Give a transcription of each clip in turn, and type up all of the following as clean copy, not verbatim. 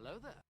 Hello there.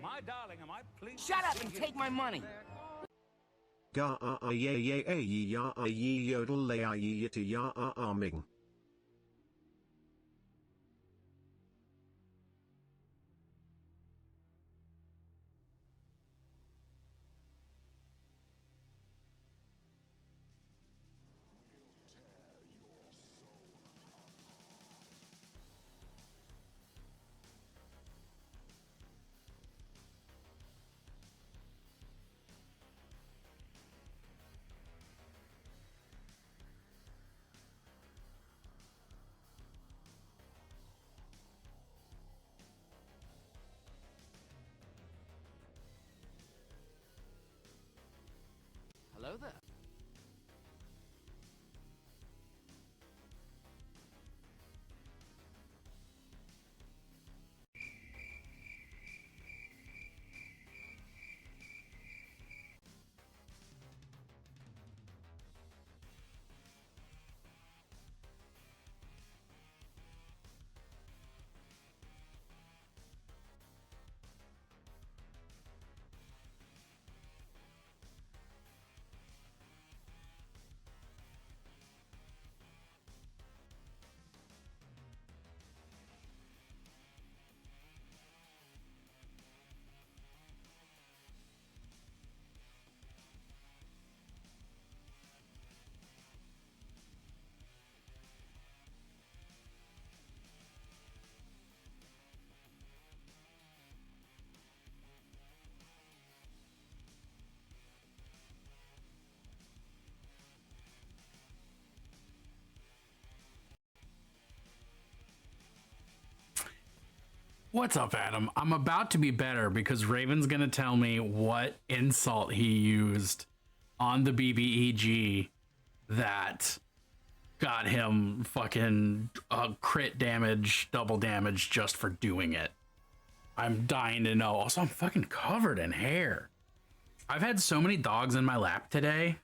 My darling, am I pleased? Shut up and take my money! Ga ye ye a ye ya a ye yodel lay a ye to ya ming. Hello there. What's up, Adam? I'm about to be better because Raven's gonna tell me what insult he used on the BBEG that got him fucking crit damage, double damage just for doing it. I'm dying to know. Also, I'm fucking covered in hair. I've had so many dogs in my lap today.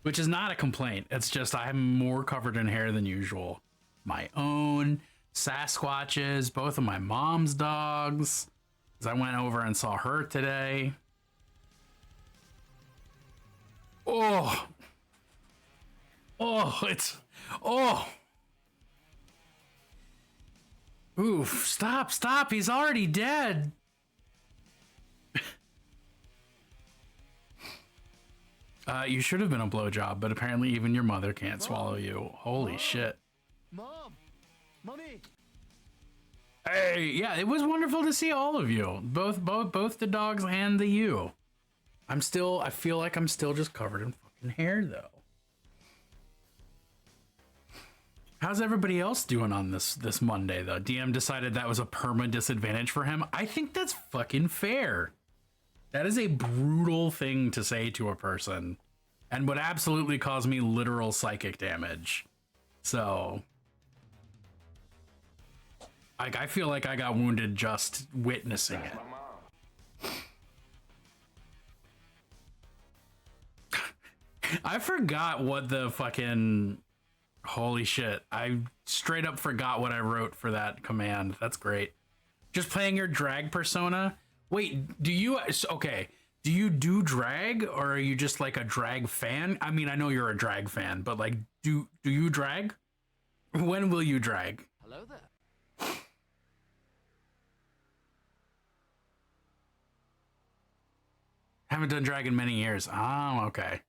Which is not a complaint. It's just I'm more covered in hair than usual. My own, Sasquatches, both of my mom's dogs. Because I went over and saw her today. Oh. Oh, it's... Oh. Oof, stop. He's already dead. You should have been a blowjob, but apparently even your mother can't swallow you. Holy shit. Mom! Mommy! Hey, yeah, it was wonderful to see all of you. Both the dogs and the you. I feel like I'm still just covered in fucking hair though. How's everybody else doing on this Monday though? DM decided that was a perma disadvantage for him. I think that's fucking fair. That is a brutal thing to say to a person and would absolutely cause me literal psychic damage. So, like, I feel like I got wounded just witnessing it. I forgot what the fucking... Holy shit. I straight up forgot what I wrote for that command. That's great. Just playing your drag persona? Wait, do you... Okay, do you do drag, or are you just like a drag fan? I mean, I know you're a drag fan, but like, do you drag? When will you drag? Hello there. Haven't done drag in many years. Oh, okay.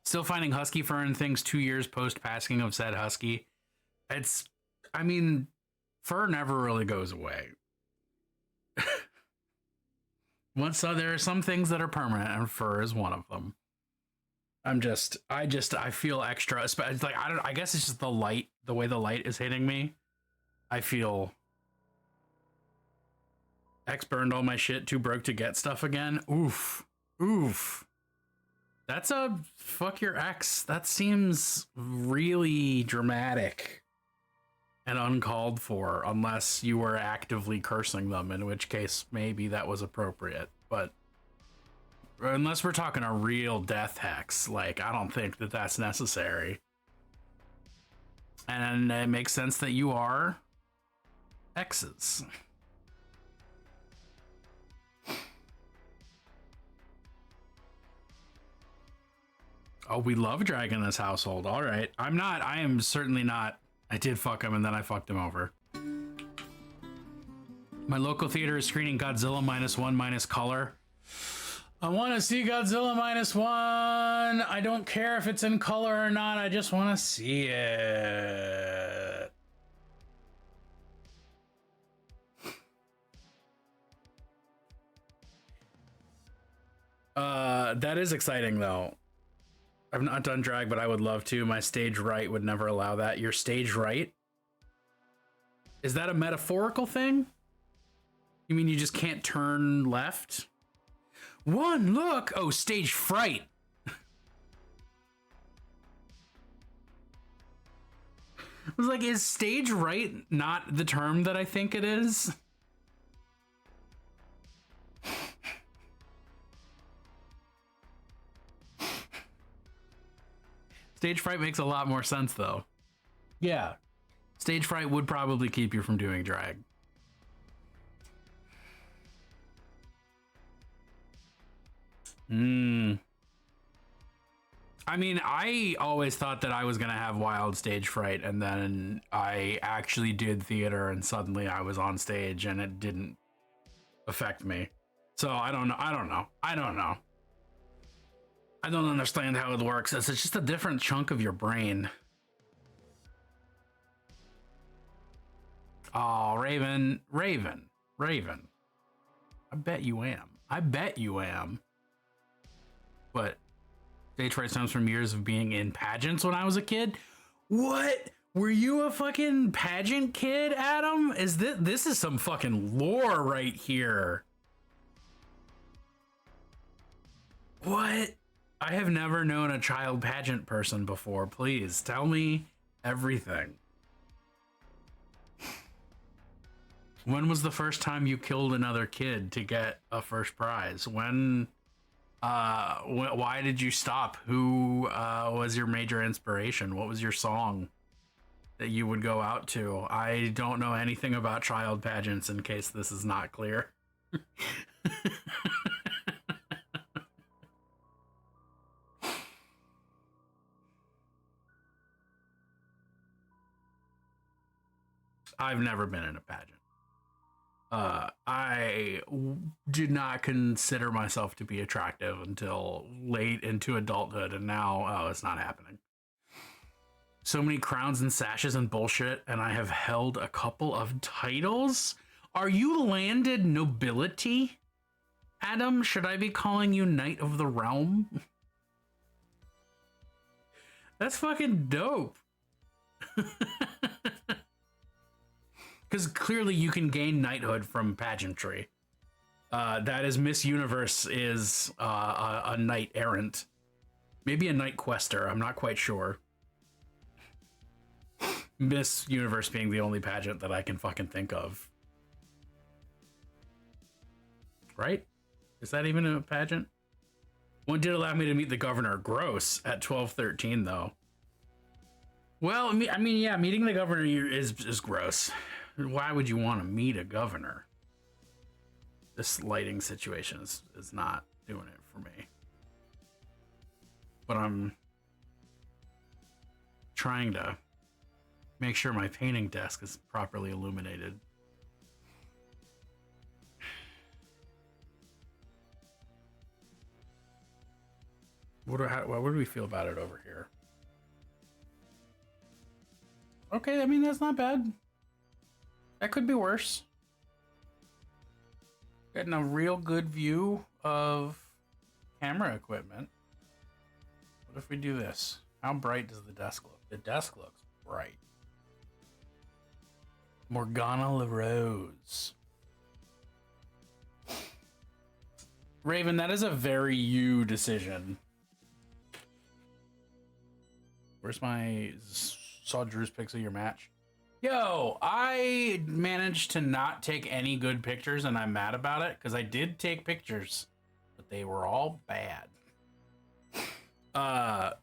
Still finding husky fur and things 2 years post passing of said husky. I mean, fur never really goes away. There are some things that are permanent, and fur is one of them. I feel extra. It's like, I guess it's just the light, the way the light is hitting me. I feel X burned all my shit, too broke to get stuff again. Oof. That's a fuck your ex. That seems really dramatic and uncalled for, unless you were actively cursing them, in which case maybe that was appropriate. But unless we're talking a real death hex, like, I don't think that that's necessary. And it makes sense that you are exes. Oh, we love drag in this household. All right. I am certainly not. I did fuck him and then I fucked him over. My local theater is screening Godzilla -1 color. I want to see Godzilla -1. I don't care if it's in color or not. I just want to see it. That is exciting though. I've not done drag, but I would love to. My stage right would never allow that. Your stage right? Is that a metaphorical thing? You mean you just can't turn left? One look! Oh, stage fright. I was like, is stage right not the term that I think it is? Stage fright makes a lot more sense, though. Yeah. Stage fright would probably keep you from doing drag. I mean, I always thought that I was going to have wild stage fright, and then I actually did theater, and suddenly I was on stage, and it didn't affect me. So I don't know. I don't understand how it works. It's just a different chunk of your brain. Oh, Raven. I bet you am. But stage fright stems from years of being in pageants when I was a kid. What? Were you a fucking pageant kid, Adam? This is some fucking lore right here. What? I have never known a child pageant person before. Please tell me everything. When was the first time you killed another kid to get a first prize? Why did you stop? Who was your major inspiration? What was your song that you would go out to? I don't know anything about child pageants, in case this is not clear. I've never been in a pageant. I did not consider myself to be attractive until late into adulthood, and now, oh, it's not happening. So many crowns and sashes and bullshit, and I have held a couple of titles. Are you landed nobility, Adam? Should I be calling you Knight of the Realm? That's fucking dope. Because clearly you can gain knighthood from pageantry. That is, Miss Universe is a knight errant. Maybe a knight quester, I'm not quite sure. Miss Universe being the only pageant that I can fucking think of. Right? Is that even a pageant? One did allow me to meet the governor. Gross. At 12:13 though. Well, I mean, yeah, meeting the governor is gross. Why would you want to meet a governor? This lighting situation is not doing it for me. But I'm trying to make sure my painting desk is properly illuminated. What do we feel about it over here? Okay, I mean, that's not bad. That could be worse. Getting a real good view of camera equipment. What if we do this? How bright does the desk look? The desk looks bright. Morgana LaRose. Raven, that is a very you decision. Where's my saw Drew's pics of your match? Yo, I managed to not take any good pictures, and I'm mad about it because I did take pictures, but they were all bad. Well,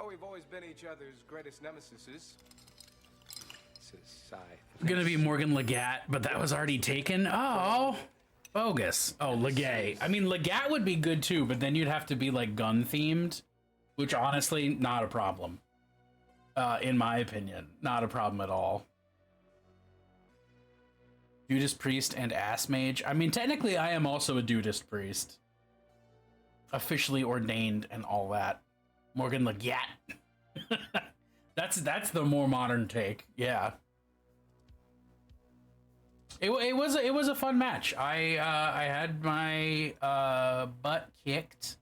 we've always been each other's greatest nemesises. Gonna be Morgan Legat, but that was already taken. Oh, bogus. Oh, Legay. I mean, Legat would be good too, but then you'd have to be like gun themed, which honestly, not a problem. In my opinion, not a problem at all. Duelist priest and ass mage. I mean, technically, I am also a duelist priest, officially ordained and all that. Morgan Legat. That's the more modern take. Yeah. It was a fun match. I had my butt kicked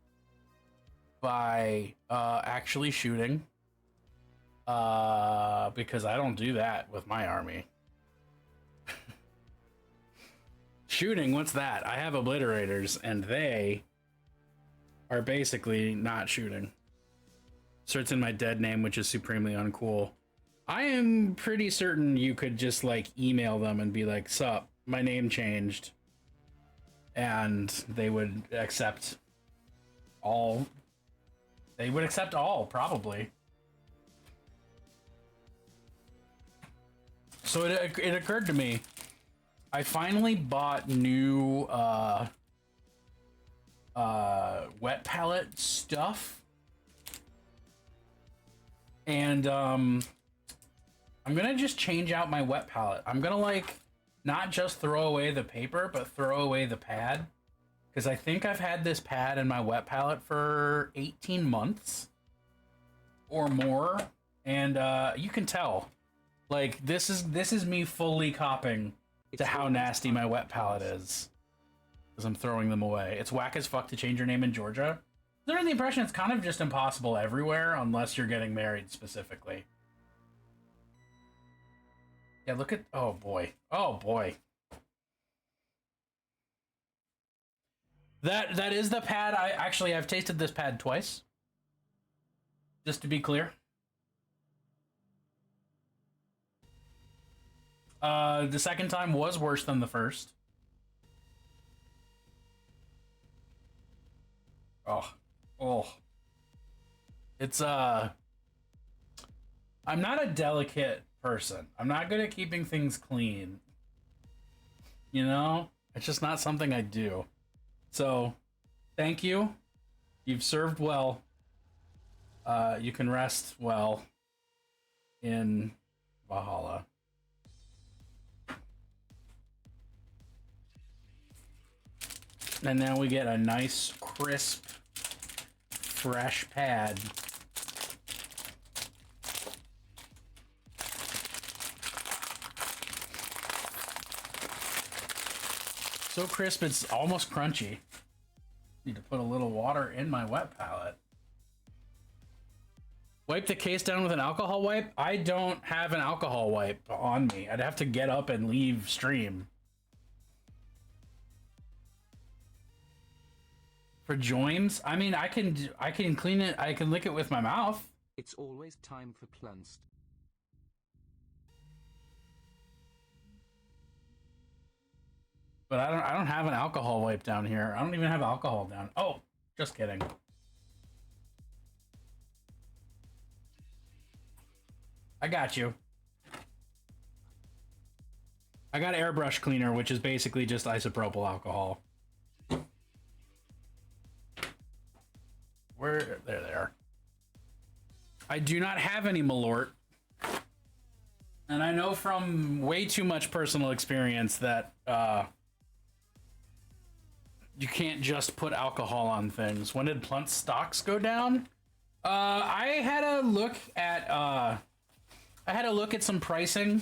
by actually shooting. Because I don't do that with my army. Shooting, what's that? I have obliterators, and they are basically not shooting. Starts in my dead name, which is supremely uncool. I am pretty certain you could just like email them and be like, sup, my name changed. And they would accept all. They would accept all, probably. So it occurred to me, I finally bought new wet palette stuff, and I'm gonna just change out my wet palette. I'm gonna like not just throw away the paper, but throw away the pad, because I think I've had this pad in my wet palette for 18 months or more, and you can tell. Like, this is me fully copping to how nasty my wet palette is, because I'm throwing them away. It's whack as fuck to change your name in Georgia. I'm under the impression it's kind of just impossible everywhere unless you're getting married specifically. Yeah, look at... Oh, boy. Oh, boy. That is the pad. I've tasted this pad twice. Just to be clear. The second time was worse than the first. Oh. It's I'm not a delicate person. I'm not good at keeping things clean. You know? It's just not something I do. So, thank you. You've served well. You can rest well in Valhalla. And now we get a nice, crisp, fresh pad. So crisp, it's almost crunchy. Need to put a little water in my wet palette. Wipe the case down with an alcohol wipe? I don't have an alcohol wipe on me. I'd have to get up and leave stream. For joins? I mean, I can clean it. I can lick it with my mouth. It's always time for cleansed. But I don't have an alcohol wipe down here. I don't even have alcohol down. Oh, just kidding. I got you. I got airbrush cleaner, which is basically just isopropyl alcohol. Where? There they are. I do not have any Malort. And I know from way too much personal experience that you can't just put alcohol on things. When did Blunt stocks go down? I had a look at some pricing,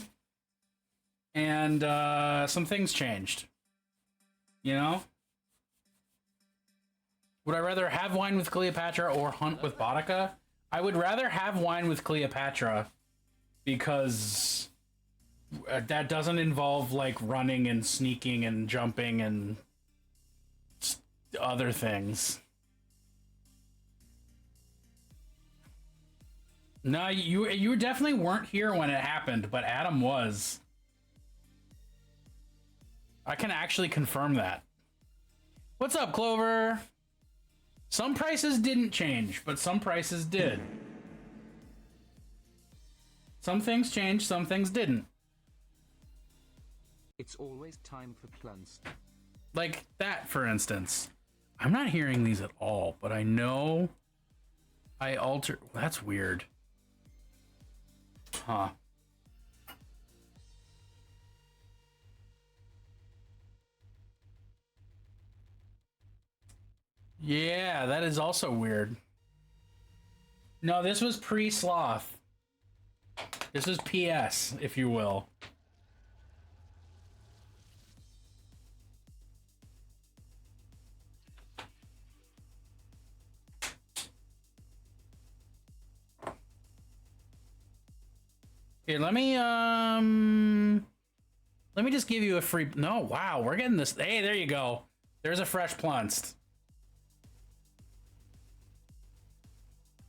and some things changed. You know? Would I rather have wine with Cleopatra or hunt with Boudica? I would rather have wine with Cleopatra because that doesn't involve like running and sneaking and jumping and other things. No, you definitely weren't here when it happened, but Adam was. I can actually confirm that. What's up, Clover? Some prices didn't change, but some prices did. Some things changed, some things didn't. It's always time for cleansed. Like that, for instance. I'm not hearing these at all, but I know I alter. That's weird. Huh. Yeah, that is also weird. No, this was pre-sloth. This is PS, if you will. Here, let me just give you a free. No, wow, we're getting this. Hey, there you go. There's a fresh Plunced.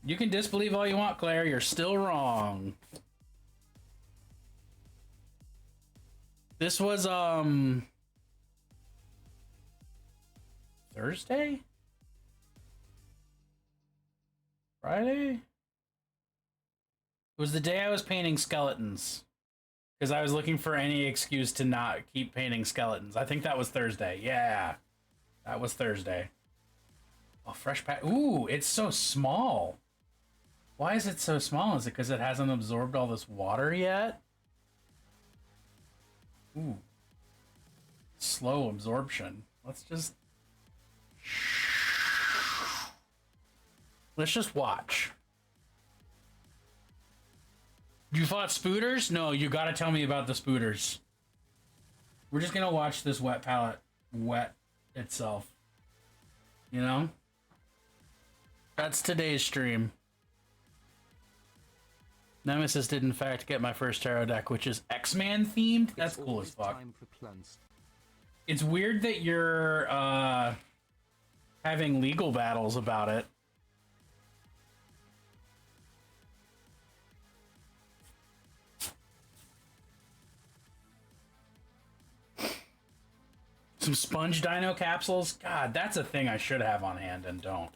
You can disbelieve all you want, Claire. You're still wrong. This was Thursday? Friday? It was the day I was painting skeletons. Because I was looking for any excuse to not keep painting skeletons. I think that was Thursday. Yeah. That was Thursday. Oh, fresh pack. Ooh, it's so small. Why is it so small? Is it because it hasn't absorbed all this water yet? Ooh. Slow absorption. Let's just watch. You fought spooters? No, you gotta tell me about the spooters. We're just gonna watch this wet palette wet itself. You know? That's today's stream. Nemesis did in fact get my first tarot deck, which is X-Man themed. That's cool as fuck. It's weird that your having legal battles about it. Some sponge dino capsules? God, that's a thing I should have on hand and don't.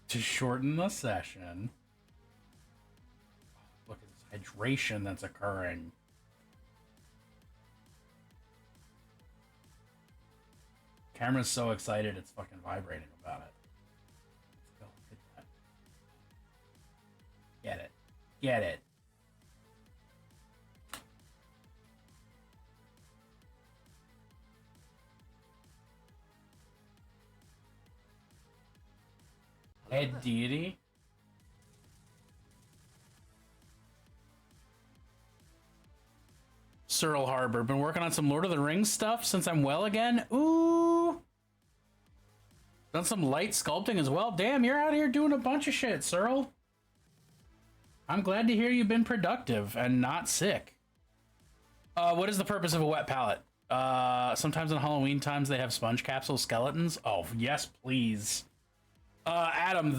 To shorten the session. Look at this hydration that's occurring. Camera's so excited it's fucking vibrating about it. Let's go. Look at that. Get it. Get it. Head deity? Searle Harbor. Been working on some Lord of the Rings stuff since I'm well again. Ooh. Done some light sculpting as well. Damn, you're out here doing a bunch of shit, Searle. I'm glad to hear you've been productive and not sick. What is the purpose of a wet palette? Sometimes on Halloween times they have sponge capsule skeletons. Oh, yes, please. Adam,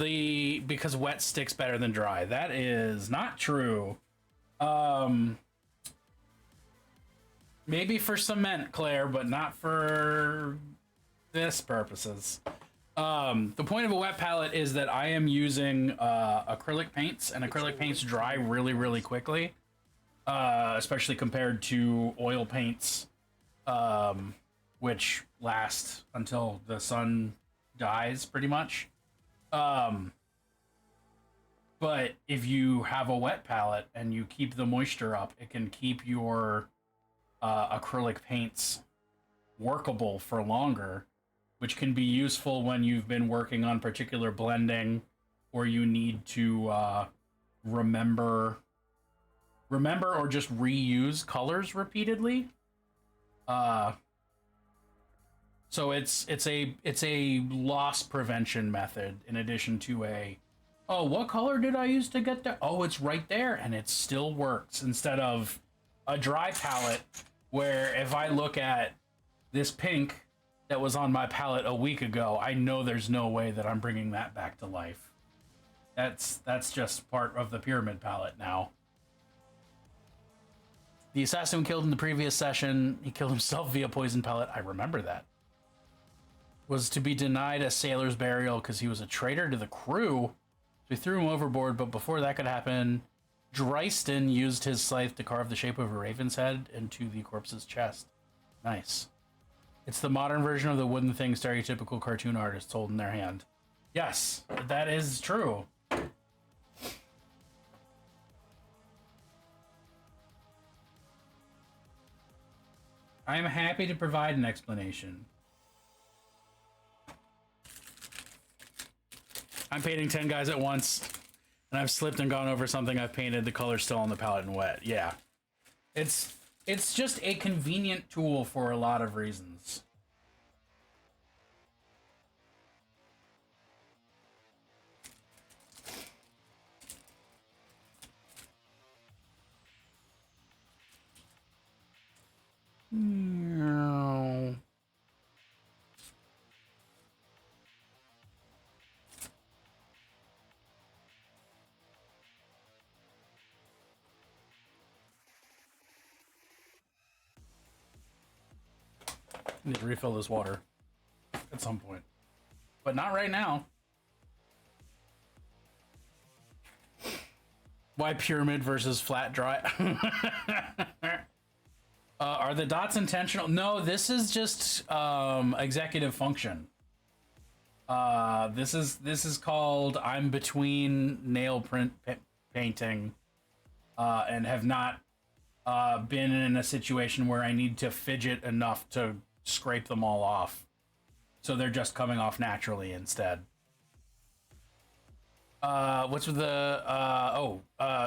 because wet sticks better than dry. That is not true. Maybe for cement, Claire, but not for this purposes. The point of a wet palette is that I am using acrylic paints, and acrylic paints dry really, really quickly, especially compared to oil paints, which last until the sun dies, pretty much. But if you have a wet palette and you keep the moisture up, it can keep your acrylic paints workable for longer, which can be useful when you've been working on particular blending or you need to remember or just reuse colors repeatedly. So it's a loss prevention method in addition to oh, what color did I use to get that? Oh, it's right there, and it still works, instead of a dry palette where if I look at this pink that was on my palette a week ago, I know there's no way that I'm bringing that back to life. That's just part of the pyramid palette now. The assassin killed in the previous session, he killed himself via poison pellet. I remember that. Was to be denied a sailor's burial because he was a traitor to the crew. So we threw him overboard, but before that could happen, Dryston used his scythe to carve the shape of a raven's head into the corpse's chest. Nice. It's the modern version of the wooden thing stereotypical cartoon artists hold in their hand. Yes, that is true. I am happy to provide an explanation. I'm painting 10 guys at once, and I've slipped and gone over something I've painted. The color's still on the palette and wet. Yeah. It's just a convenient tool for a lot of reasons. No. I need to refill this water at some point, but not right now. Why pyramid versus flat dry? Are the dots intentional? No, this is just executive function. This is called I'm between nail print painting and have not been in a situation where I need to fidget enough to scrape them all off. So they're just coming off naturally instead. What's with the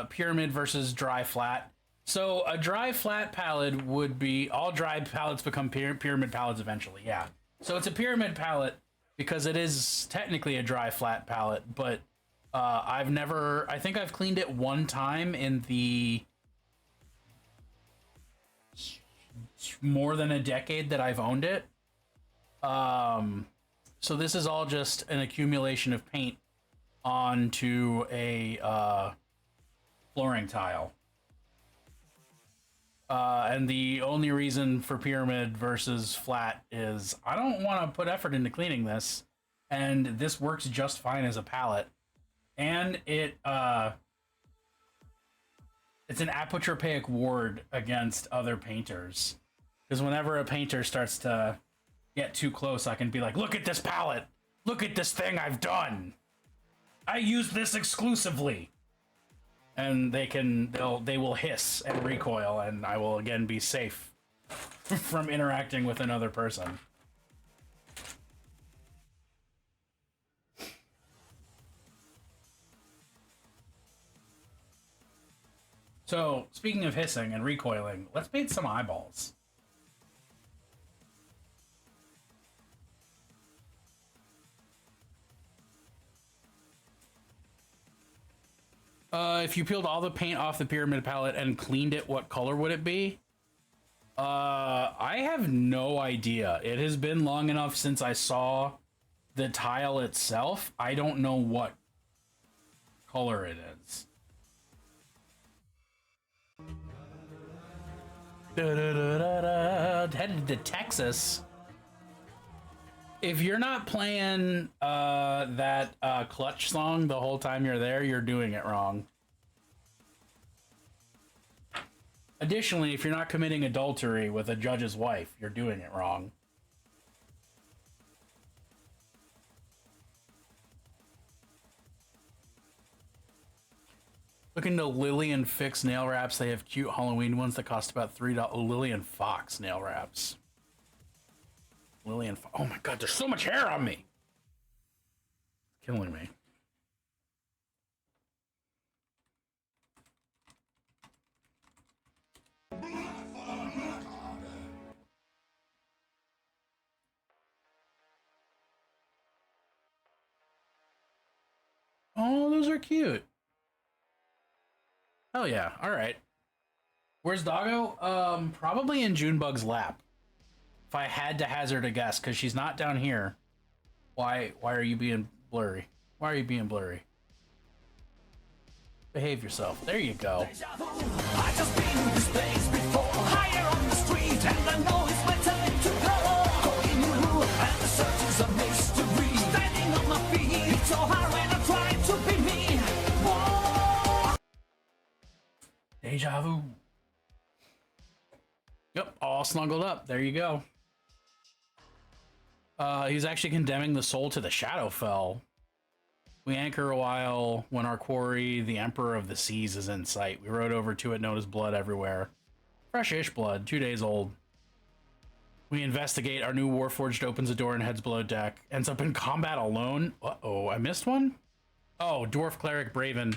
pyramid versus dry flat? So a dry flat palette would be, all dry palettes become pyramid palettes eventually, yeah. So it's a pyramid palette because it is technically a dry flat palette, but I think I've cleaned it one time in the more than a decade that I've owned it. So this is all just an accumulation of paint onto a flooring tile. And the only reason for pyramid versus flat is I don't want to put effort into cleaning this, and this works just fine as a palette. And it's an apotropaic ward against other painters, because whenever a painter starts to get too close, I can be like, look at this palette, look at this thing I've done, I use this exclusively. And they will hiss and recoil, and I will again be safe from interacting with another person. So, speaking of hissing and recoiling, let's paint some eyeballs. If you peeled all the paint off the pyramid palette and cleaned it, what color would it be? I have no idea. It has been long enough since I saw the tile itself. I don't know what color it is. Headed to Texas. If you're not playing that Clutch song the whole time you're there, you're doing it wrong. Additionally, if you're not committing adultery with a judge's wife, you're doing it wrong. Look into Lillian Fix nail wraps. They have cute Halloween ones that cost about $3. Lillian Fox nail wraps. Oh my god, there's so much hair on me. It's killing me. Oh, those are cute. Hell yeah. All right. Where's Doggo? Probably in Junebug's lap. If I had to hazard a guess, because she's not down here. Why are you being blurry? Why are you being blurry? Behave yourself. There you go. I just been this place before, higher on the street, and I know it's my time to go. Going new, and the search is a mystery. Standing on my feet, it's so hard when I try to be me. Whoa. Deja vu. Yep, all snuggled up. There you go. He's actually condemning the soul to the Shadowfell. We anchor a while when our quarry, the Emperor of the Seas, is in sight. We rode over to it, noticed blood everywhere. Fresh-ish blood, 2 days old. We investigate. Our new Warforged opens a door and heads below deck. Ends up in combat alone. Uh-oh, I missed one? Oh, Dwarf Cleric Braven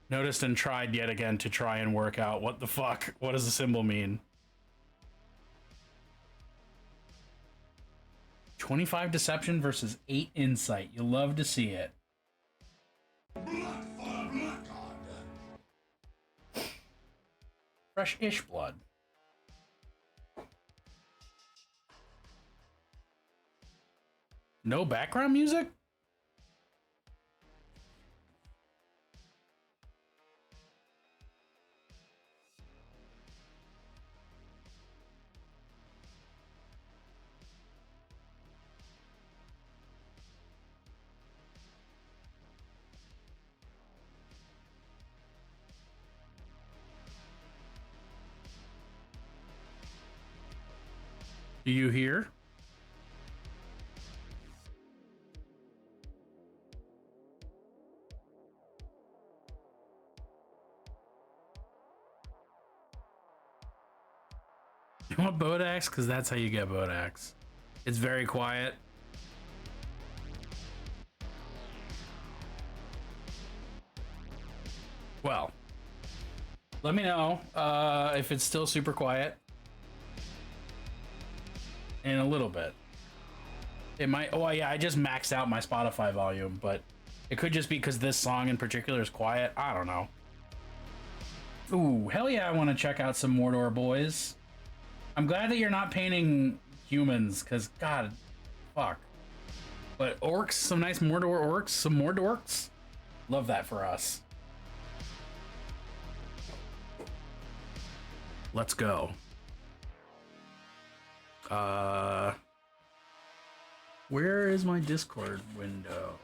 noticed and tried yet again to try and work out what the fuck. What does the symbol mean? 25 Deception versus 8 Insight. You love to see it. Fresh-ish blood. No background music? Do you hear? You want Bodax? Because that's how you get Bodax. It's very quiet. Well, let me know if it's still super quiet in a little bit. It might. Oh yeah, I just maxed out my Spotify volume, but it could just be because this song in particular is quiet. I don't know. Ooh, hell yeah! I want to check out some Mordor boys. I'm glad that you're not painting humans, cause God, fuck. But orcs, some nice Mordor orcs, some more dorks. Love that for us. Let's go. Where is my Discord window?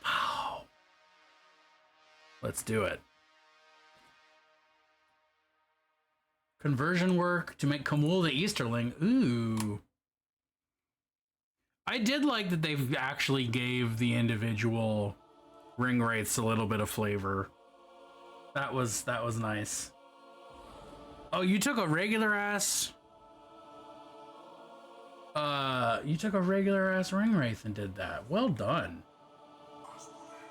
Wow. Let's do it. Conversion work to make Kamul the Easterling. Ooh. I did like that they've actually gave the individual ring wraiths a little bit of flavor. That was nice. Oh, you took a regular ass. You took a regular ass ring wraith and did that. Well done.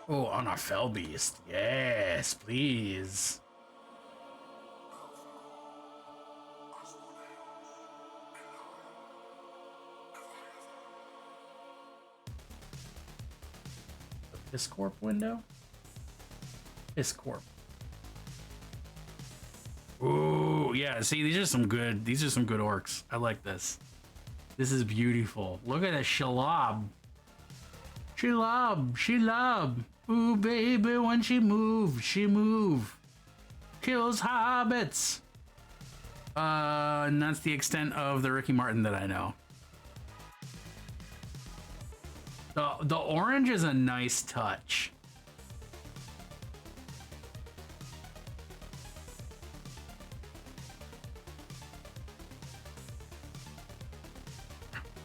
Oh, on a fell beast. Yes, please. The Piscorp window? Piscorp. Ooh, yeah, see, these are some good orcs. I like this. This is beautiful. Look at that Shelob. Shelob. Ooh, baby, when she move. Kills hobbits. And that's the extent of the Ricky Martin that I know. The orange is a nice touch.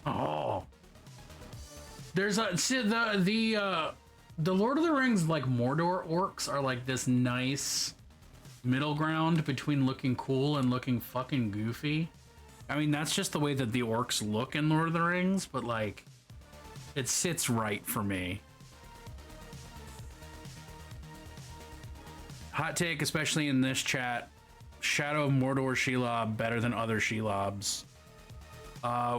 Oh, there's a see, the Lord of the Rings like Mordor orcs are like this nice middle ground between looking cool and looking fucking goofy. I mean, that's just the way that the orcs look in Lord of the Rings, but like it sits right for me. Hot take, especially in this chat: Shadow of Mordor Shelob better than other Shelobs. I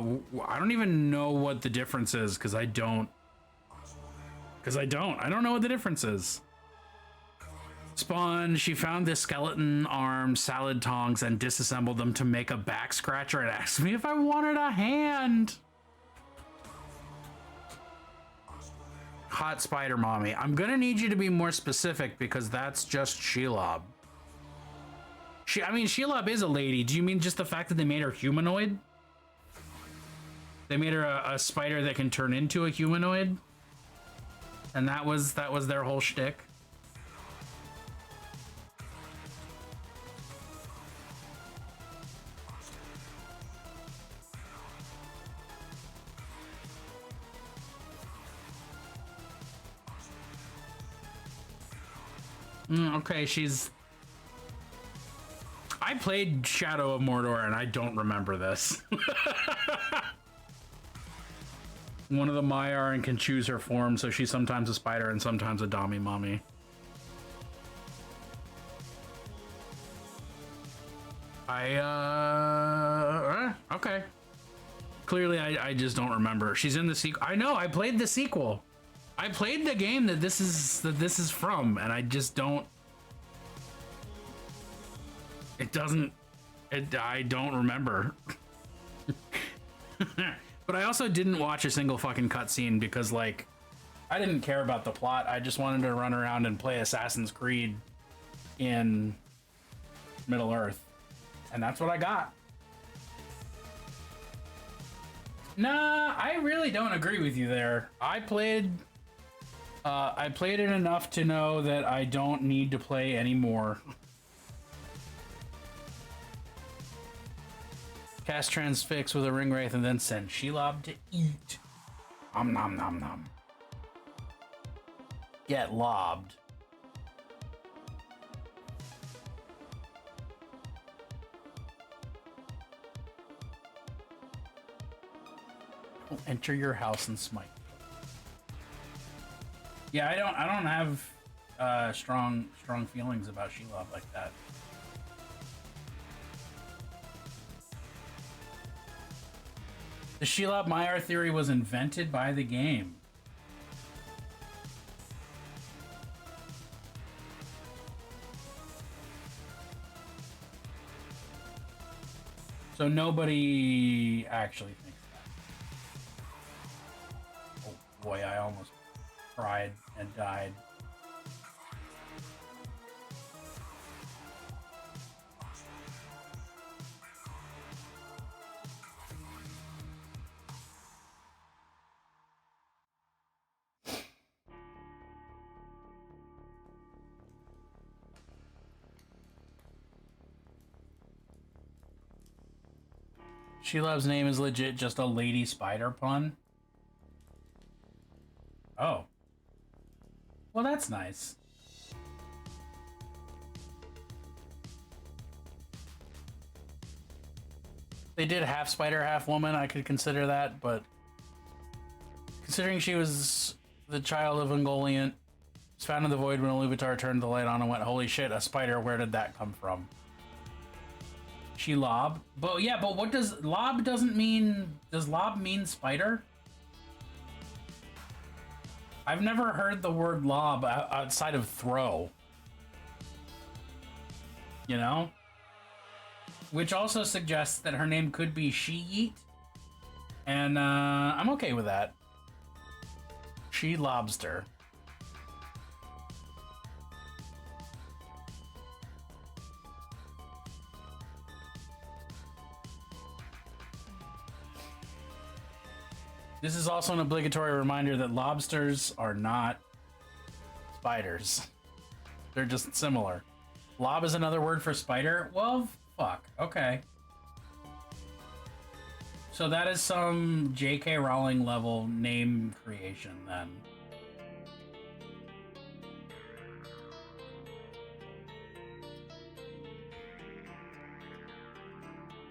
don't even know what the difference is because I don't know what the difference is. Spawn, she found this skeleton arm salad tongs and disassembled them to make a back scratcher and asked me if I wanted a hand. Hot spider mommy. I'm gonna need you to be more specific because that's just Shelob. I mean, Shelob is a lady. Do you mean just the fact that they made her humanoid? They made her a spider that can turn into a humanoid, and that was their whole shtick. Okay, I played Shadow of Mordor and I don't remember this. One of the Maiar can choose her form, so she's sometimes a spider and sometimes a Dami mommy. Okay. Clearly, I just don't remember. She's in the sequel. I know, I played the sequel. I played the game that this is from, and I just don't. I don't remember. But I also didn't watch a single fucking cutscene because, like, I didn't care about the plot. I just wanted to run around and play Assassin's Creed in Middle Earth. And that's what I got. Nah, I really don't agree with you there. I played it enough to know that I don't need to play anymore. Cast Transfix with a ring wraith and then send Shelob to eat. Nom nom nom nom. Get lobbed. Will enter your house and smite. Yeah, I don't have strong feelings about Shelob like that. The Shelob Maiar theory was invented by the game. So nobody actually thinks that. Oh boy, I almost cried and died. Shelob's name is legit just a lady spider pun. Oh. Well, that's nice. They did half spider, half woman. I could consider that, but considering she was the child of Ungoliant, was found in the void when Iluvatar turned the light on and went, holy shit, a spider, where did that come from? She lob, but yeah, but what does lob doesn't mean? Does lob mean spider? I've never heard the word lob outside of throw. You know, which also suggests that her name could be She-Yeet, and I'm okay with that. She lobster. This is also an obligatory reminder that lobsters are not spiders. They're just similar. Lob is another word for spider? Well, fuck. Okay. So that is some J.K. Rowling level name creation then.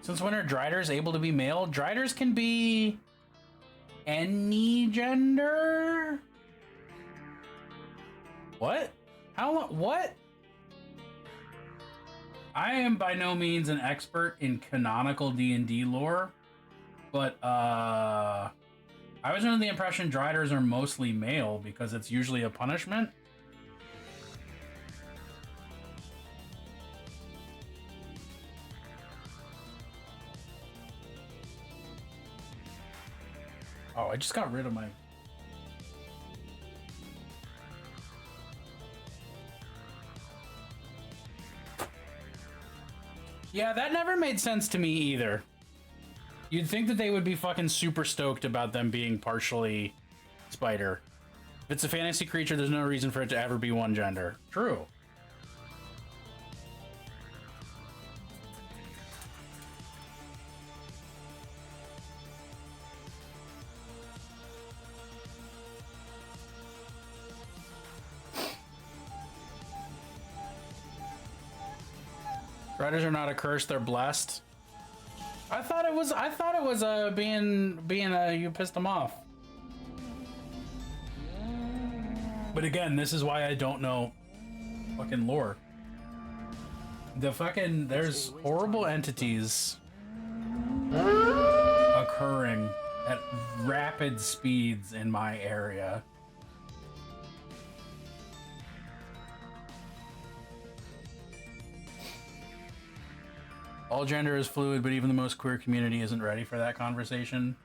Since when are driders able to be male? Driders can be any gender? What? How? What? I am by no means an expert in canonical D&D lore, but I was under the impression driders are mostly male because it's usually a punishment. Oh, I just got rid of my... Yeah, that never made sense to me either. You'd think that they would be fucking super stoked about them being partially spider. If it's a fantasy creature, there's no reason for it to ever be one gender. True. Riders are not a curse; they're blessed. I thought it was being you pissed them off. But again, this is why I don't know fucking lore. There's horrible entities occurring at rapid speeds in my area. All gender is fluid, but even the most queer community isn't ready for that conversation.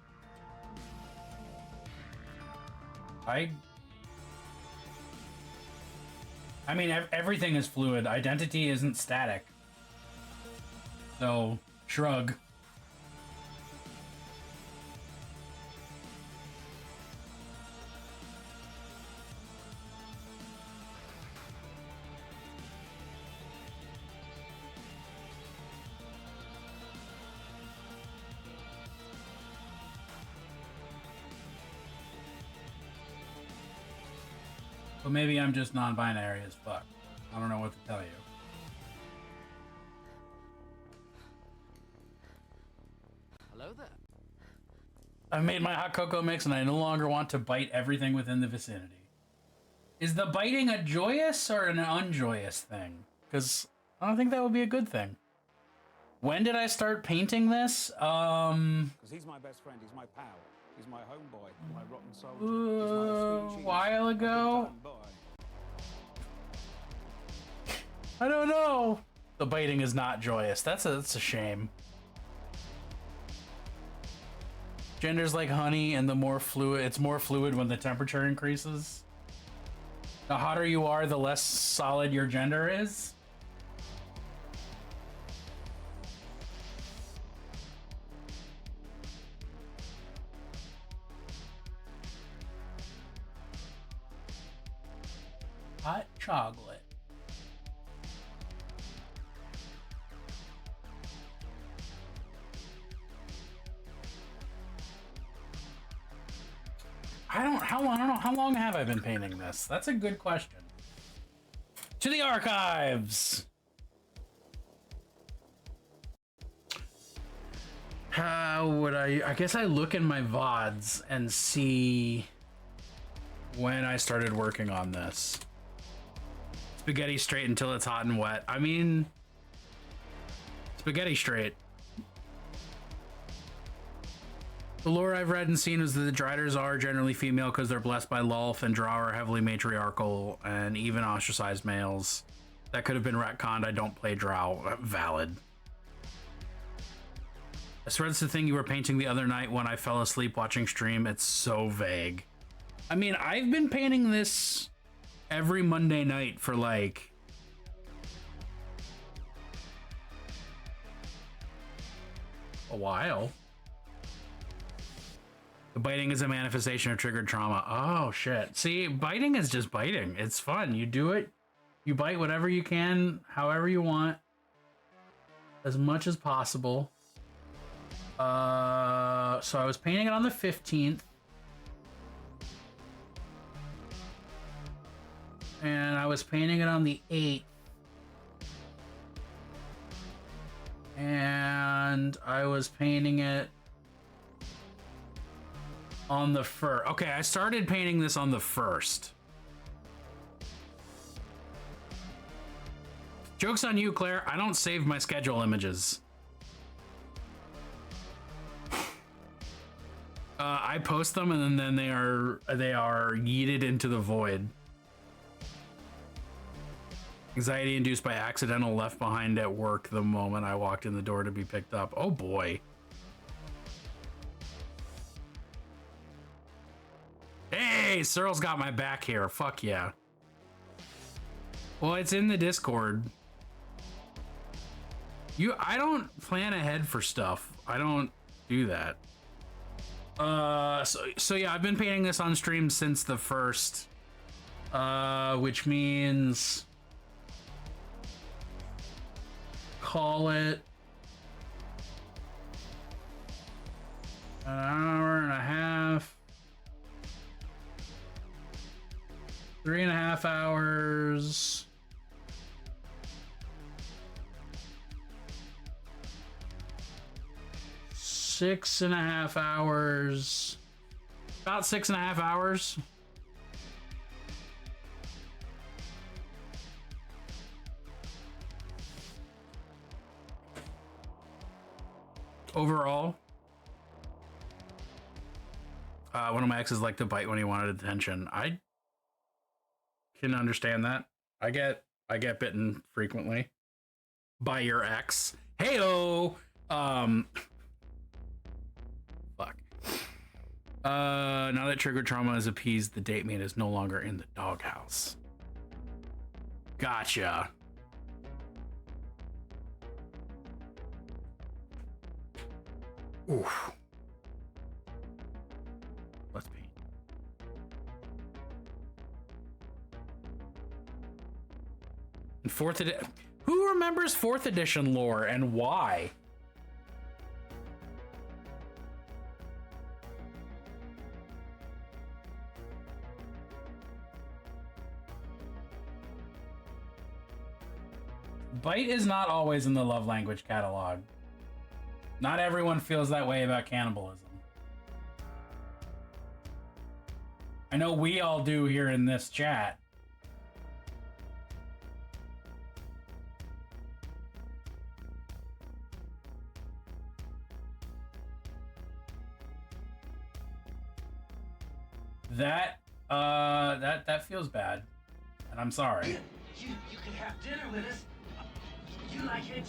I mean, everything is fluid. Identity isn't static. So, shrug. But maybe I'm just non-binary as fuck. I don't know what to tell you. Hello there. I've made my hot cocoa mix and I no longer want to bite everything within the vicinity. Is the biting a joyous or an unjoyous thing? Because I don't think that would be a good thing. When did I start painting this? Because he's my best friend, he's my pal, he's my homeboy, my rotten soldier. He's my A while ago. I don't know. The biting is not joyous. That's a shame. Gender's like honey, and the more fluid, it's more fluid when the temperature increases. The hotter you are, the less solid your gender is. Hot chocolate. I don't know how long have I been painting this? That's a good question. To the archives. How would I guess I look in my VODs and see when I started working on this. Spaghetti straight until it's hot and wet. I mean, spaghetti straight. The lore I've read and seen is that the Driders are generally female because they're blessed by Lulth, and Drow are heavily matriarchal and even ostracized males. That could have been retconned. I don't play Drow. Valid. I swear it's the thing you were painting the other night when I fell asleep watching stream. It's so vague. I mean, I've been painting this every Monday night for like a while. The biting is a manifestation of triggered trauma. Oh shit. See, biting is just biting. It's fun. You do it. You bite whatever you can, however you want, as much as possible. So I was painting it on the 15th. And I was painting it on the 8th. And I was painting it on the 1st. Okay, I started painting this on the 1st. Joke's on you, Claire. I don't save my schedule images. I post them and then they are yeeted into the void. Anxiety induced by accidental left behind at work the moment I walked in the door to be picked up. Oh boy. Hey, Searle's got my back here. Fuck yeah. Well, it's in the Discord. I don't plan ahead for stuff. I don't do that. So yeah, I've been painting this on stream since the 1st. Which means call it an hour and a half, 3.5 hours. Six and a half hours. About 6.5 hours. Overall. One of my exes liked to bite when he wanted attention. I can understand that. I get bitten frequently by your ex. Heyo. Fuck. Now that trigger trauma is appeased, the date mate is no longer in the doghouse. Gotcha. Oof. Let's paint. And 4th edition. Who remembers 4th edition lore and why? Bite is not always in the love language catalog. Not everyone feels that way about cannibalism. I know we all do here in this chat. That feels bad, and I'm sorry. You can have dinner with us. You like it?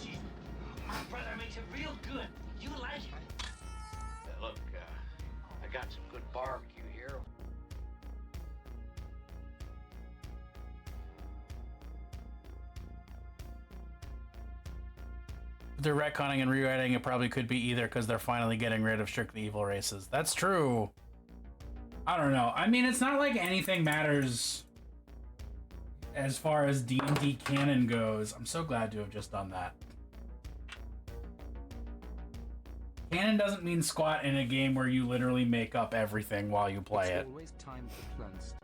My brother makes it real good. You like it? Look, I got some good barbecue here. They're retconning and rewriting. It probably could be either because they're finally getting rid of strictly evil races. That's true. I don't know. I mean, it's not like anything matters as far as D&D canon goes. I'm so glad to have just done that. Canon doesn't mean squat in a game where you literally make up everything while you play It's it. always time for cleansed.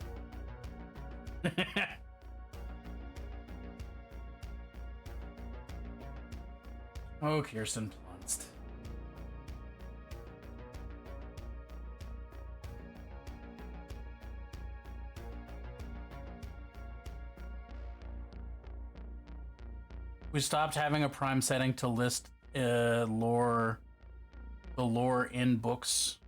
Oh, Kirsten Plunst. We stopped having a prime setting to list the lore in books.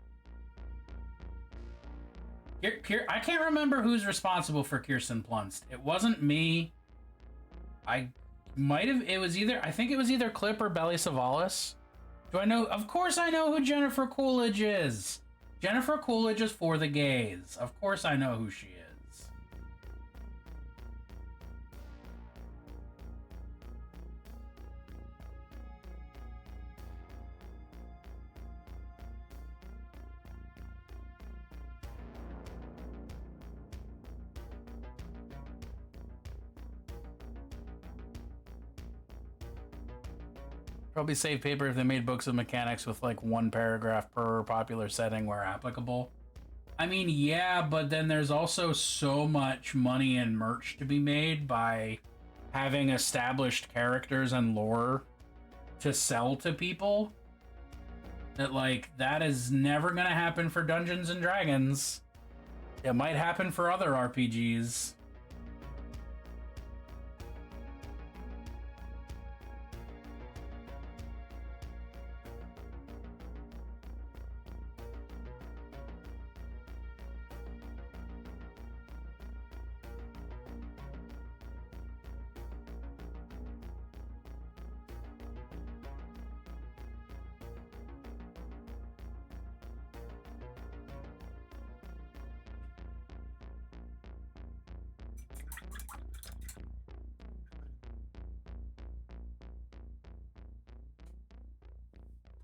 I can't remember who's responsible for Kirsten Plunst. It wasn't me. I think it was either Clip or Belly Savalas. Do I know? Of course I know who Jennifer Coolidge is. Jennifer Coolidge is for the gays. Of course I know who she is. Probably save paper if they made books of mechanics with like one paragraph per popular setting where applicable. I mean, yeah, but then there's also so much money and merch to be made by having established characters and lore to sell to people that, like, that is never gonna happen for Dungeons and Dragons. It might happen for other RPGs.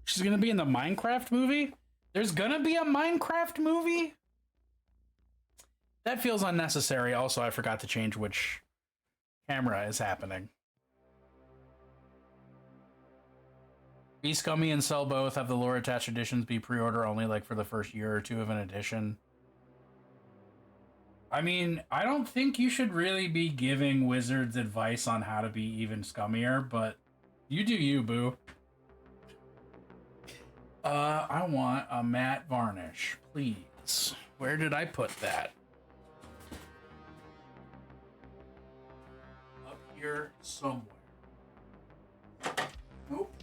She's gonna be in the Minecraft movie? There's gonna be a Minecraft movie? That feels unnecessary. Also, I forgot to change which camera is happening. Be Scummy and Sell Both have the lore attached editions be pre-order only, like for the first year or two of an edition. I mean, I don't think you should really be giving wizards advice on how to be even scummier, but you do you, boo. I want a matte varnish, please. Where did I put that? Up here somewhere. Nope.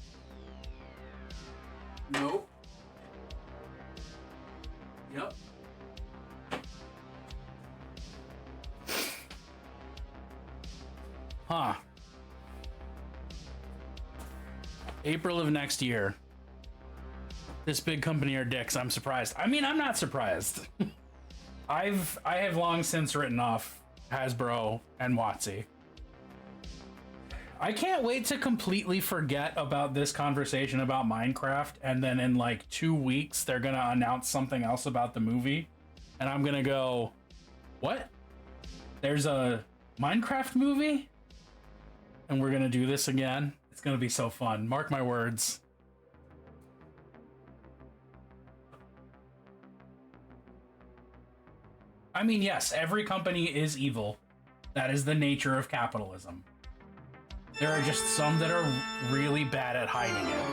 Nope. Yep. Huh. April of next year. This big company are dicks. I'm surprised. I mean, I'm not surprised. I have long since written off Hasbro and WotC. I can't wait to completely forget about this conversation about Minecraft, and then in like 2 weeks they're gonna announce something else about the movie, and I'm gonna go, what? There's a Minecraft movie? And we're gonna do this again? It's gonna be so fun. Mark my words. I mean, yes, every company is evil. That is the nature of capitalism. There are just some that are really bad at hiding it.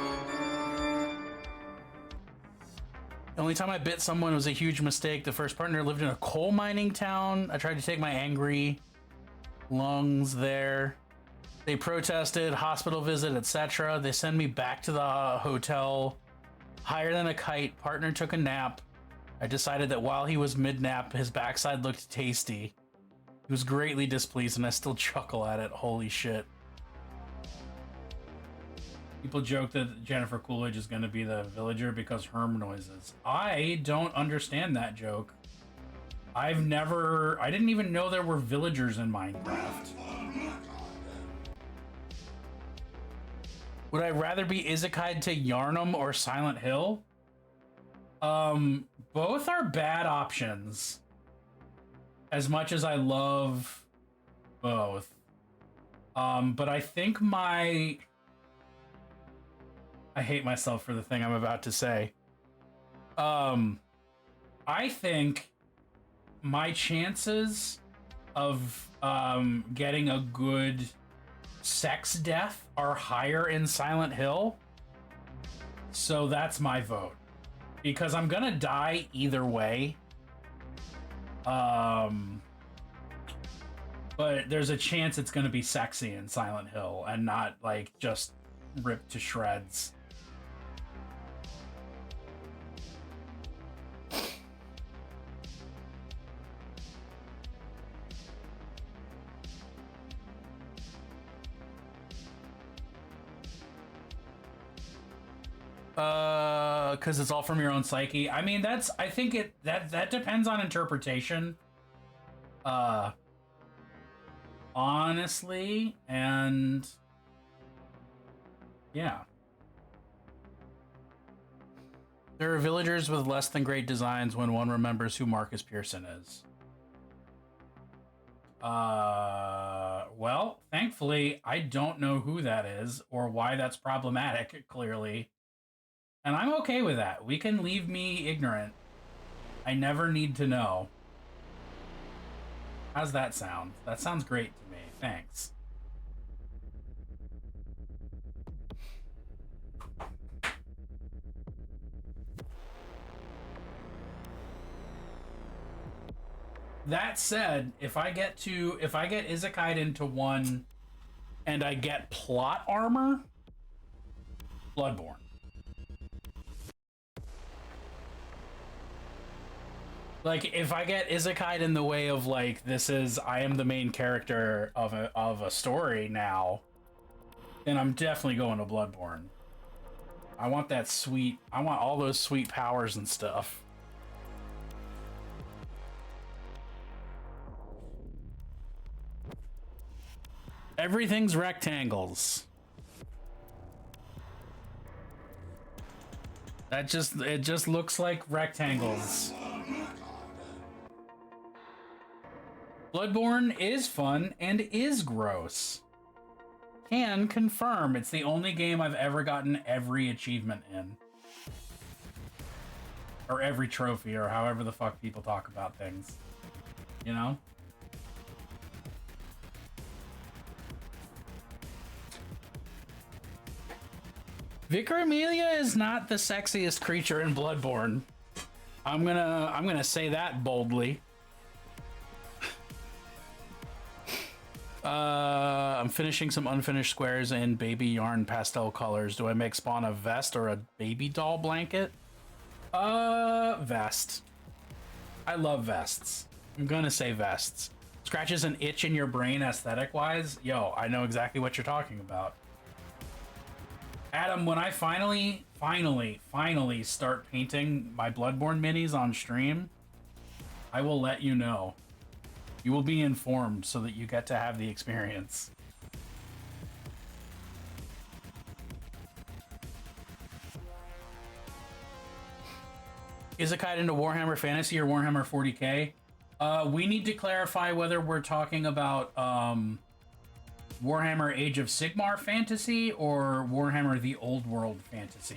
The only time I bit someone was a huge mistake. The first partner lived in a coal mining town. I tried to take my angry lungs there. They protested, hospital visit, etc. They send me back to the hotel. Higher than a kite. Partner took a nap. I decided that while he was mid-nap, his backside looked tasty. He was greatly displeased, and I still chuckle at it. Holy shit. People joke that Jennifer Coolidge is going to be the villager because Herm noises. I don't understand that joke. I didn't even know there were villagers in Minecraft. Would I rather be isekai'd to Yarnum or Silent Hill? Both are bad options. As much as I love both. But I think I hate myself for the thing I'm about to say. I think my chances of getting a good sex death are higher in Silent Hill. So that's my vote. Because I'm gonna die either way. But there's a chance it's gonna be sexy in Silent Hill and not like just ripped to shreds. Because it's all from your own psyche. I mean, I think that depends on interpretation. Honestly, and yeah. There are villagers with less than great designs when one remembers who Marcus Pearson is. Well, thankfully, I don't know who that is or why that's problematic, clearly. And I'm okay with that. We can leave me ignorant. I never need to know. How's that sound? That sounds great to me. Thanks. That said, if I get isekai'd into one and I get plot armor, Bloodborne. Like, if I get isekai'd in the way of, like, I am the main character of a story now, then I'm definitely going to Bloodborne. I want all those sweet powers and stuff. Everything's rectangles. It just looks like rectangles. Bloodborne is fun and is gross. Can confirm it's the only game I've ever gotten every achievement in. Or every trophy, or however the fuck people talk about things. You know? Vicar Amelia is not the sexiest creature in Bloodborne. I'm gonna say that boldly. I'm finishing some unfinished squares in baby yarn pastel colors. Do I make Spawn a vest or a baby doll blanket? Vest. I love vests. I'm gonna say vests. Scratches an itch in your brain aesthetic-wise? Yo, I know exactly what you're talking about. Adam, when I finally start painting my Bloodborne minis on stream, I will let you know. You will be informed so that you get to have the experience. Isekai'd into Warhammer Fantasy or Warhammer 40k? We need to clarify whether we're talking about Warhammer Age of Sigmar Fantasy or Warhammer The Old World Fantasy.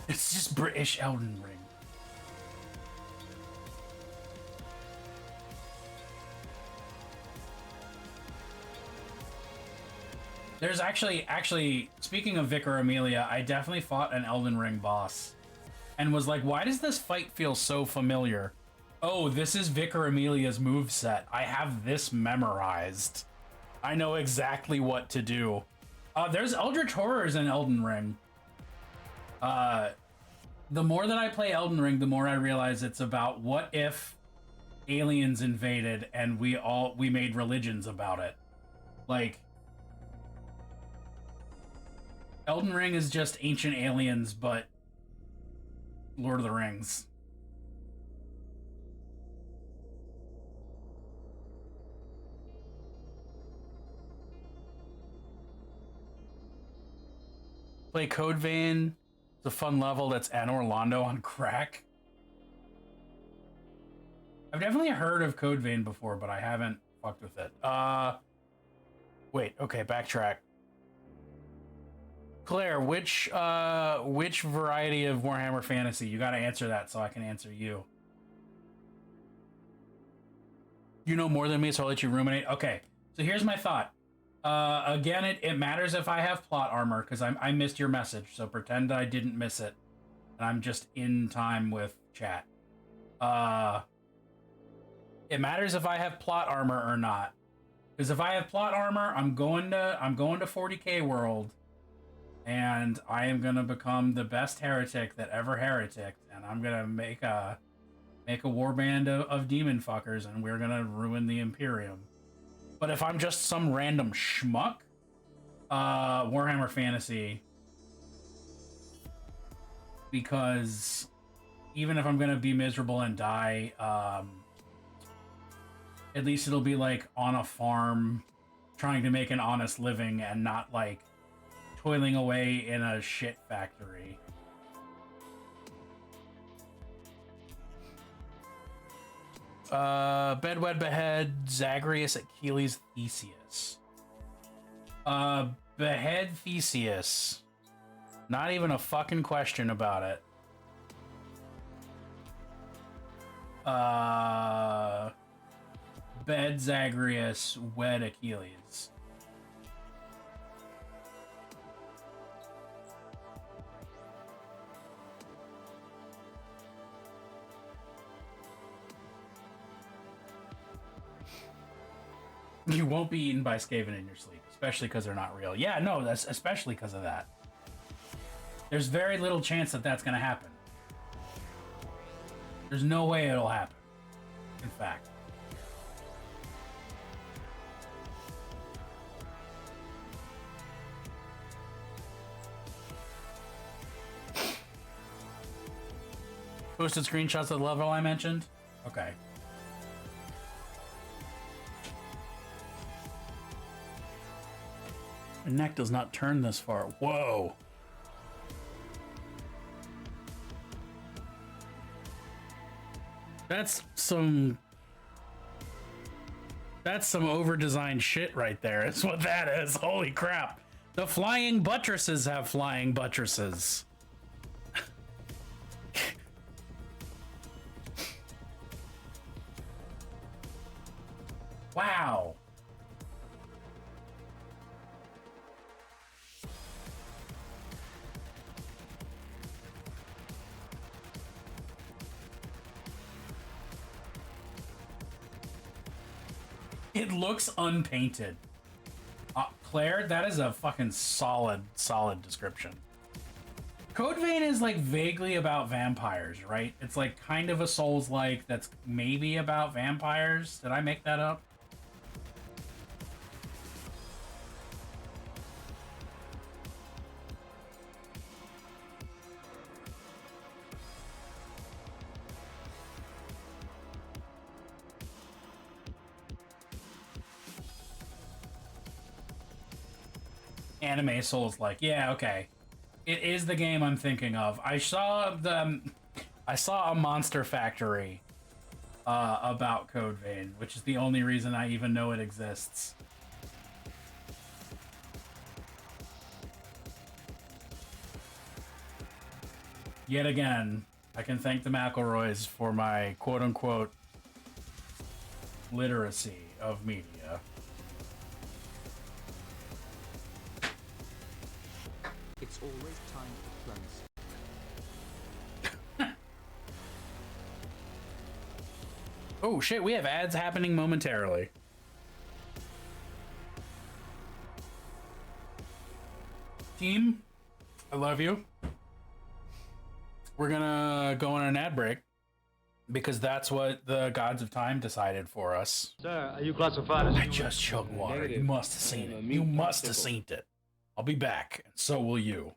It's just British Elden Ring. There's actually, speaking of Vicar Amelia, I definitely fought an Elden Ring boss and was like, why does this fight feel so familiar? Oh, this is Vicar Amelia's moveset. I have this memorized. I know exactly what to do. There's Eldritch Horrors in Elden Ring. The more that I play Elden Ring, the more I realize it's about what if aliens invaded and we made religions about it. Like, Elden Ring is just ancient aliens, but Lord of the Rings. Play Code Vein. It's a fun level that's Anne Orlando on crack. I've definitely heard of Code Vein before, but I haven't fucked with it. Wait, okay, backtrack. Claire, which variety of Warhammer Fantasy? You gotta answer that so I can answer you. You know more than me, so I'll let you ruminate. Okay, so here's my thought. Again, it matters if I have plot armor, because I missed your message, so pretend I didn't miss it. And I'm just in time with chat. It matters if I have plot armor or not. Because if I have plot armor, I'm going to 40k world, and I am gonna become the best heretic that ever hereticked, and I'm gonna make a warband of demon fuckers, and we're gonna ruin the Imperium. But if I'm just some random schmuck, Warhammer Fantasy, because even if I'm gonna be miserable and die, at least it'll be like on a farm, trying to make an honest living and not like toiling away in a shit factory. Bedwed Behead, Zagreus, Achilles, Theseus. Behead Theseus. Not even a fucking question about it. Bed Zagreus, wed Achilles. You won't be eaten by Skaven in your sleep, especially because they're not real. Yeah, no, that's especially because of that. There's very little chance that that's going to happen. There's no way it'll happen, in fact. Posted screenshots of the level I mentioned? Okay. My neck does not turn this far. Whoa. That's some over-designed shit right there. Is what that is. Holy crap. The flying buttresses have flying buttresses. Wow. It looks unpainted. Claire, that is a fucking solid description. Code Vein is like vaguely about vampires, right? It's like kind of a Souls-like that's maybe about vampires. Did I make that up? Anime Souls-like. Yeah, okay. It is the game I'm thinking of. I saw a Monster Factory about Code Vein, which is the only reason I even know it exists. Yet again, I can thank the McElroys for my quote-unquote literacy of media. It's always time for cleanse. Oh shit, we have ads happening momentarily. Team, I love you. We're gonna go on an ad break because that's what the gods of time decided for us. Sir, are you classified as... I just chugged water. You must have seen it. You must have seen it. I'll be back, and so will you.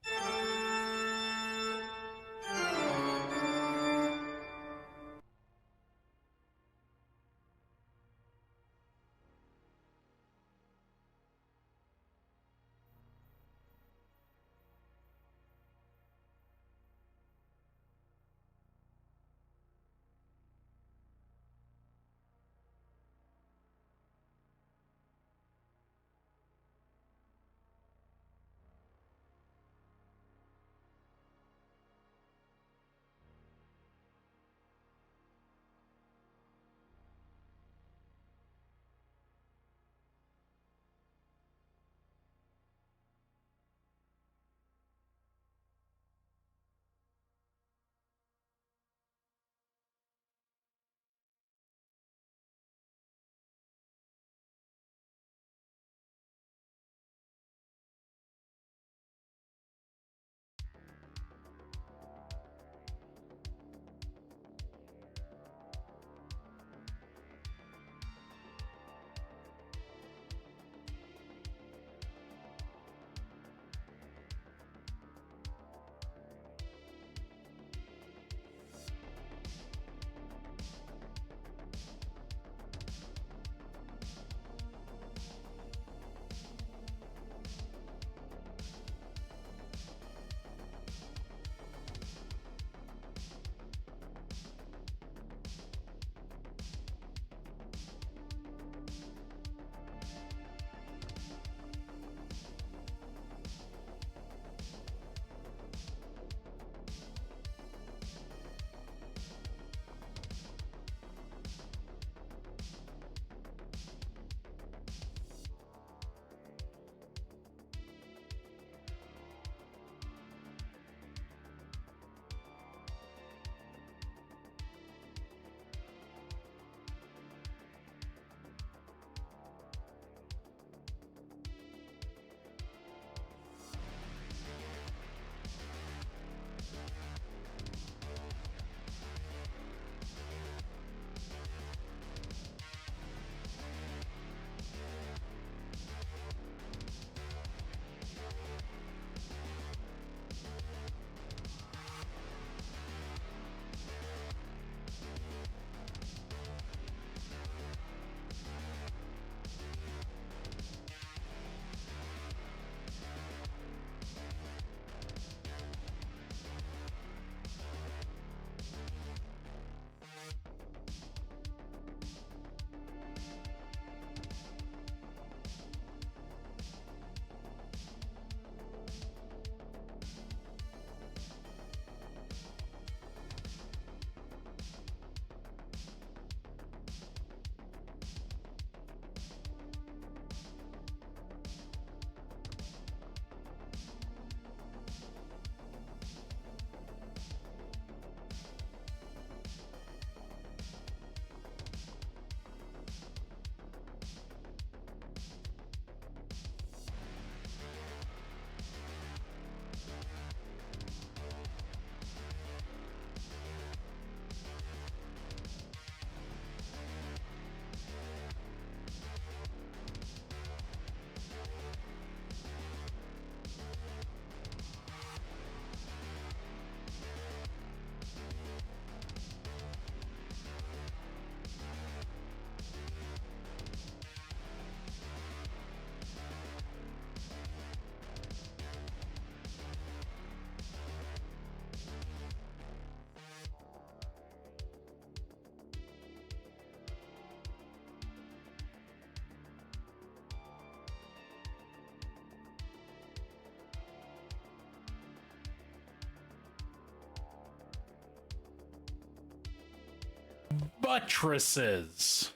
Buttresses.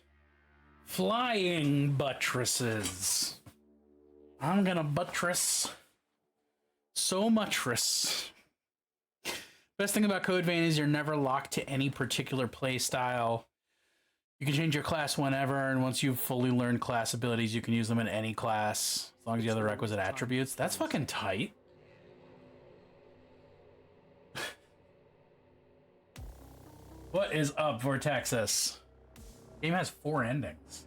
Flying buttresses. I'm gonna buttress so much. Best thing about Code Vein is you're never locked to any particular play style. You can change your class whenever, and once you've fully learned class abilities, you can use them in any class, as long as you have the requisite attributes. That's fucking tight. What is up, Vortexus? Game has 4 endings.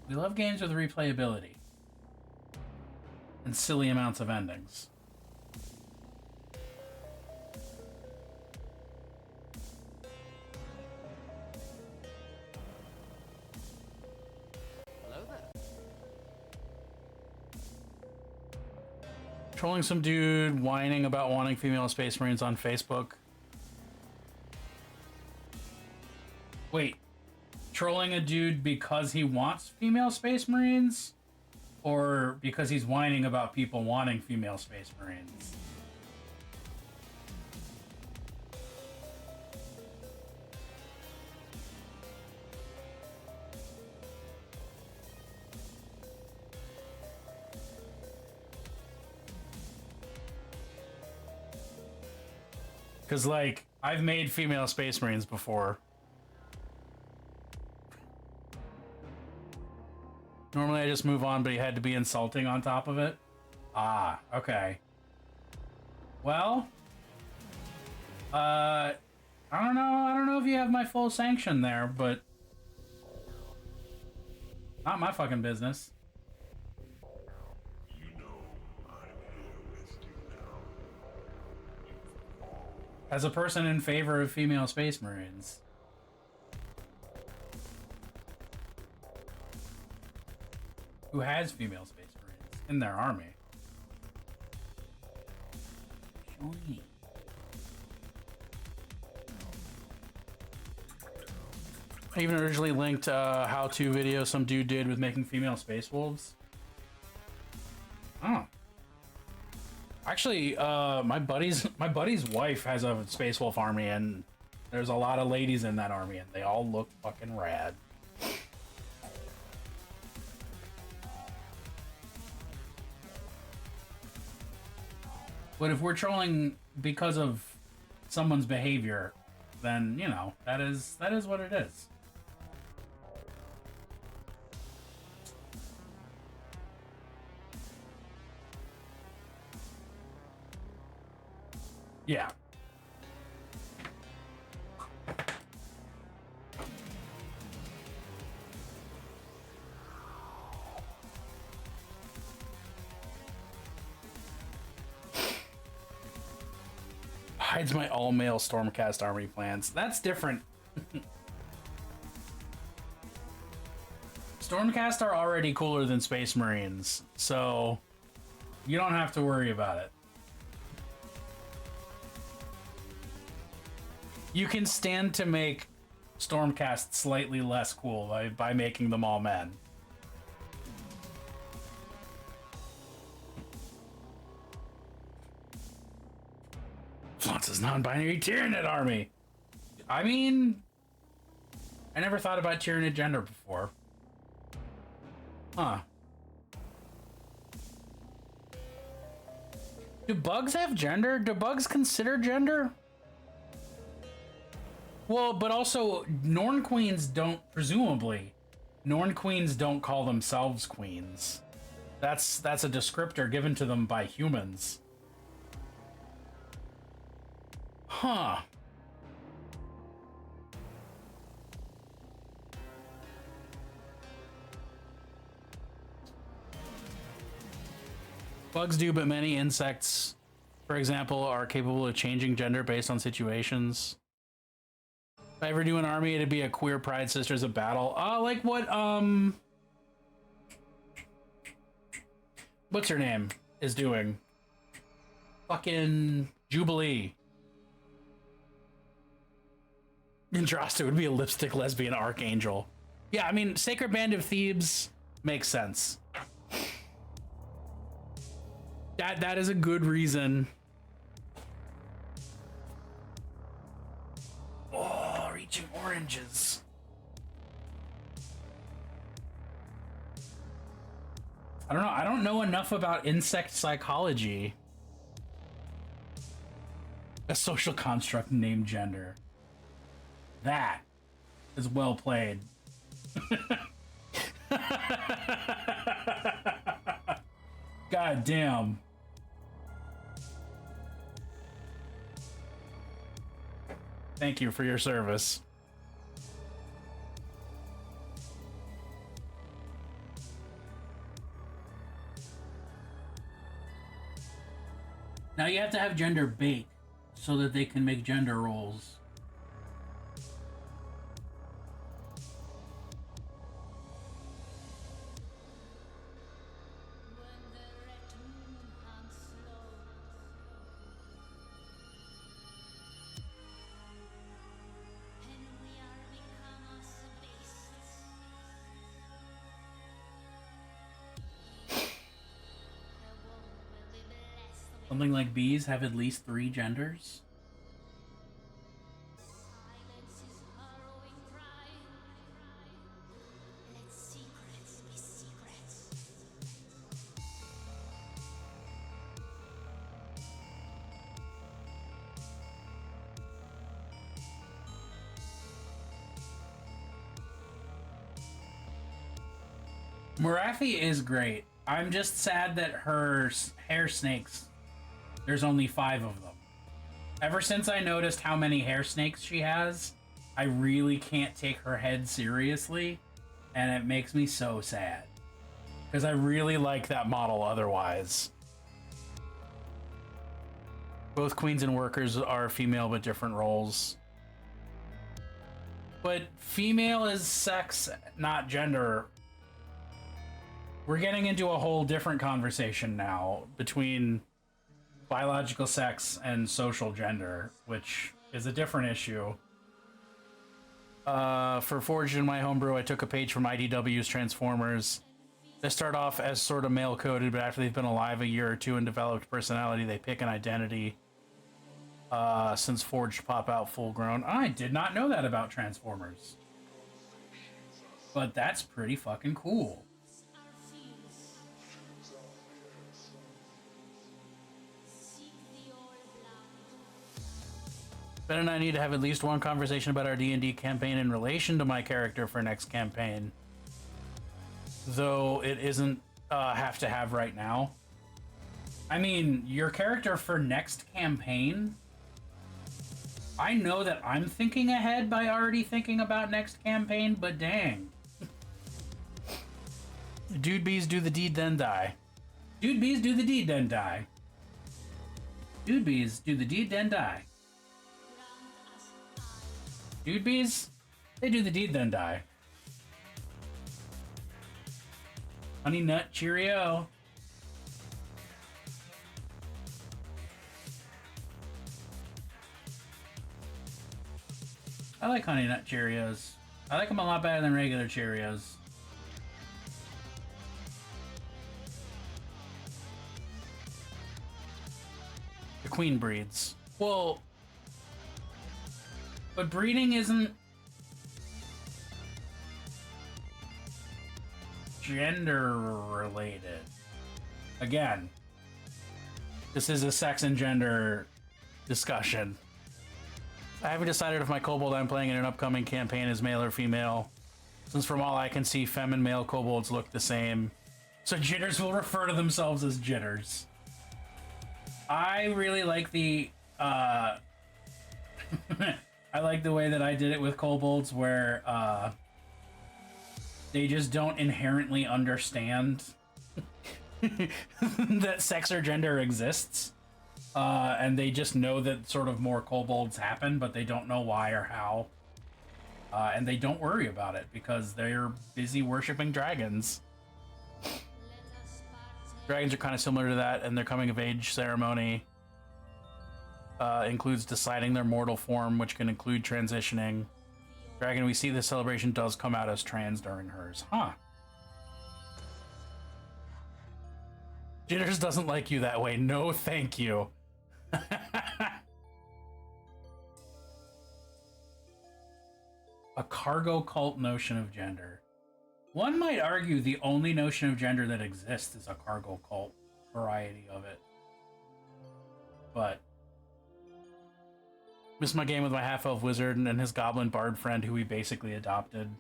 We love games with replayability and silly amounts of endings. Hello there. Trolling some dude whining about wanting female Space Marines on Facebook. Wait, trolling a dude because he wants female Space Marines? Or because he's whining about people wanting female Space Marines? Because, like, I've made female Space Marines before. Normally I just move on, but he had to be insulting on top of it. Ah, okay. Well, I don't know if you have my full sanction there, but not my fucking business. As a person in favor of female Space Marines. Who has female Space Marines in their army. I even originally linked a how-to video some dude did with making female Space Wolves. Oh. Actually, my buddy's wife has a Space Wolf army, and there's a lot of ladies in that army, and they all look fucking rad. But if we're trolling because of someone's behavior, then, you know, that is what it is. Yeah. Hides my all-male Stormcast army plans. That's different. Stormcast are already cooler than Space Marines, so you don't have to worry about it. You can stand to make Stormcast slightly less cool by making them all men. Flaunce's non-binary Tyranid army. I mean, I never thought about Tyranid gender before. Huh. Do bugs have gender? Do bugs consider gender? Well, but also, Norn Queens don't, presumably, Norn Queens don't call themselves queens. That's a descriptor given to them by humans. Huh. Bugs do, but many insects, for example, are capable of changing gender based on situations. If I ever do an army, it'd be a queer Pride Sisters of Battle. Like what, what's her name is doing? Fucking Jubilee. Andrasta would be a lipstick lesbian archangel. Yeah, I mean, Sacred Band of Thebes makes sense. That is a good reason. Oh, reaching oranges. I don't know. I don't know enough about insect psychology. A social construct named gender. That is well played. God damn. Thank you for your service. Now you have to have gender bake so that they can make gender roles. Something like bees have at least 3 genders. Marathi is great. I'm just sad that her hair snakes, there's only 5 of them. Ever since I noticed how many hair snakes she has, I really can't take her head seriously, and it makes me so sad. Because I really like that model otherwise. Both queens and workers are female but different roles. But female is sex, not gender. We're getting into a whole different conversation now between biological sex and social gender, which is a different issue. For Forged in my homebrew, I took a page from IDW's Transformers. They start off as sort of male-coded, but after they've been alive a year or two and developed personality, they pick an identity. Since Forged pop out full-grown. I did not know that about Transformers. But that's pretty fucking cool. Ben and I need to have at least one conversation about our D&D campaign in relation to my character for next campaign. Though it isn't have to have right now. I mean, your character for next campaign? I know that I'm thinking ahead by already thinking about next campaign, but dang. Dude bees do the deed then die. Dude bees do the deed then die. Dude bees do the deed then die. Dude bees, they do the deed then die. Honey Nut Cheerio. I like Honey Nut Cheerios. I like them a lot better than regular Cheerios. The queen breeds. Well, but breeding isn't gender related. Again, this is a sex and gender discussion. I haven't decided if my kobold I'm playing in an upcoming campaign is male or female, since from all I can see, femme and male kobolds look the same. So jitters will refer to themselves as jitters. I really like the, I like the way that I did it with kobolds, where, they just don't inherently understand that sex or gender exists. And they just know that sort of more kobolds happen, but they don't know why or how. And they don't worry about it because they're busy worshiping dragons. Dragons are kind of similar to that, and their coming of age ceremony includes deciding their mortal form, which can include transitioning. Dragon, we see the celebration does come out as trans during hers. Huh. Jitters doesn't like you that way. No, thank you. A cargo cult notion of gender. One might argue the only notion of gender that exists is a cargo cult variety of it. But Miss my game with my half-elf wizard and his goblin bard friend who we basically adopted.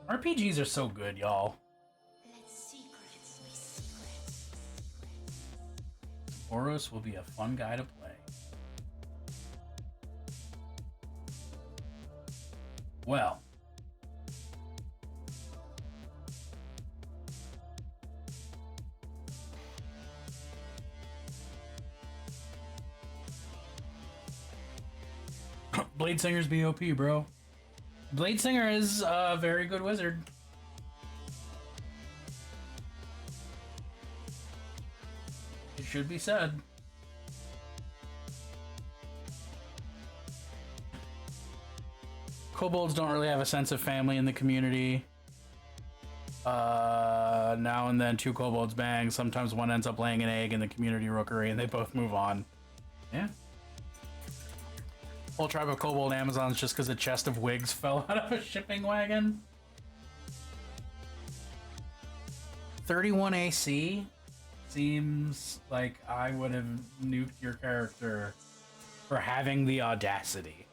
RPGs are so good, y'all. Oros will be a fun guy to play. Well. Blade Singer's BOP, bro. Blade Singer is a very good wizard. It should be said. Kobolds don't really have a sense of family in the community. Now and then two kobolds bang. Sometimes one ends up laying an egg in the community rookery and they both move on. Yeah. Whole tribe of kobold Amazons just because a chest of wigs fell out of a shipping wagon. 31 AC seems like I would have nuked your character for having the audacity.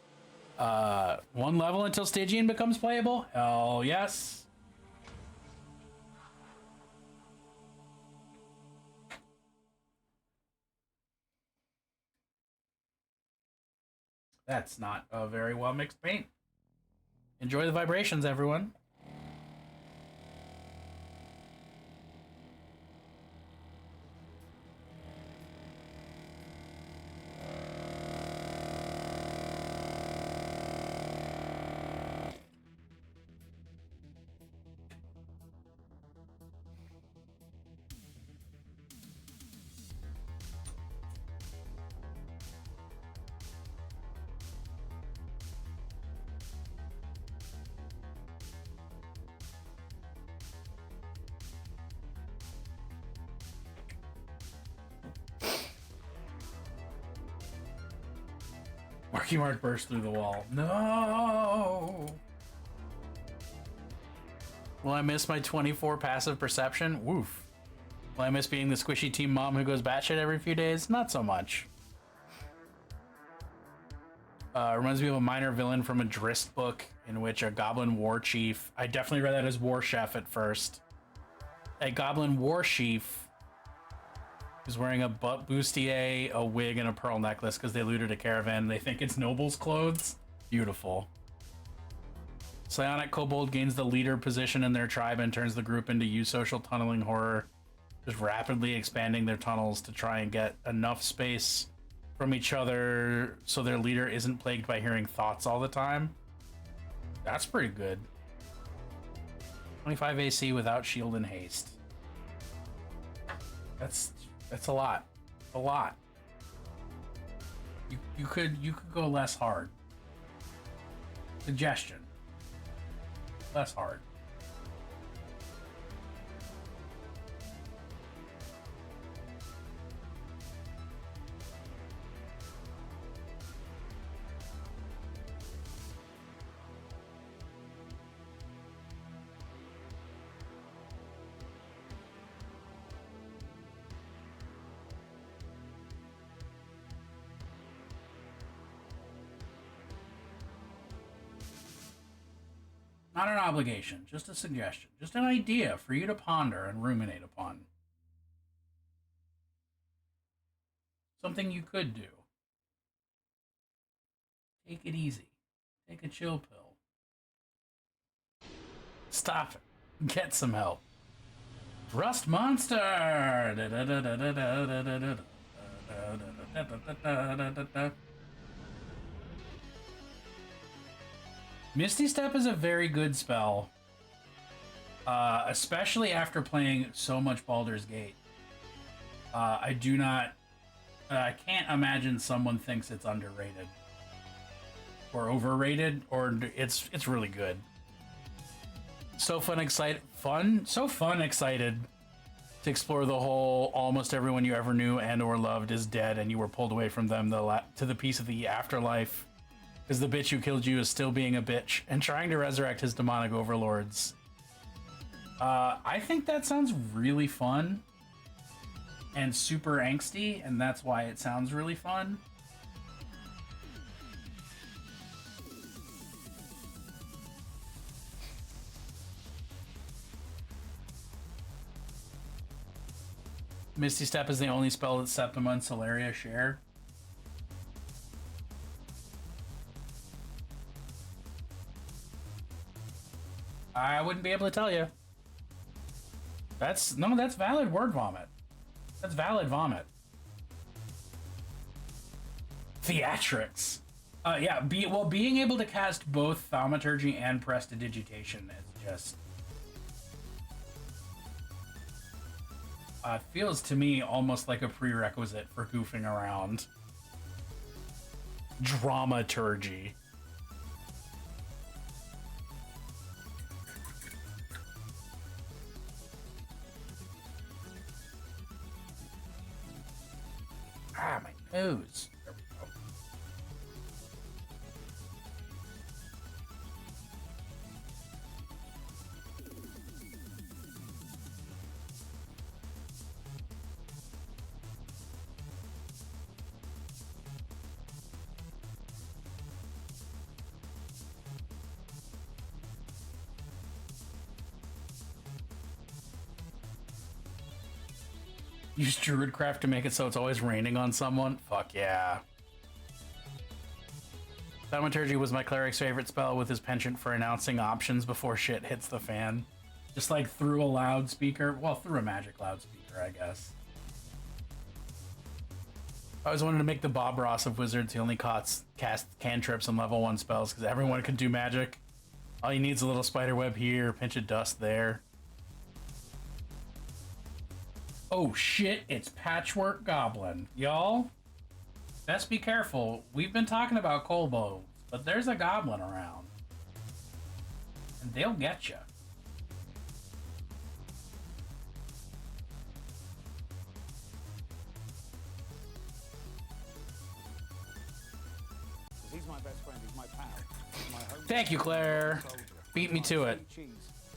One level until Stygian becomes playable? Hell yes. That's not a very well mixed paint. Enjoy the vibrations, everyone. Marky Mark burst through the wall. No! Will I miss my 24 passive perception? Woof. Will I miss being the squishy team mom who goes batshit every few days? Not so much. Reminds me of a minor villain from a Drist book in which a goblin war chief... I definitely read that as war chef at first. A goblin war chief is wearing a bustier, a wig, and a pearl necklace because they looted a caravan. They think it's nobles' clothes. Beautiful. Psionic Kobold gains the leader position in their tribe and turns the group into eusocial tunneling horror, just rapidly expanding their tunnels to try and get enough space from each other so their leader isn't plagued by hearing thoughts all the time. That's pretty good. 25 AC without shield and haste. That's a lot. A lot. You could go less hard. Suggestion. Less hard. Not an obligation, just a suggestion, just an idea for you to ponder and ruminate upon. Something you could do. Take it easy. Take a chill pill. Stop it. Get some help. Rust Monster! Misty Step is a very good spell, especially after playing so much Baldur's Gate. I can't imagine someone thinks it's underrated or overrated, or it's really good. So excited to explore the whole almost everyone you ever knew and or loved is dead, and you were pulled away from them to the piece of the afterlife. Because the bitch who killed you is still being a bitch and trying to resurrect his demonic overlords. I think that sounds really fun and super angsty, and that's why it sounds really fun. Misty Step is the only spell that Septima and Solaria share. I wouldn't be able to tell you. That's valid word vomit. That's valid vomit. Theatrics. Yeah, being able to cast both Thaumaturgy and Prestidigitation is just... feels to me almost like a prerequisite for goofing around. Dramaturgy. Ah, my nose. There we go. Use Druidcraft to make it so it's always raining on someone? Fuck yeah. Thaumaturgy was my cleric's favorite spell with his penchant for announcing options before shit hits the fan. Just like through a loudspeaker. Well, through a magic loudspeaker, I guess. I always wanted to make the Bob Ross of Wizards. He only cast cantrips and level 1 spells because everyone can do magic. All he needs is a little spiderweb here, a pinch of dust there. Oh shit, it's Patchwork Goblin. Y'all, best be careful. We've been talking about kobolds, but there's a goblin around. And they'll get you. He's my best friend, he's my pal. He's my home. Thank you, Claire. Beat me to it.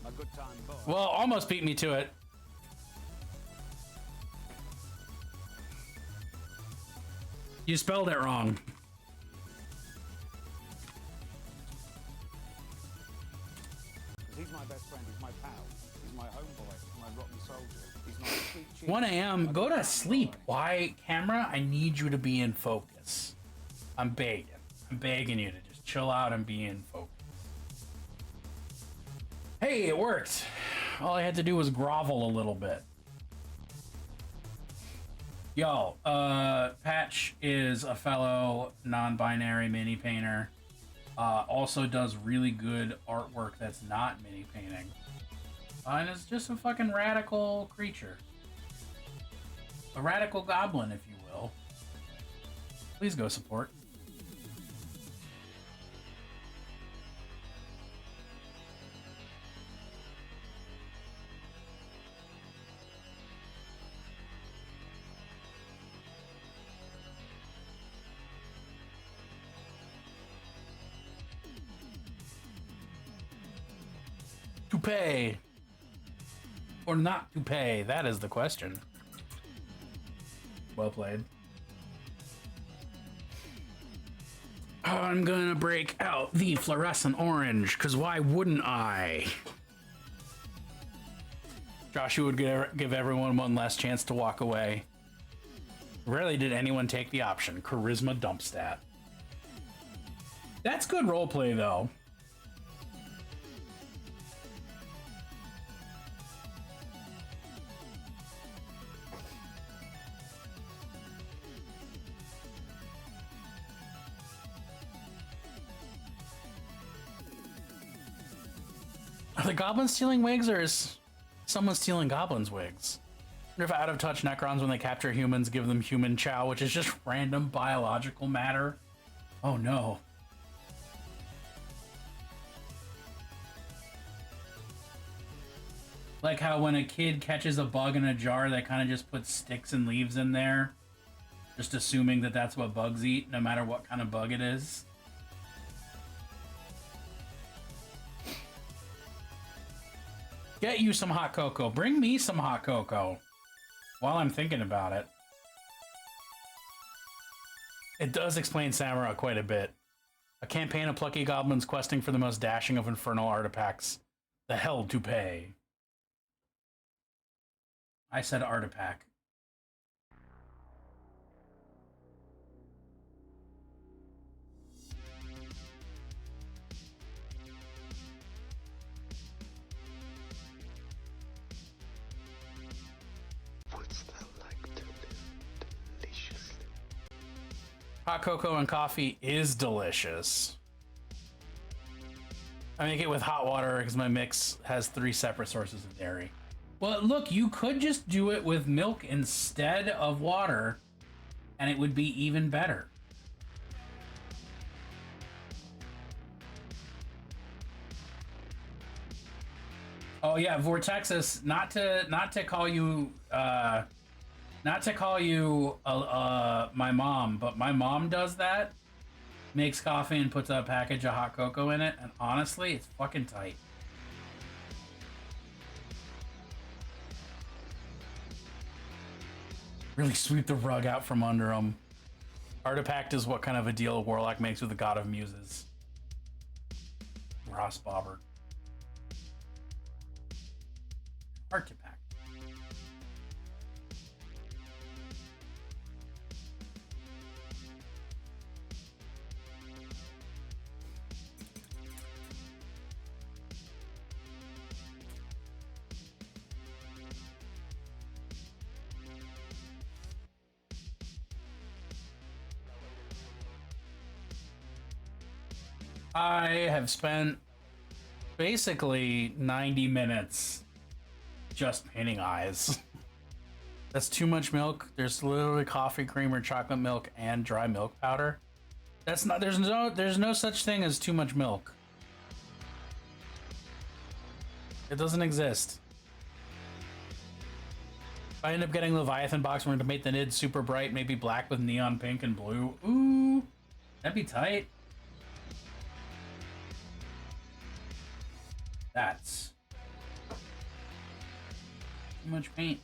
My good time boy. Well, almost beat me to it. You spelled it wrong. He's my best friend, he's my pal. He's my homeboy, he's my rotten soldier. He's my sweet cheese. 1 a.m. Go to sleep. Why, camera? I need you to be in focus. I'm begging. I'm begging you to just chill out and be in focus. Hey, it worked. All I had to do was grovel a little bit. Yo, Patch is a fellow non-binary mini painter. Also does really good artwork that's not mini painting. And is just a fucking radical creature. A radical goblin, if you will. Please go support. To pay or not to pay? That is the question. Well played. I'm gonna break out the fluorescent orange, because why wouldn't I? Joshua would give everyone one last chance to walk away. Rarely did anyone take the option. Charisma dump stat. That's good roleplay, though. Are the goblins stealing wigs, or is someone stealing goblins' wigs? I wonder if out-of-touch Necrons, when they capture humans, give them human chow, which is just random biological matter. Oh no. Like how when a kid catches a bug in a jar, they kind of just put sticks and leaves in there, just assuming that that's what bugs eat, no matter what kind of bug it is. Get you some hot cocoa. Bring me some hot cocoa while I'm thinking about it. It does explain Samara quite a bit. A campaign of plucky goblins questing for the most dashing of infernal artifacts. The hell to pay. I said artifact. Hot cocoa and coffee is delicious. I make it with hot water because my mix has 3 separate sources of dairy. Well, look, you could just do it with milk instead of water, and it would be even better. Oh yeah, Vortexus, not to call you my mom, but my mom does that. Makes coffee and puts a package of hot cocoa in it, and honestly, it's fucking tight. Really sweep the rug out from under them. Artifact is what kind of a deal a warlock makes with the god of muses. Ross Bobbert. Artifact. I have spent basically 90 minutes just painting eyes. That's too much milk. There's literally coffee cream or chocolate milk and dry milk powder. That's not, there's no such thing as too much milk. It doesn't exist. If I end up getting Leviathan box, we're going to make the nid super bright, maybe black with neon pink and blue. Ooh, that'd be tight. That's too much paint.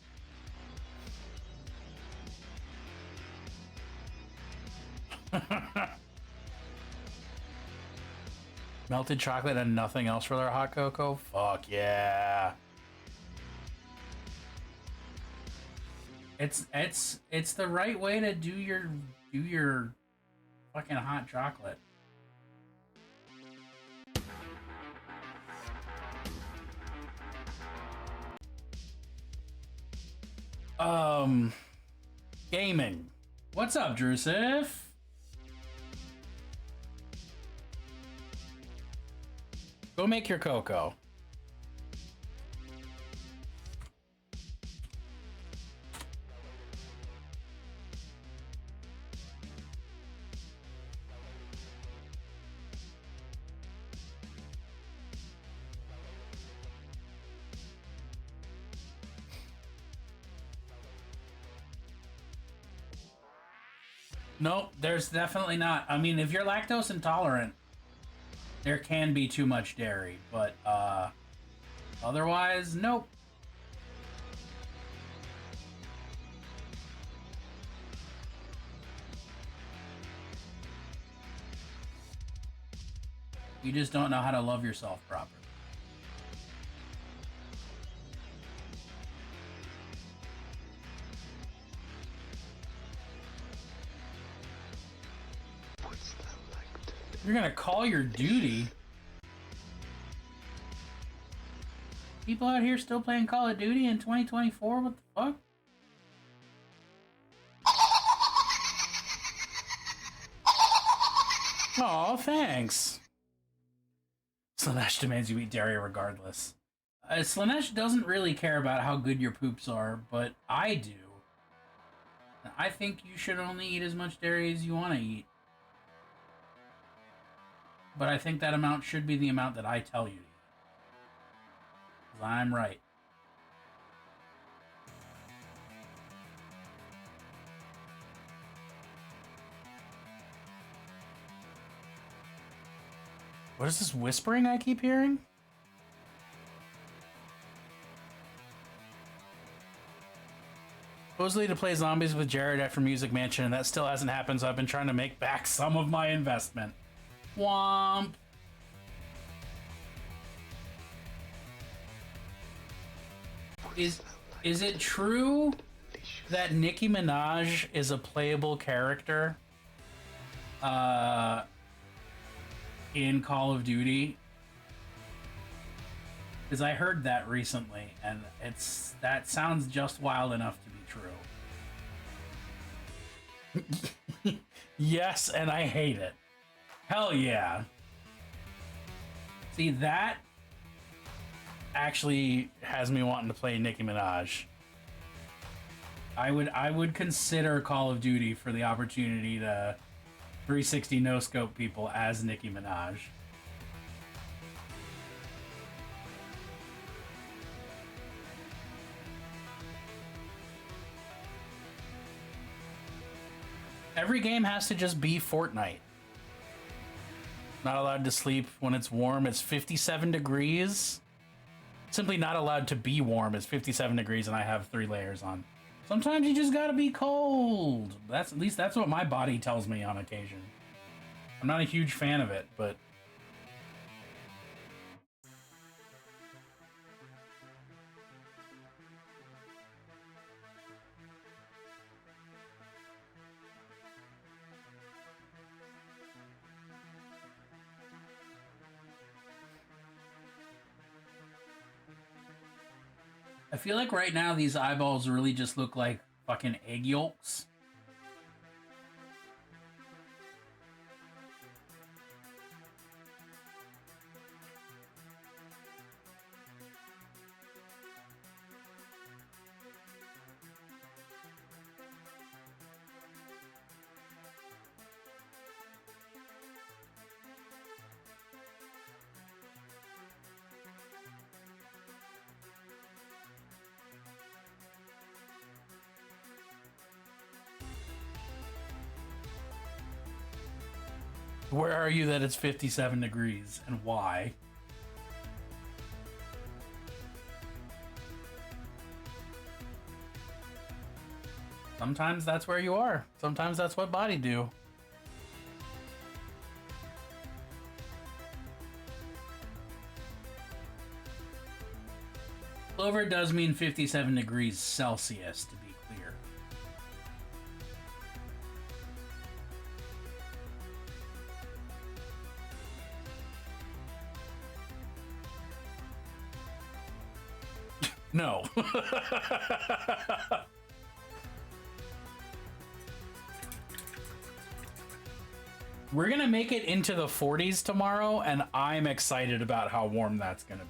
Melted chocolate and nothing else for their hot cocoa? Fuck yeah. It's the right way to do your fucking hot chocolate. Gaming. What's up, Drusif? Go make your cocoa. Nope, there's definitely not. I mean, if you're lactose intolerant, there can be too much dairy, but otherwise, nope. You just don't know how to love yourself properly. You're gonna call your duty? People out here still playing Call of Duty in 2024? What the fuck? Aw, thanks. Slanesh demands you eat dairy regardless. Slanesh doesn't really care about how good your poops are, but I do. I think you should only eat as much dairy as you want to eat. But I think that amount should be the amount that I tell you to eat. 'Cause I'm right. What is this whispering I keep hearing? Supposedly to play zombies with Jared after Music Mansion, and that still hasn't happened, so I've been trying to make back some of my investment. Womp. Is it true that Nicki Minaj is a playable character in Call of Duty? Because I heard that recently, and that sounds just wild enough to be true. Yes, and I hate it. Hell yeah. See, that actually has me wanting to play Nicki Minaj. I would consider Call of Duty for the opportunity to 360 no scope people as Nicki Minaj. Every game has to just be Fortnite. Not allowed to sleep when it's warm. It's 57 degrees. Simply not allowed to be warm. It's 57 degrees and I have 3 layers on. Sometimes you just gotta be cold. At least that's what my body tells me on occasion. I'm not a huge fan of it, but I feel like right now these eyeballs really just look like fucking egg yolks. Where are you that it's 57 degrees and why? Sometimes that's where you are. Sometimes that's what body do. Clover does mean 57 degrees Celsius, to be clear. No. We're gonna make it into the 40s tomorrow, and I'm excited about how warm that's gonna be.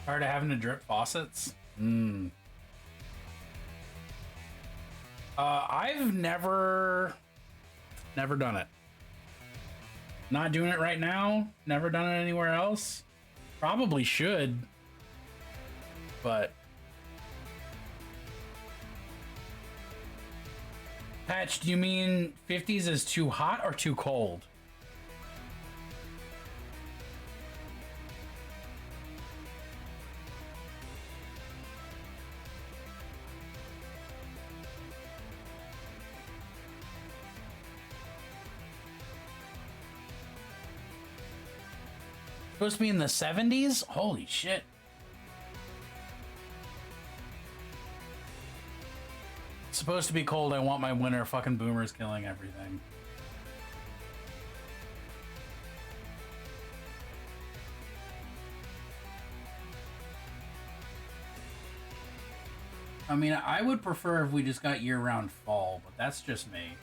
Tired of having to drip faucets? I've never done it. Not doing it right now. Never done it anywhere else. Probably should. But Patch, do you mean 50s is too hot or too cold? Supposed to be in the 70s? Holy shit. It's supposed to be cold. I want my winter. Fucking boomers killing everything. I mean, I would prefer if we just got year-round fall, but that's just me.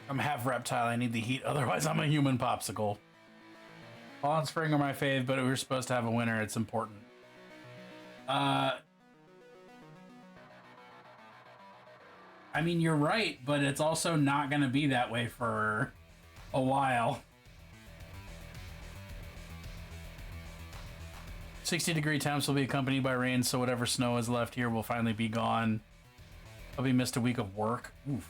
I'm half reptile. I need the heat. Otherwise, I'm a human popsicle. Fall and spring are my fave, but we're supposed to have a winter. It's important. I mean, you're right, but it's also not going to be that way for a while. 60-degree temps will be accompanied by rain, so whatever snow is left here will finally be gone. I'll be missed a week of work. Oof.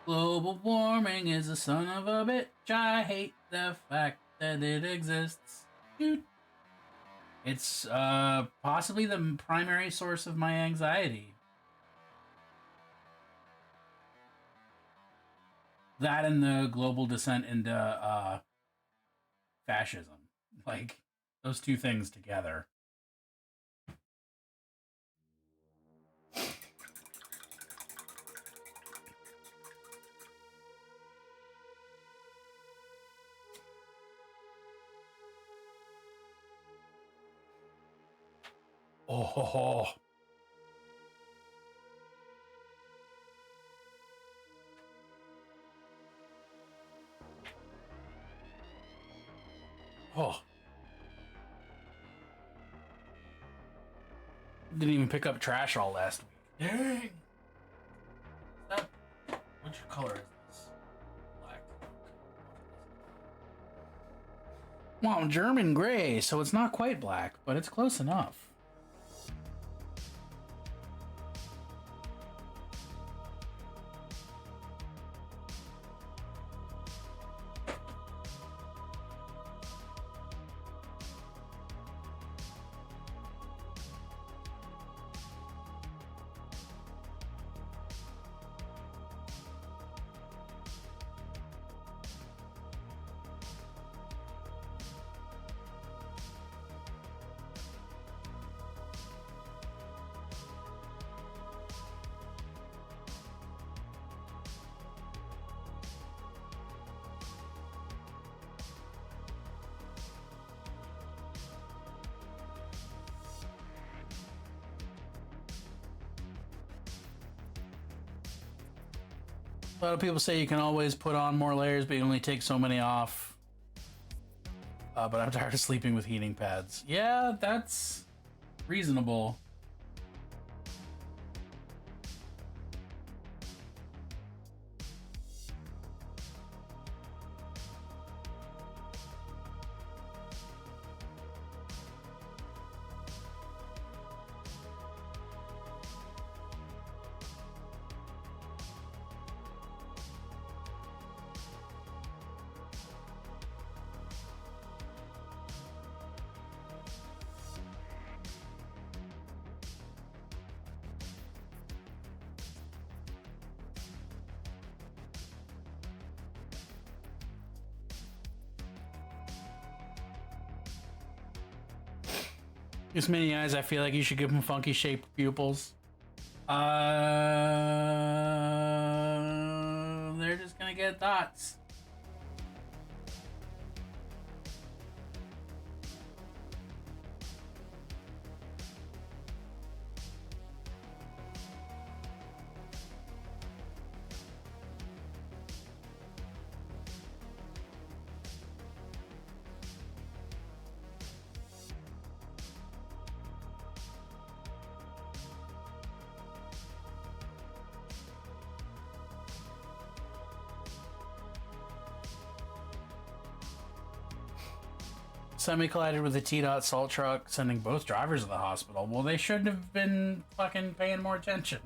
Global warming is a son of a bitch. I hate the fact that it exists. Dude. It's possibly the primary source of my anxiety. That and the global descent into fascism. Like, those two things together. Oh, ho, ho. Oh. Didn't even pick up trash all last week. Dang. Which color is this? Black. Well, German gray, so it's not quite black, but it's close enough. A lot of people say you can always put on more layers, but you only take so many off. But I'm tired of sleeping with heating pads. Yeah, that's reasonable. This many eyes, I feel like you should give him funky shaped pupils. They're just gonna get dots. Semi collided with a T-Dot salt truck, sending both drivers to the hospital. Well, they shouldn't have been fucking paying more attention.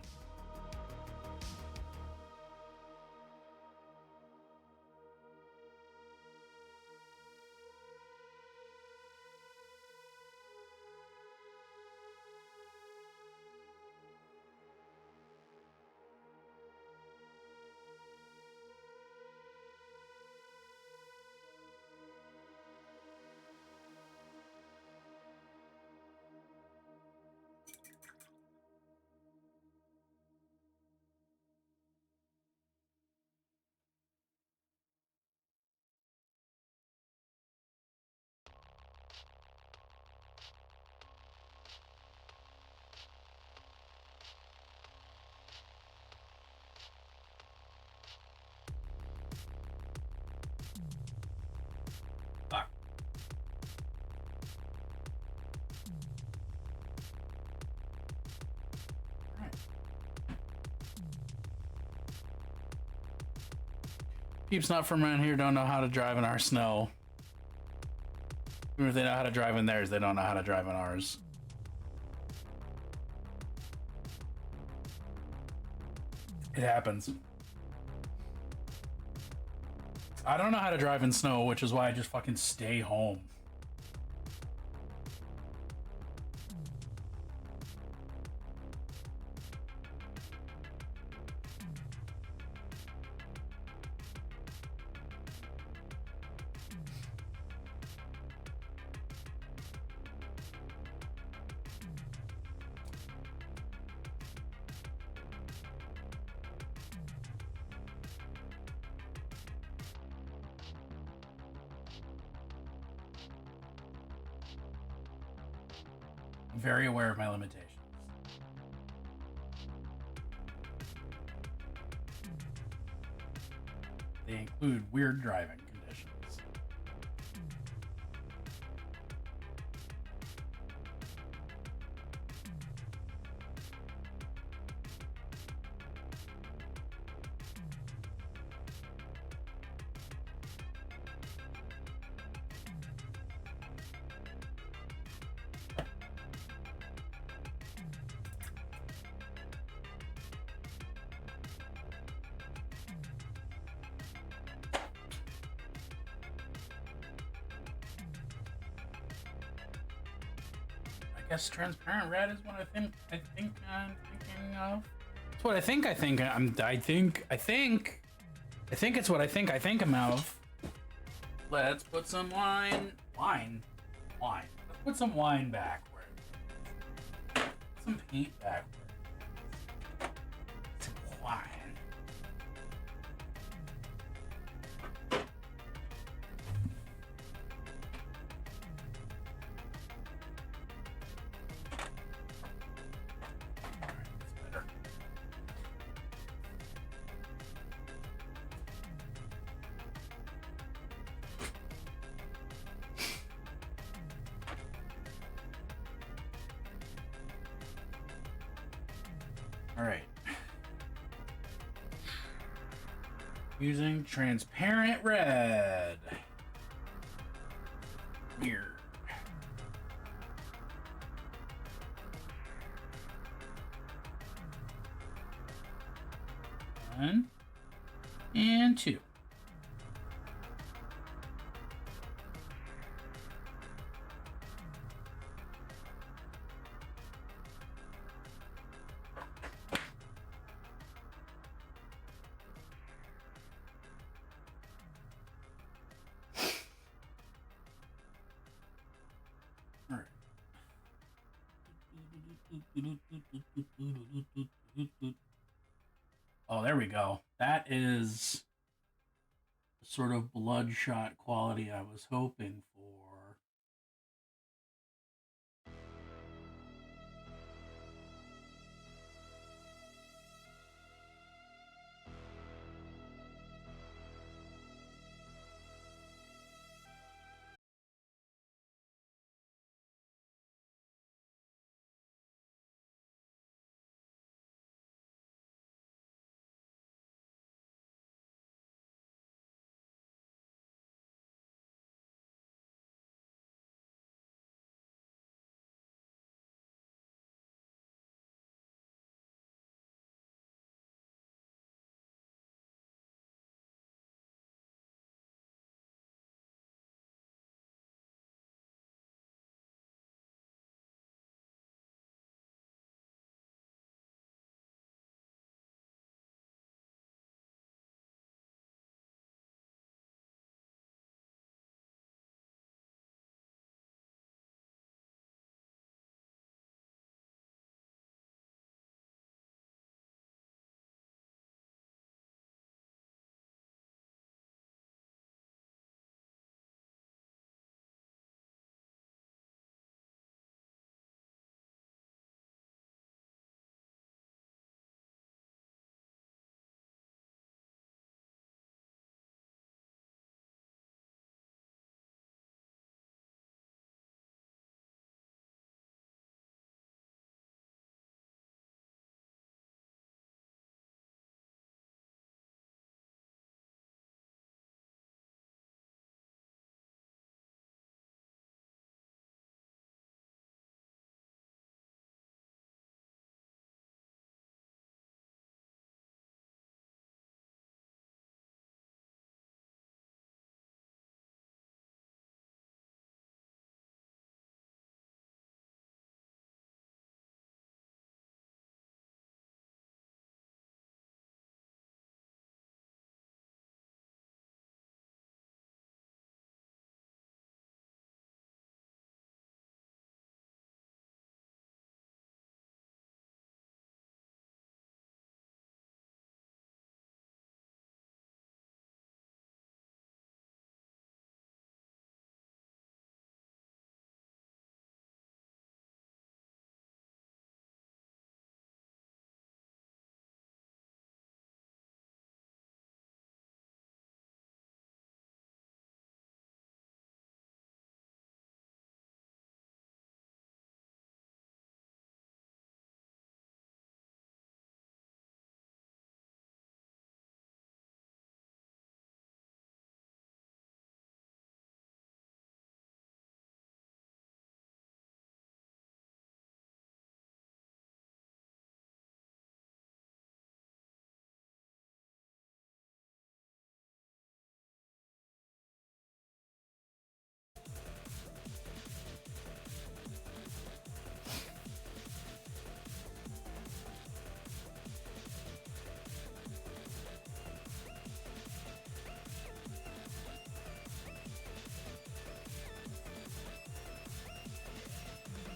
Peeps not from around here don't know how to drive in our snow. Even if they know how to drive in theirs, they don't know how to drive in ours. It happens. I don't know how to drive in snow, which is why I just fucking stay home. I'm very aware of my limitations. They include weird driving conditions. I guess transparent red is what I think I'm thinking of. It's what I think it's what I think I'm of. Let's put some wine. Let's put some wine backward. Some paint backward. Some wine. All right. Using transparent red. Weird. One and two. Oh, there we go. That is the sort of bloodshot quality I was hoping for.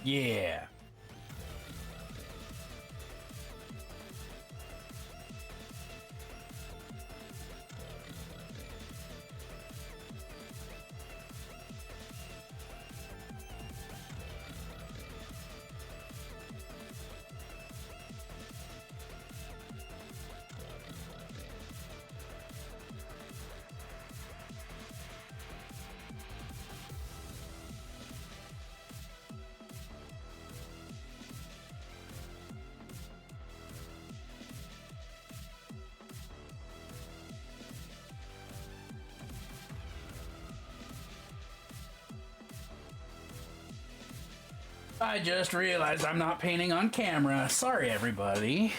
Yeah. I just realized I'm not painting on camera. Sorry, everybody.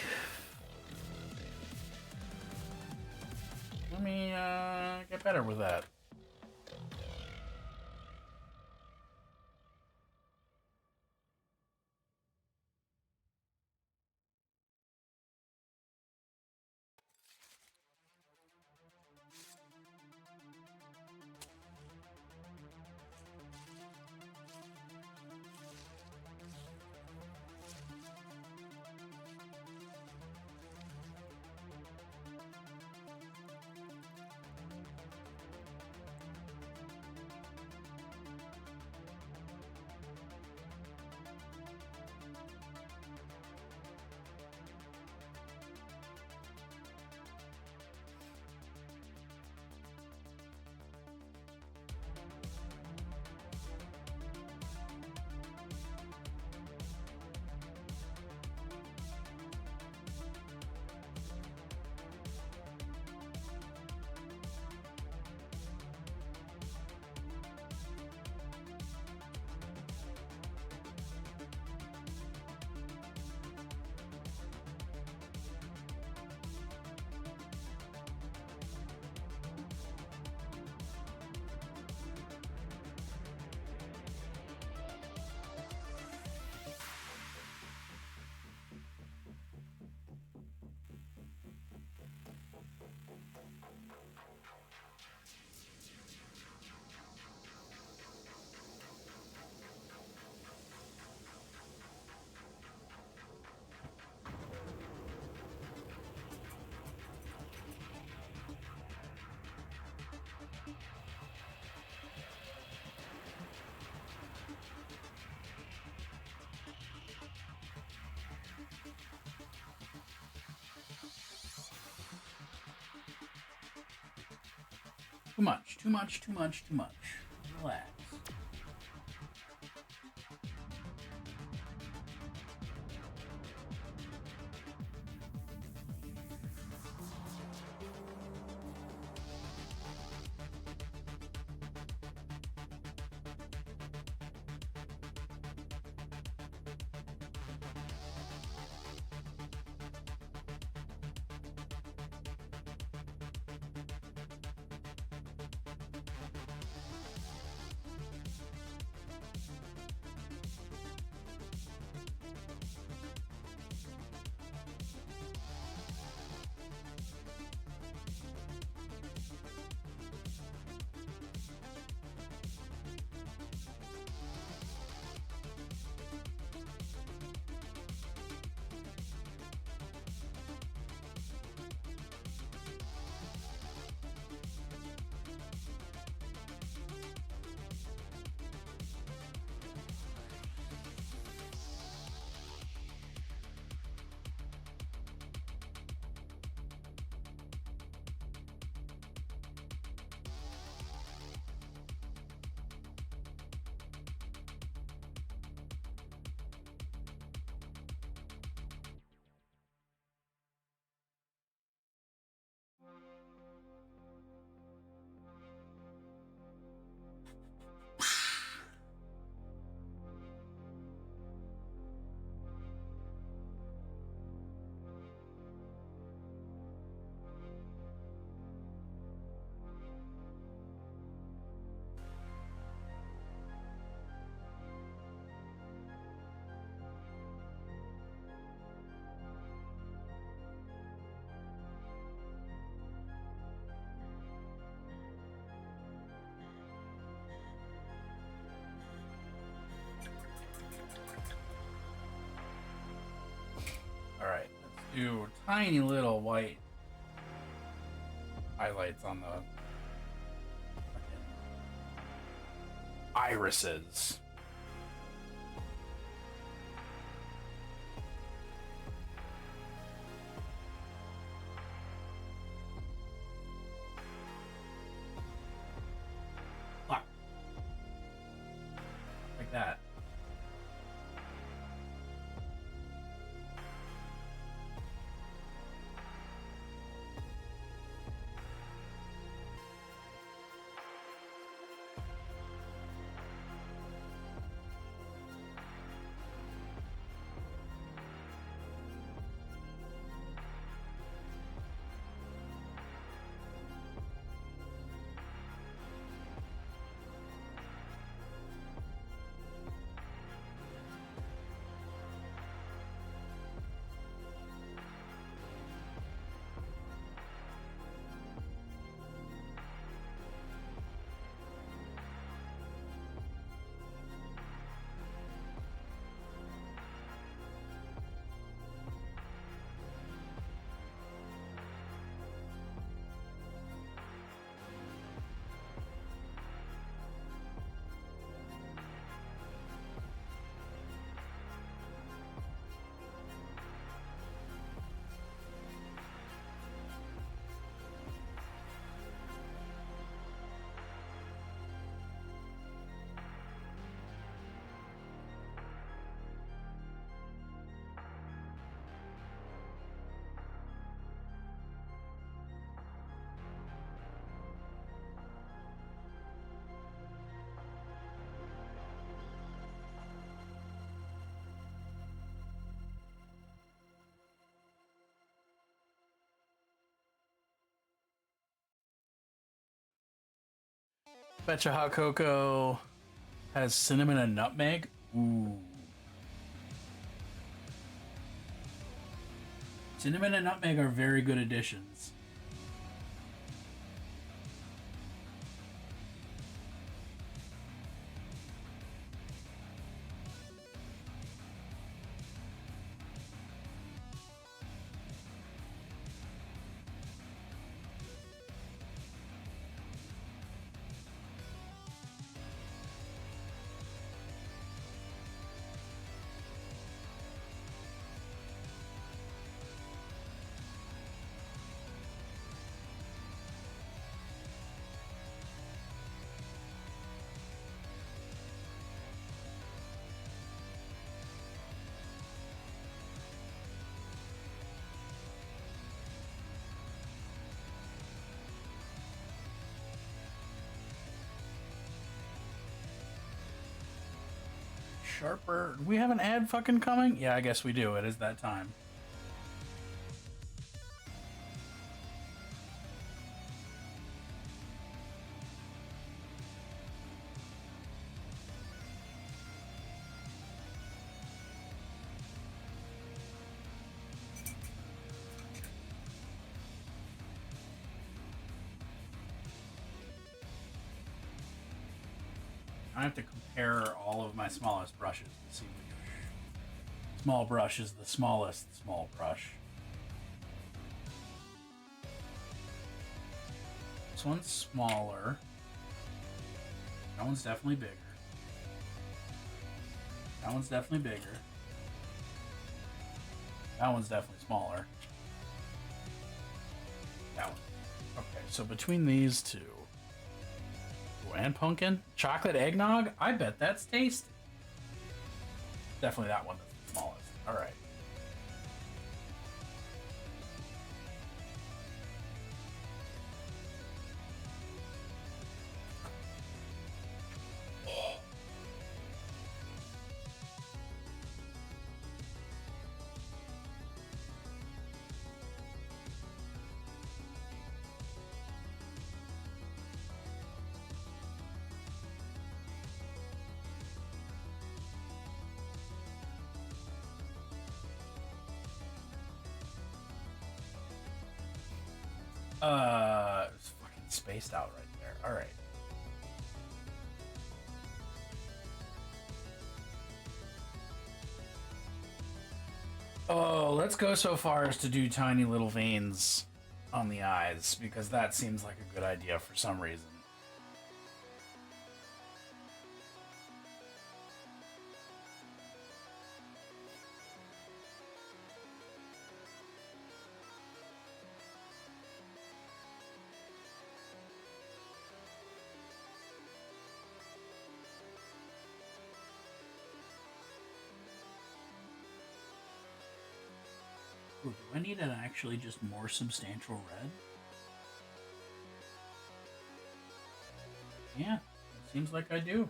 Let me get better with that. Too much, too much, too much, too much. Relax. two tiny little white highlights on the irises. Like that. Betcha hot cocoa has cinnamon and nutmeg. Ooh. Cinnamon and nutmeg are very good additions. Sharper. Do we have an ad fucking coming? Yeah, I guess we do. It is that time. I have to compare all of my smallest brushes to see which small brush is the smallest small brush. This one's smaller. That one's definitely bigger. That one's definitely bigger. That one's definitely smaller. That one. Okay, so between these two. And pumpkin? Chocolate eggnog? I bet that's tasty. Definitely that one that's the smallest. Alright. It's fucking spaced out right there. All right. Oh, Let's go so far as to do tiny little veins on the eyes, because that seems like a good idea for some reason. Ooh, do I need an actually just more substantial red? Yeah, it seems like I do.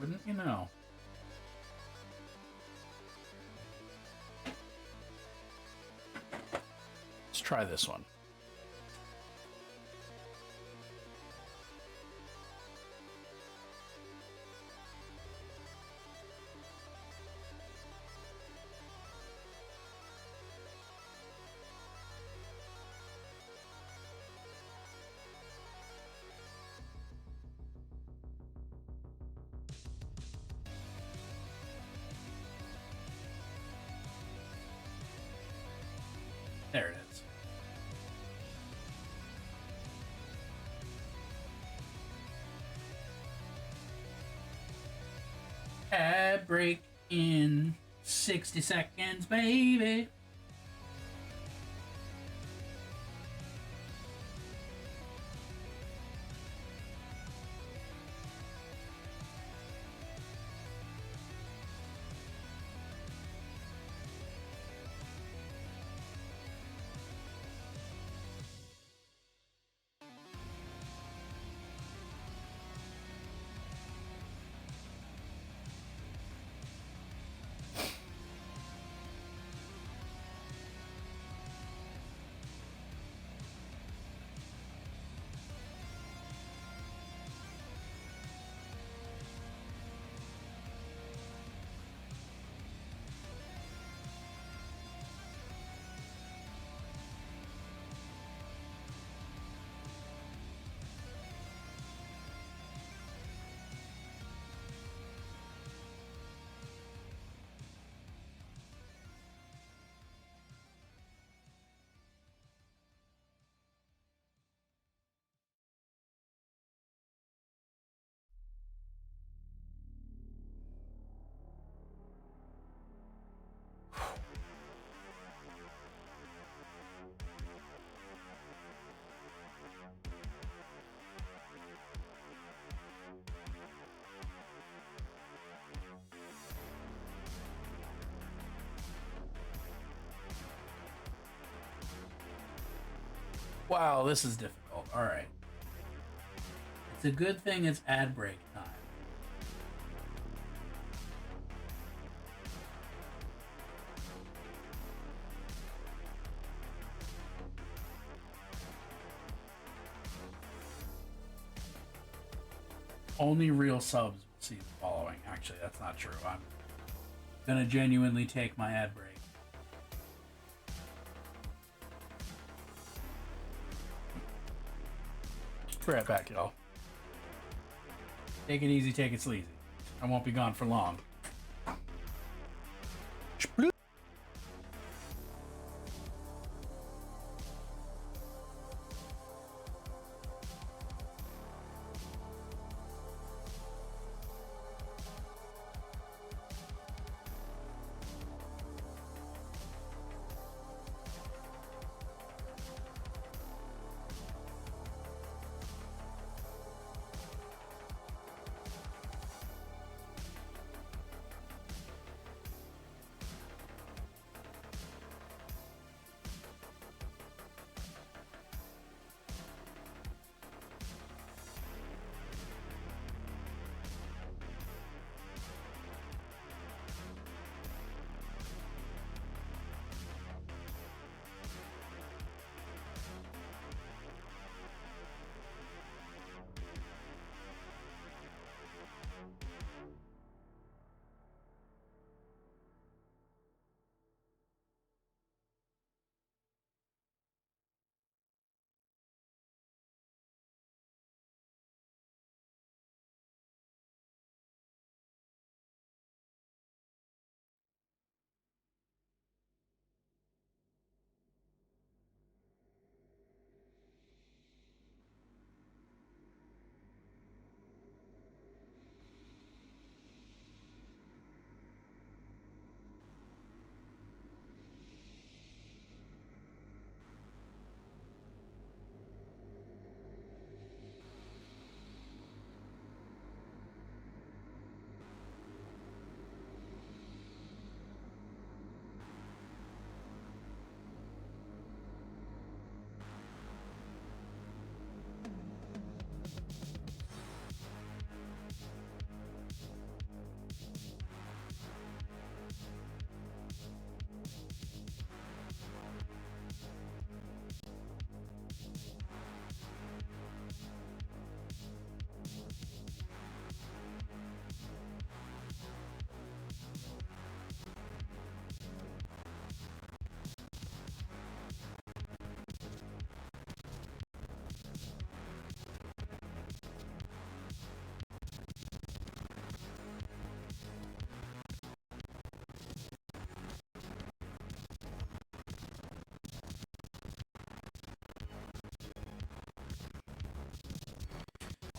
Wouldn't you know? Let's try this one. There it is. Ad break in 60 seconds, baby. Wow, this is difficult. All right. It's a good thing it's ad break time. Only real subs will see the following. Actually, that's not true. I'm gonna genuinely take my ad break. Be right back, y'all. Take it easy, take it sleazy. I won't be gone for long.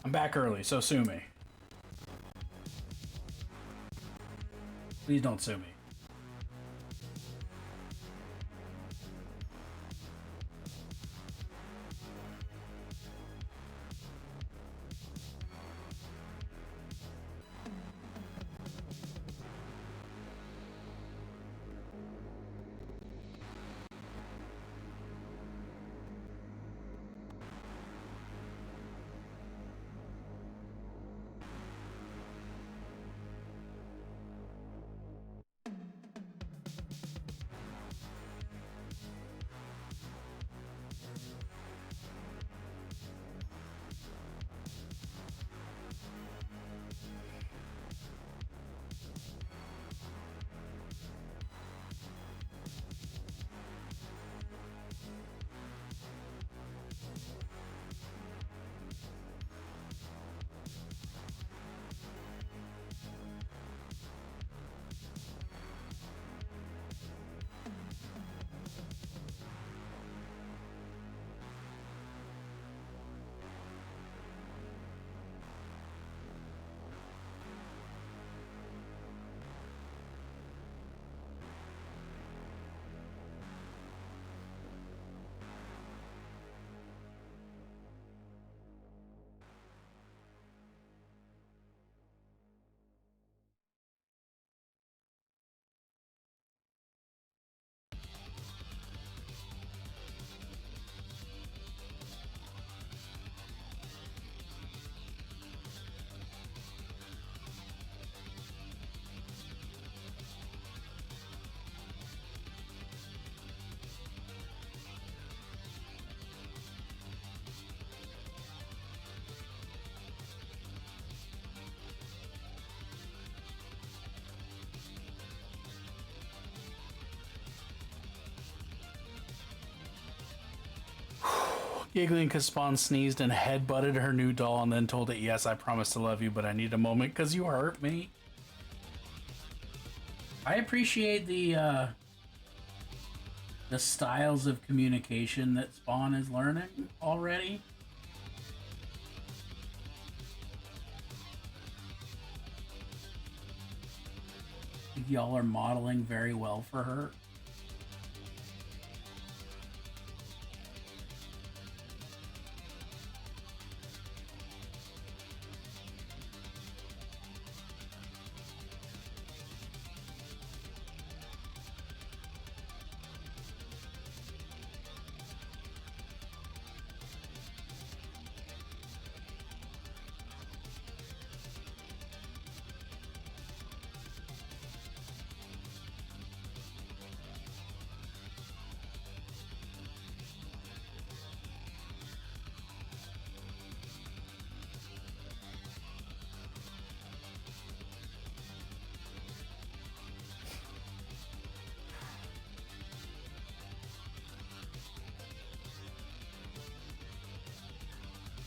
I'm back early, so sue me. Please don't sue me. Giggling because Spawn sneezed and headbutted her new doll and then told it, yes, I promise to love you, but I need a moment because you hurt me. I appreciate the styles of communication that Spawn is learning already. I think y'all are modeling very well for her.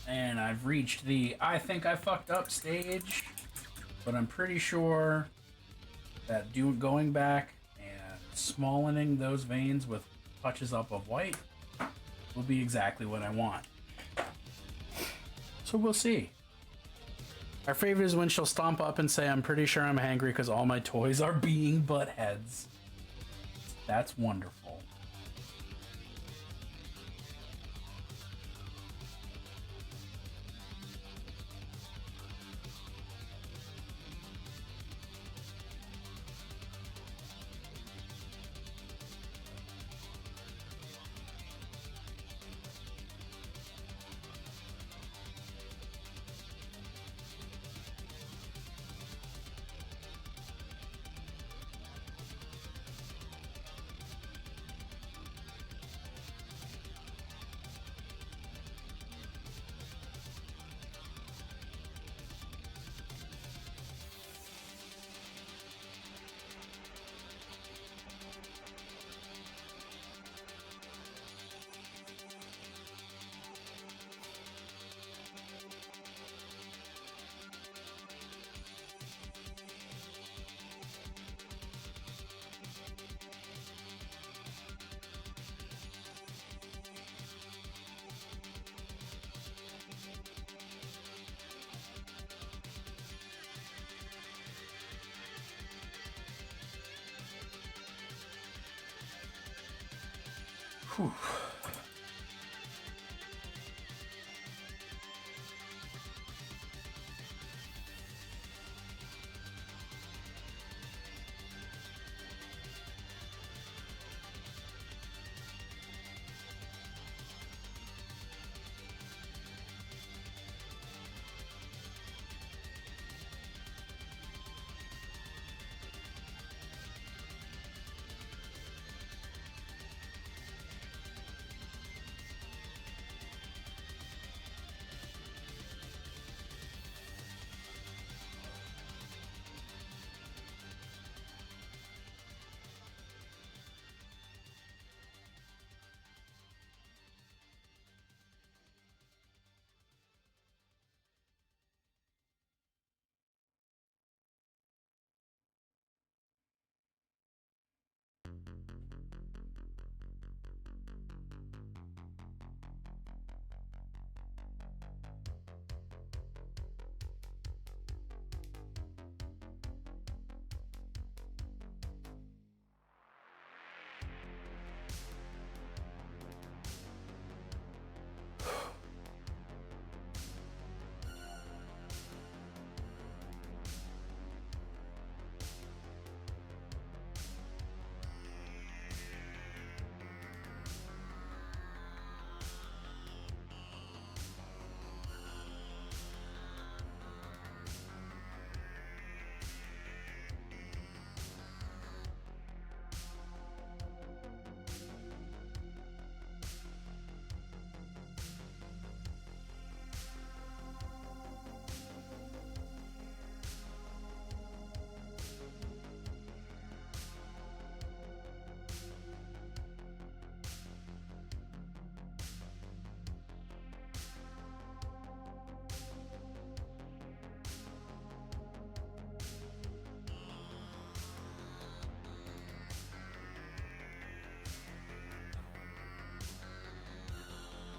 And I've reached the I think I fucked up stage, but I'm pretty sure that going back and smallening those veins with touches up of white will be exactly what I want. So we'll see. Our favorite is when she'll stomp up and say, I'm pretty sure I'm hangry because all my toys are being butt heads. That's wonderful. Whew.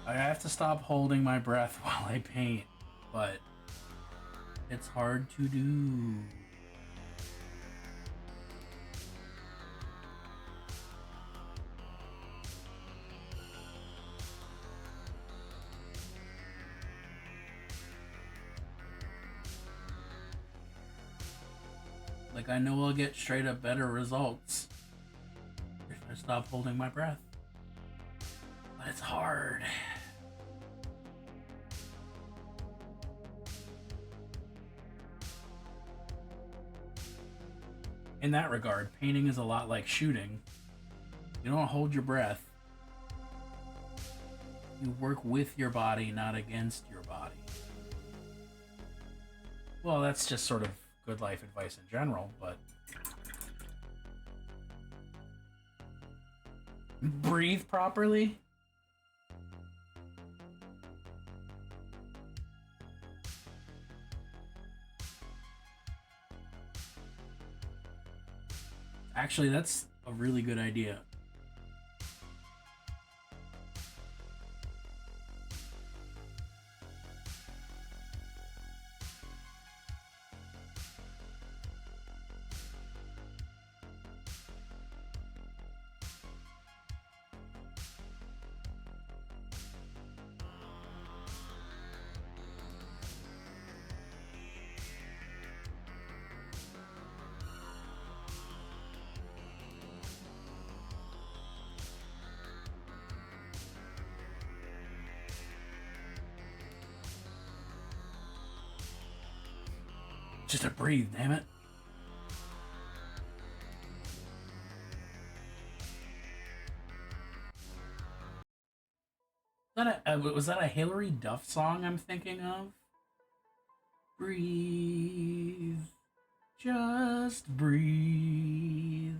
I have to stop holding my breath while I paint, but it's hard to do. Like, I know I'll get straight up better results if I stop holding my breath. But it's hard. In that regard, painting is a lot like shooting. You don't hold your breath. You work with your body, not against your body. Well, that's just sort of good life advice in general, but... Breathe properly? Actually, that's a really good idea. Just to breathe, damn it. Was that a Hilary Duff song I'm thinking of? Breathe. Just breathe.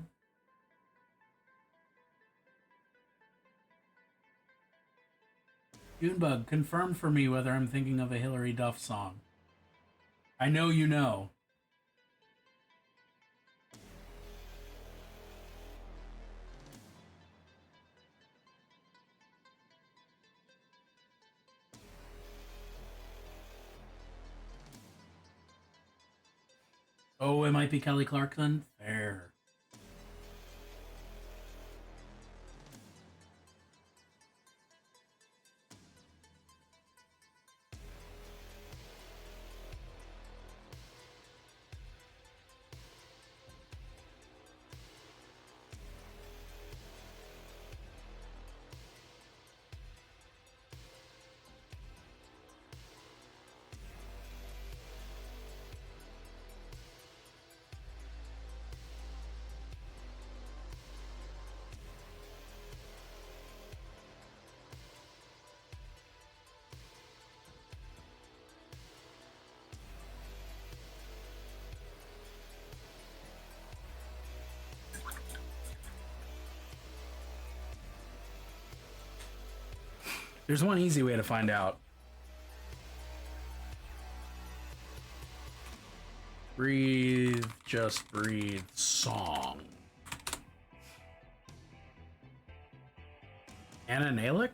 Junebug, confirm for me whether I'm thinking of a Hilary Duff song. I know you know. Oh, it might be Kelly Clarkson? Fair. There's one easy way to find out. Breathe, just breathe, song. Anna Nalick?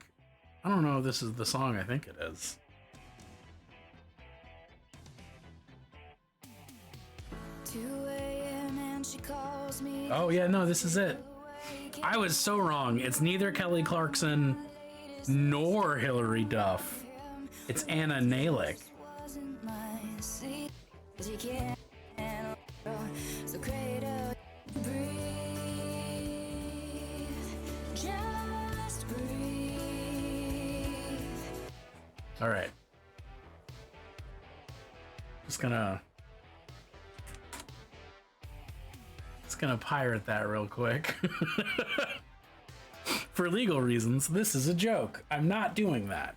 I don't know if this is the song. I think it is. Oh yeah, no, this is it. I was so wrong. It's neither Kelly Clarkson nor Hilary Duff. It's Anna Nalick. All right. Just gonna pirate that real quick. For legal reasons, this is a joke. I'm not doing that.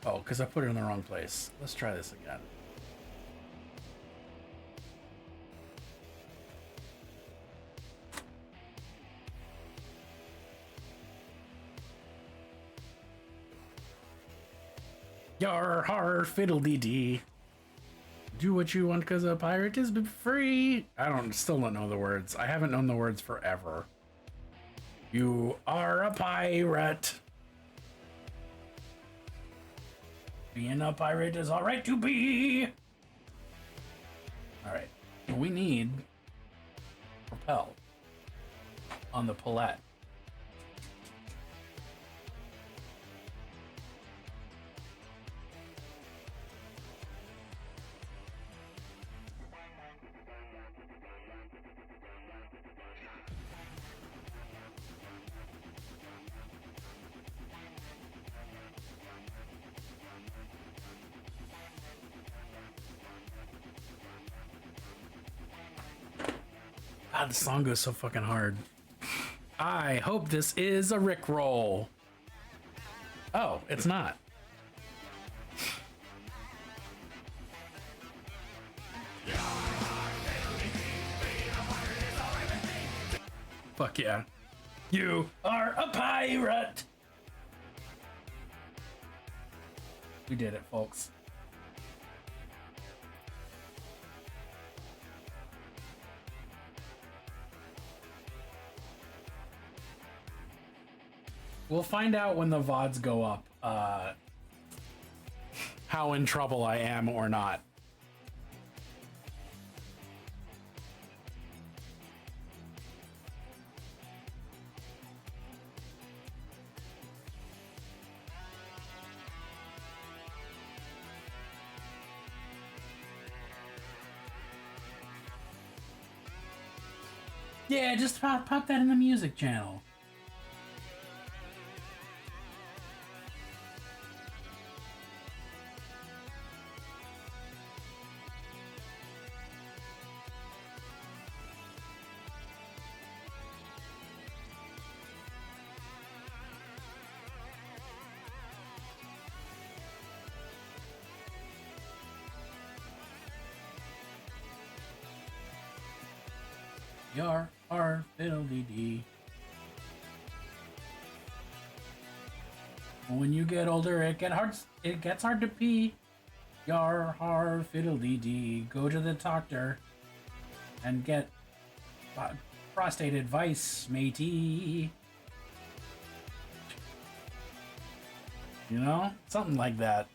Oh, because I put it in the wrong place. Let's try this again. Yar har fiddle-dee-dee. Do what you want because a pirate is free. Still don't know the words. I haven't known the words forever. You are a pirate. Being a pirate is alright to be. Alright. We need propel on the palette. God, the song goes so fucking hard. I hope this is a Rickroll. Oh, it's not. Fuck yeah. You are a pirate! We did it, folks. We'll find out when the VODs go up, how in trouble I am or not. Yeah, just pop that in the music channel. Yar, har, fiddle-dee-dee. When you get older, it gets hard to pee. Yar, har, fiddle-dee-dee. Go to the doctor and get prostate advice, matey. You know? Something like that.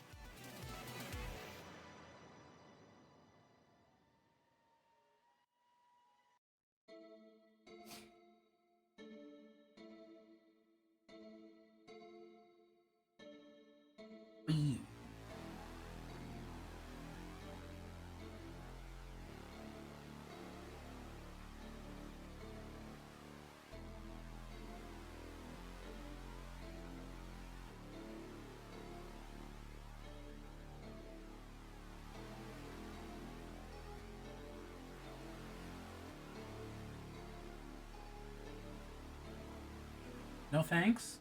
No thanks.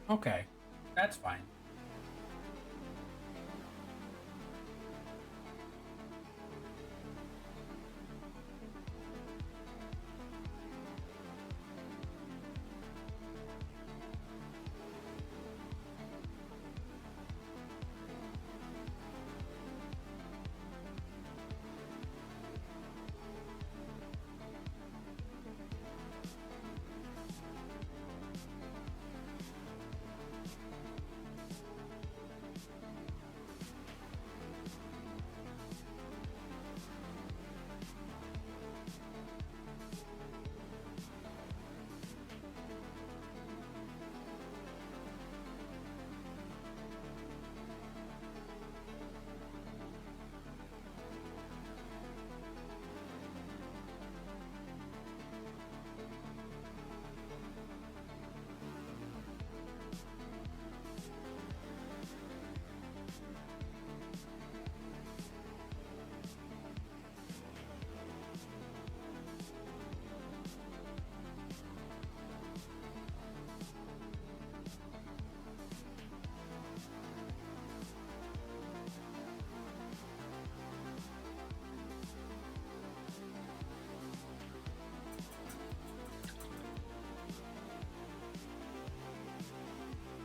Okay, that's fine.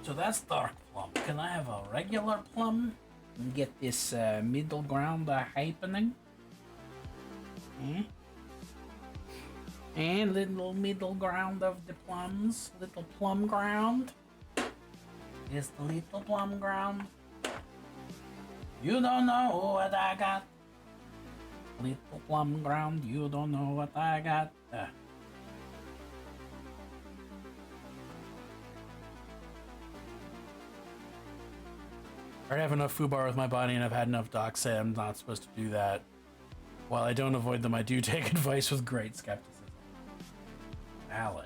So that's dark plum. Can I have a regular plum and get this middle ground happening? And little middle ground of the plums, little plum ground. Is the little plum ground? You don't know what I got. Little plum ground, you don't know what I got. I already have enough foobar with my body, and I've had enough docs say I'm not supposed to do that. While I don't avoid them, I do take advice with great skepticism. Valid.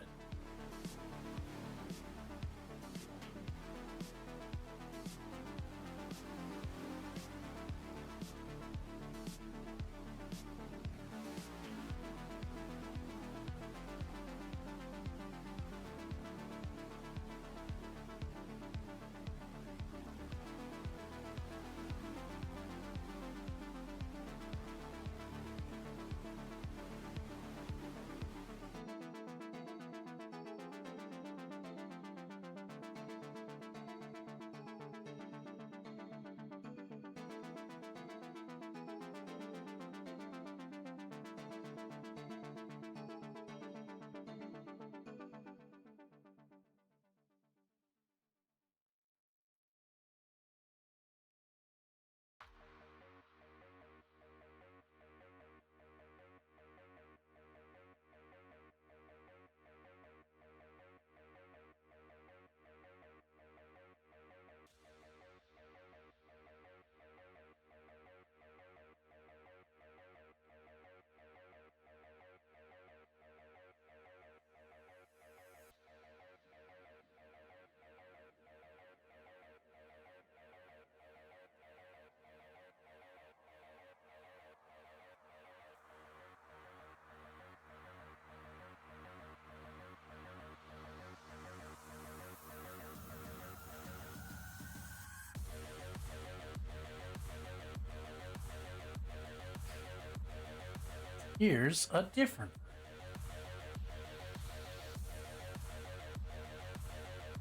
Here's a different.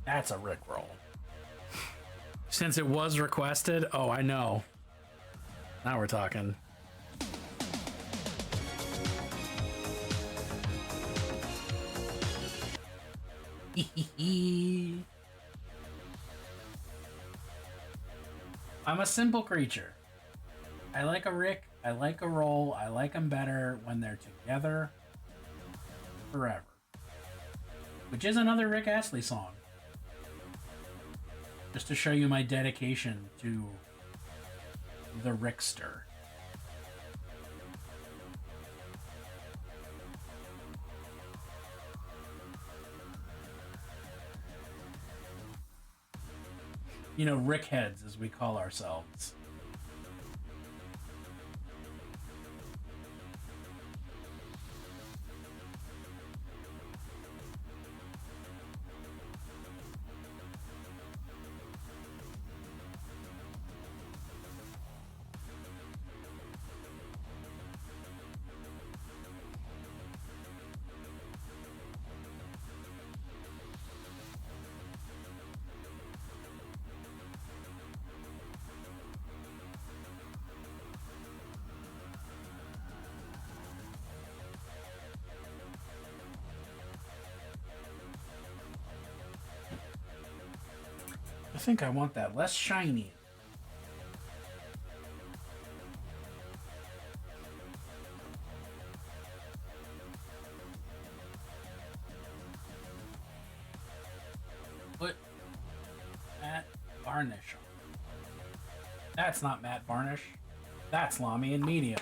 That's a Rickroll. Since it was requested, oh, I know. Now we're talking. I'm a simple creature. I like a Rick, I like a roll, I like them better when they're together forever. Which is another Rick Astley song. Just to show you my dedication to the Rickster. You know, Rickheads, as we call ourselves. I think I want that less shiny. Put matte varnish on. That's not matte varnish. That's Lamy and medium.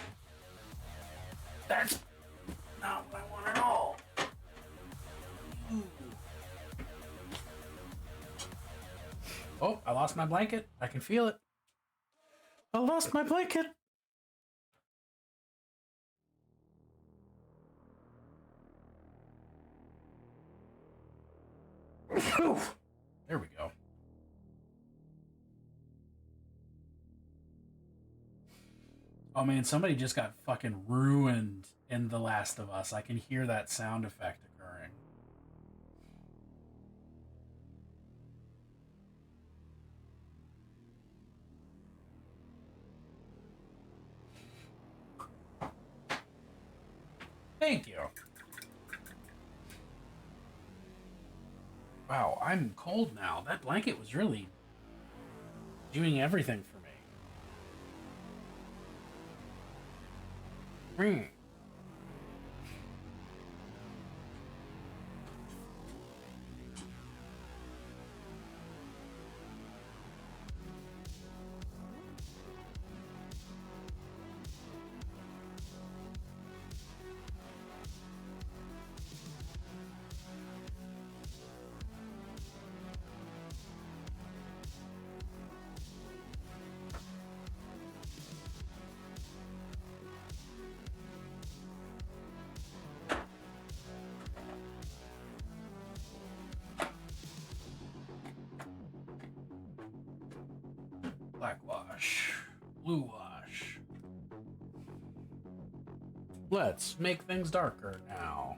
That's not what I want at all. Ooh. Oh, I lost my blanket. I can feel it. I lost my blanket. There we go. Oh man, somebody just got fucking ruined in The Last of Us. I can hear that sound effect occurring. Thank you. Wow, I'm cold now. That blanket was really doing everything for me. Black wash, blue wash. Let's make things darker now.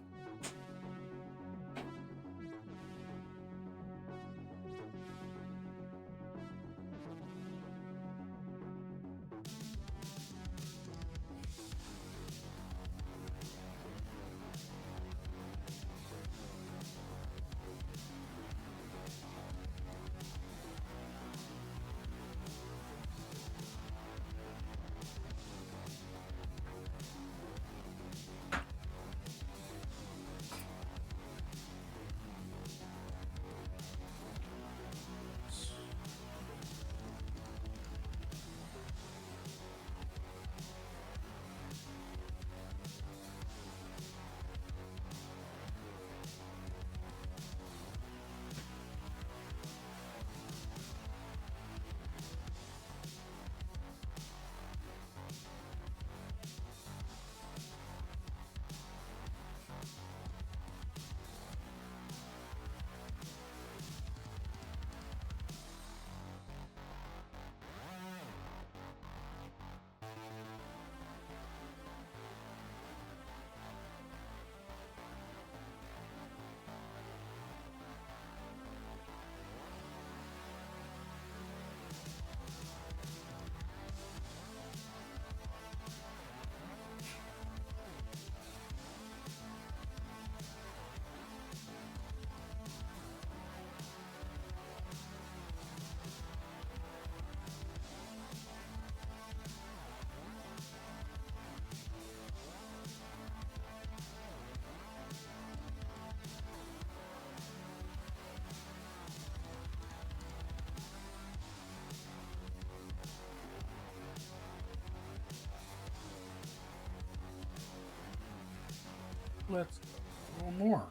Let's go a little more.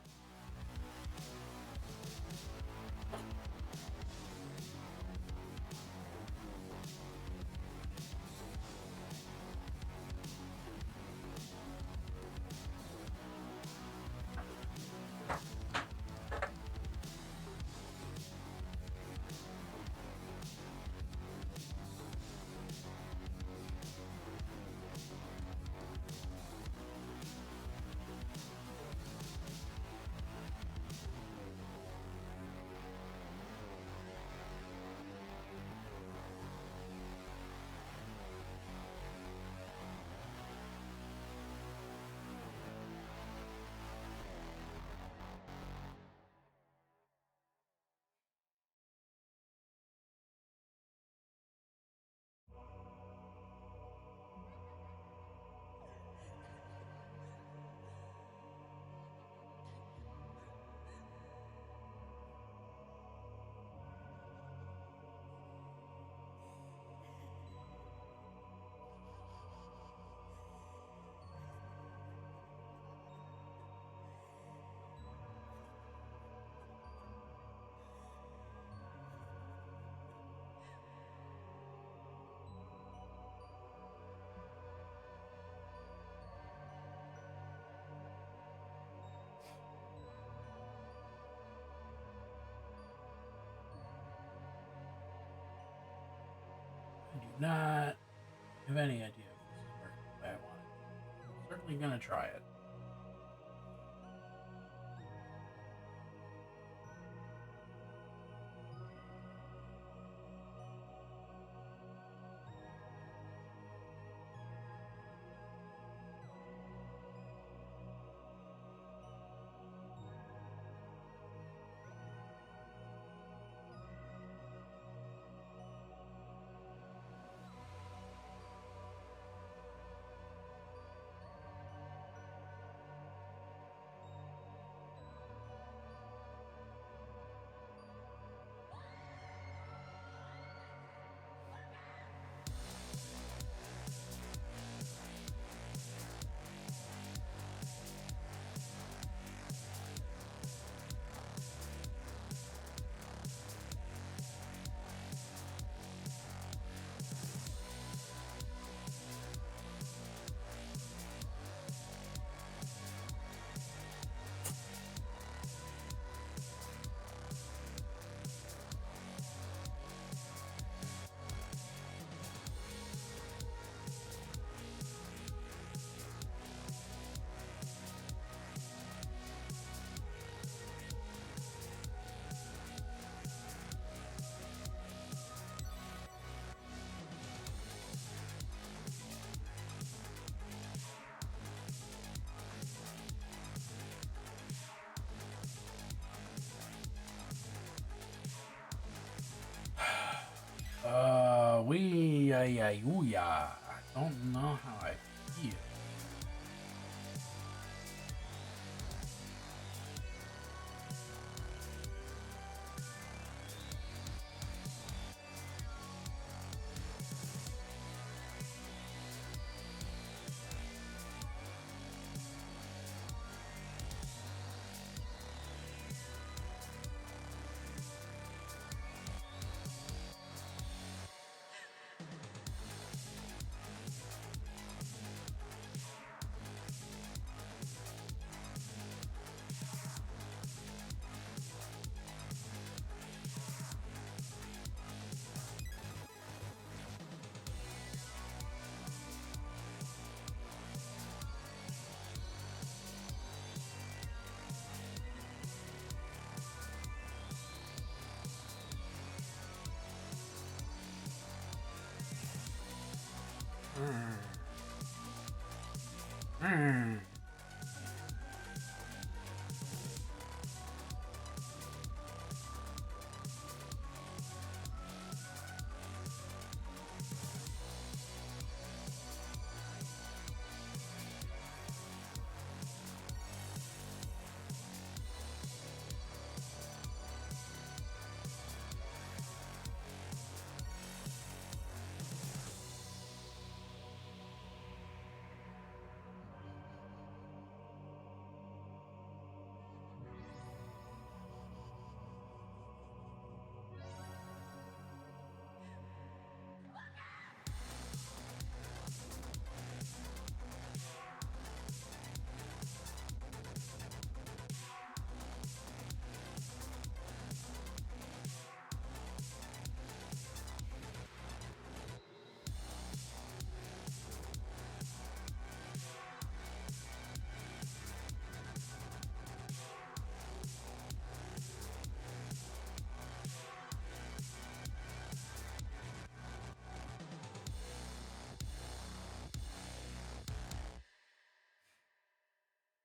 I do not have any idea if this is working the way I want it. I'm certainly gonna try it. Yuya. I don't know how I feel.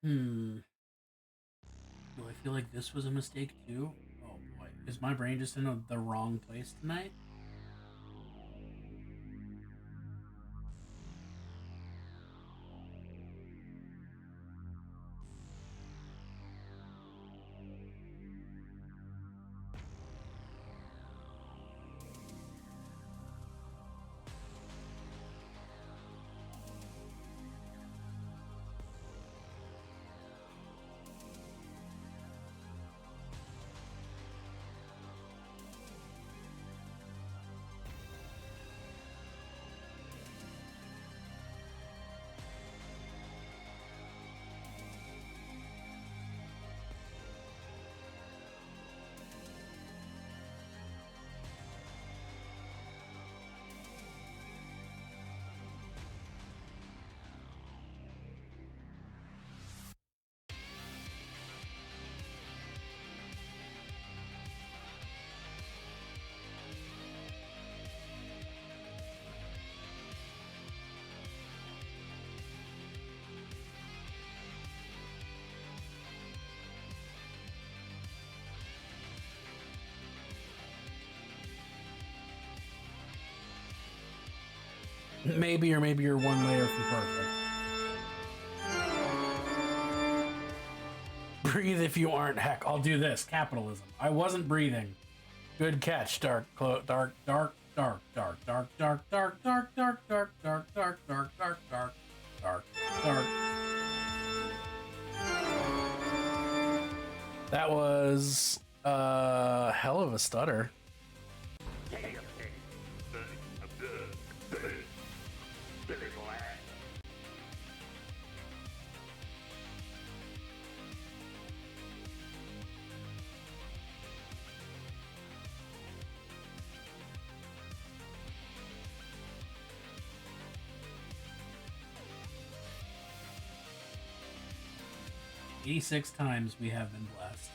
Do I feel like this was a mistake too? Oh boy. Is my brain just in the wrong place tonight? Maybe, or maybe you're one layer from perfect. Breathe if you aren't. Heck, I'll do this. Capitalism. I wasn't breathing. Good catch. Dark, dark, dark, dark, dark, dark, dark, dark, dark, dark, dark, dark, dark, dark, dark, dark, dark, dark, dark. That was a hell of a stutter. 86 times we have been blessed.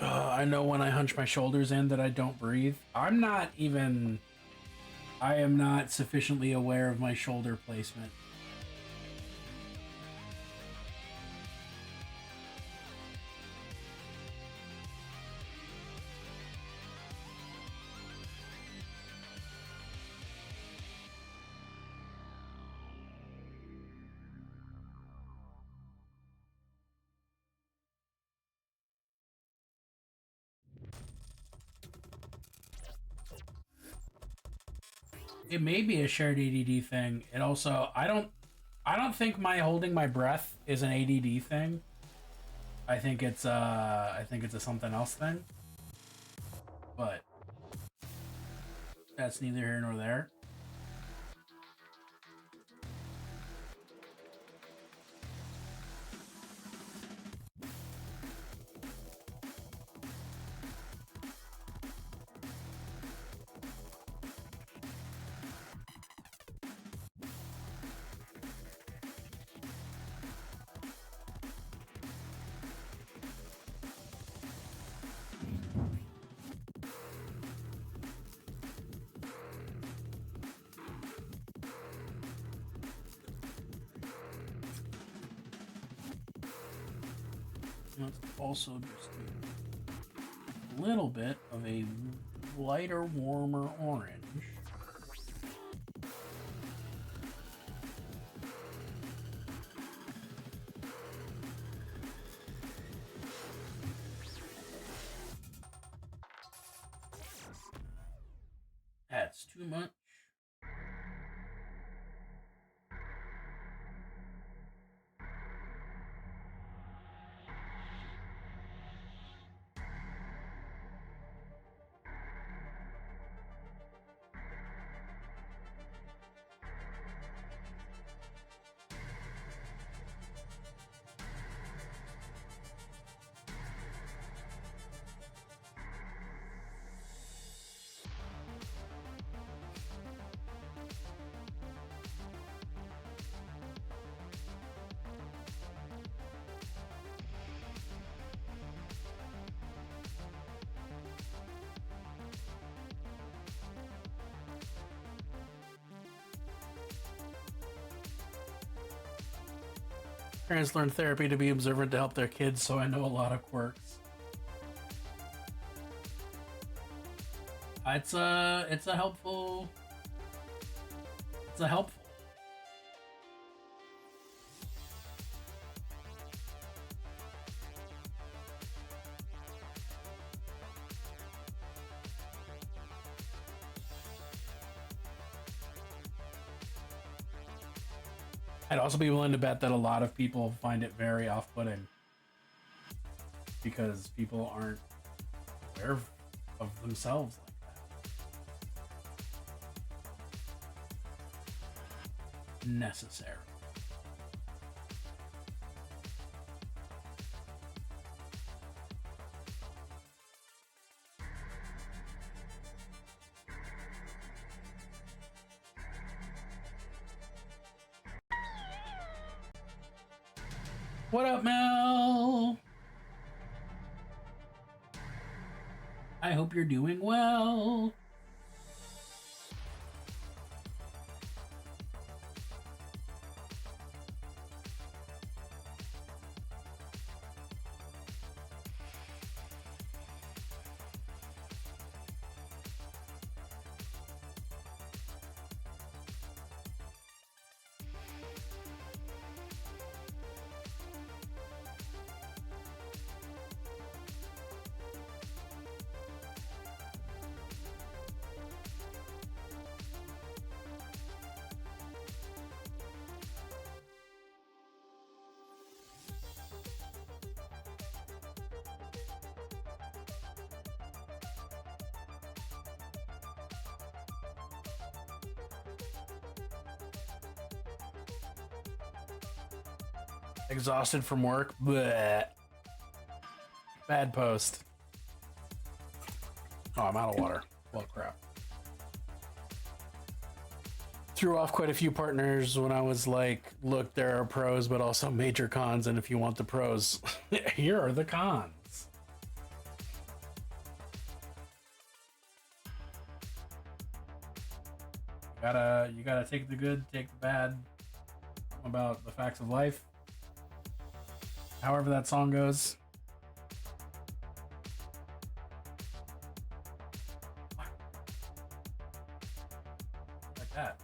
I know when I hunch my shoulders in that I don't breathe. I am not sufficiently aware of my shoulder placement. It may be a shared ADD thing. It also, I don't think my holding my breath is an ADD thing. I think it's a something else thing. But that's neither here nor there. Let's also just do a little bit of a lighter, warmer orange. That's too much. Parents learn therapy to be observant to help their kids, so I know a lot of quirks. It's a helpful. It's a helpful. I'd also be willing to bet that a lot of people find it very off-putting because people aren't aware of themselves like that. Necessary. What up, Mel? I hope you're doing well. Exhausted from work. Bleh. Bad post. Oh, I'm out of water. Well, crap. threw off quite a few partners when I was like, look, there are pros, but also major cons, and if you want the pros, here are the cons. You gotta take the good, take the bad about the facts of life. However that song goes. Like that.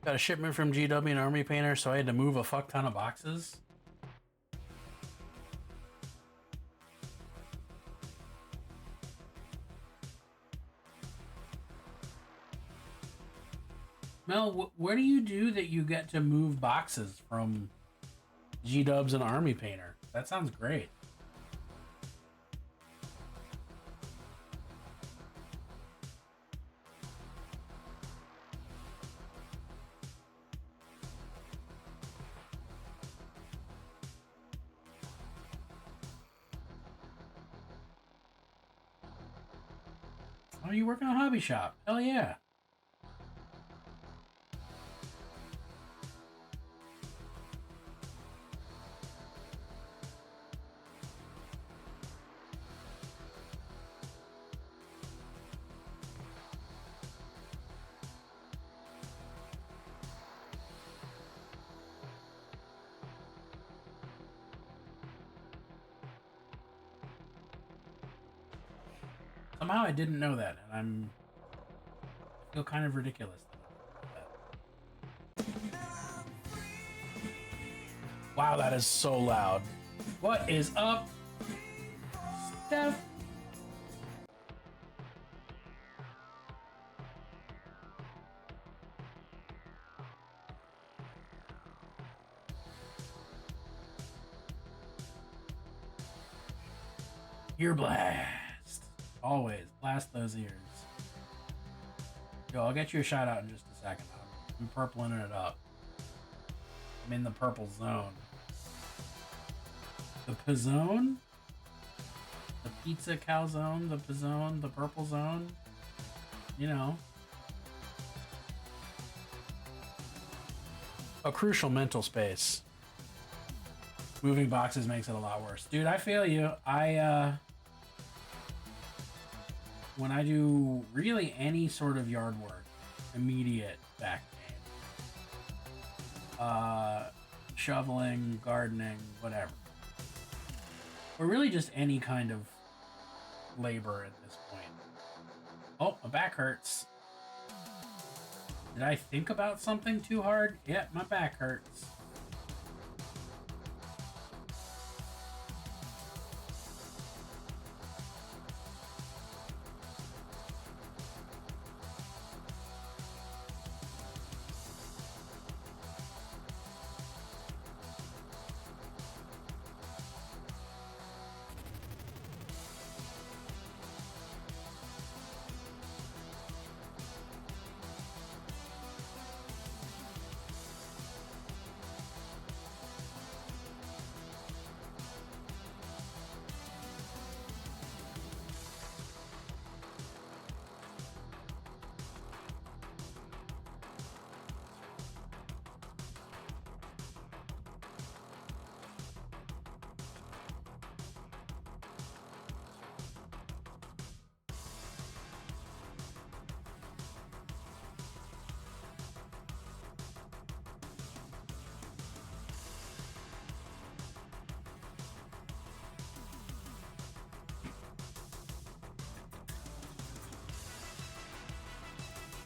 Got a shipment from GW and Army Painter, so I had to move a fuck ton of boxes. Mel, what do you do that you get to move boxes from G-Dubs and Army Painter? That sounds great. Oh, you working on Hobby Shop? Hell yeah. Somehow I didn't know that, and I feel kind of ridiculous. Wow, that is so loud. What is up, Steph? Ear blast. Always blast those ears. Yo, I'll get you a shout out in just a second. I'm purpling it up. I'm in the purple zone. The Pizzone? The pizza calzone? The Pizzone? The purple zone? You know. A crucial mental space. Moving boxes makes it a lot worse. Dude, I feel you. When I do really any sort of yard work, immediate back pain. Shoveling, gardening, whatever. Or really just any kind of labor at this point. Oh, my back hurts. Did I think about something too hard? Yep, my back hurts.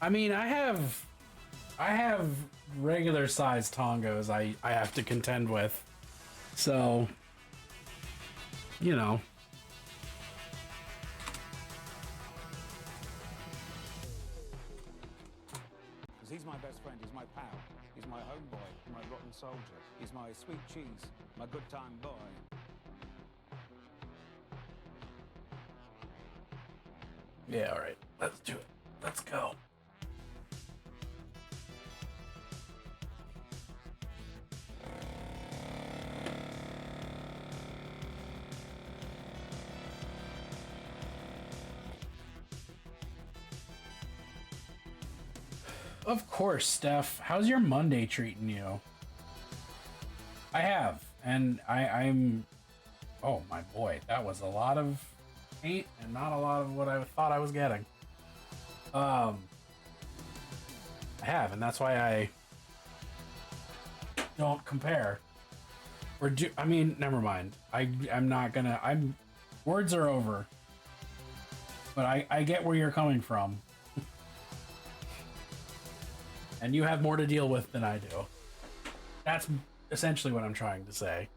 I mean, I have regular sized tongos I have to contend with. So, you know. best friend, he's my pal, he's my homeboy, my rotten soldier, he's my sweet cheese, my good time boy. Yeah, all right. Let's do it. Let's go. Of course, Steph. How's your Monday treating you? I have, and I'm... Oh, my boy. That was a lot of paint and not a lot of what I thought I was getting. I have, and that's why I don't compare. I mean, never mind. I'm not gonna... Words are over. But I get where you're coming from. And you have more to deal with than I do. That's essentially what I'm trying to say.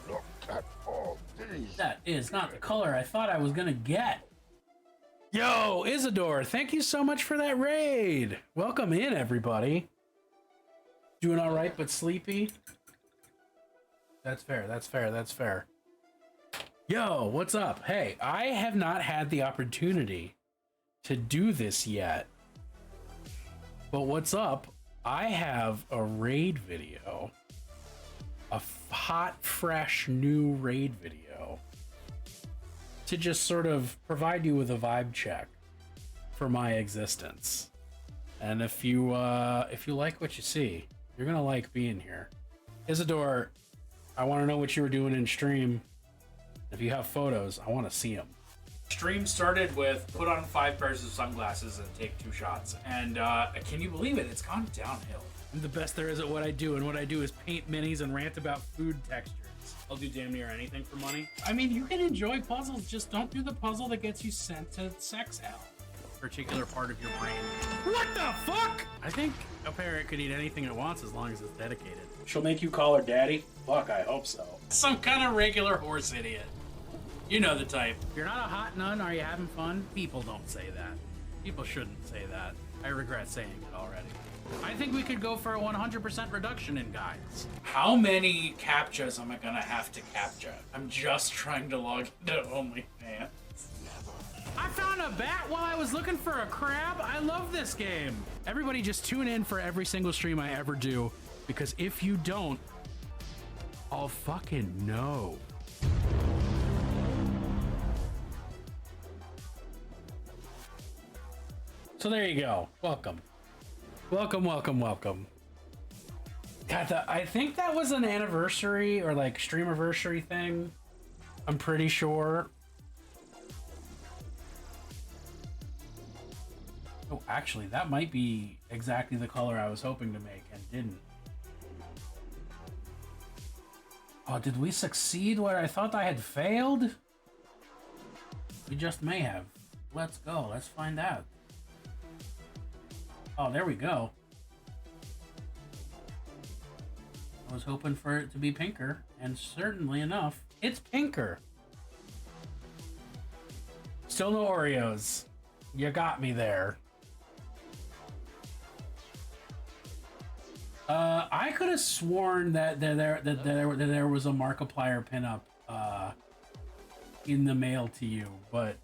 Look at all these. That is not the color I thought I was gonna get. Yo, Isidore, thank you so much for that raid. Welcome in, everybody. Doing all right, but sleepy? That's fair, that's fair, that's fair. Yo, what's up? Hey, I have not had the opportunity to do this yet. But what's up? I have a raid video. A hot, fresh, new raid video. To just sort of provide you with a vibe check for my existence. And if you like what you see, you're gonna like being here. Isidore, I want to know what you were doing in stream. If you have photos, I want to see them. Stream started with put on 5 pairs of sunglasses and take 2 shots. And can you believe it? It's gone downhill. I'm the best there is at what I do, and what I do is paint minis and rant about food textures. I'll do damn near anything for money. I mean, you can enjoy puzzles, just don't do the puzzle that gets you sent to sex hell. Particular part of your brain. What the fuck? I think a parrot could eat anything it wants as long as it's dedicated. She'll make you call her daddy? Fuck, I hope so. Some kind of regular horse idiot. You know the type. You're not a hot nun, are you having fun? People don't say that. People shouldn't say that. I regret saying it already. I think we could go for a 100% reduction in guides. How many captchas am I gonna have to captcha? I'm just trying to log into OnlyFans. I found a bat while I was looking for a crab. I love this game. Everybody just tune in for every single stream I ever do, because if you don't, I'll fucking know. So there you go. Welcome. Welcome, welcome, welcome. God, I think that was an anniversary or like streamiversary thing. I'm pretty sure. Oh, actually, that might be exactly the color I was hoping to make and didn't. Oh, did we succeed where I thought I had failed? We just may have. Let's go. Let's find out. Oh, there we go. I was hoping for it to be pinker, and certainly enough, it's pinker. Still no Oreos. You got me there. I could have sworn that there was a Markiplier pinup in the mail to you, but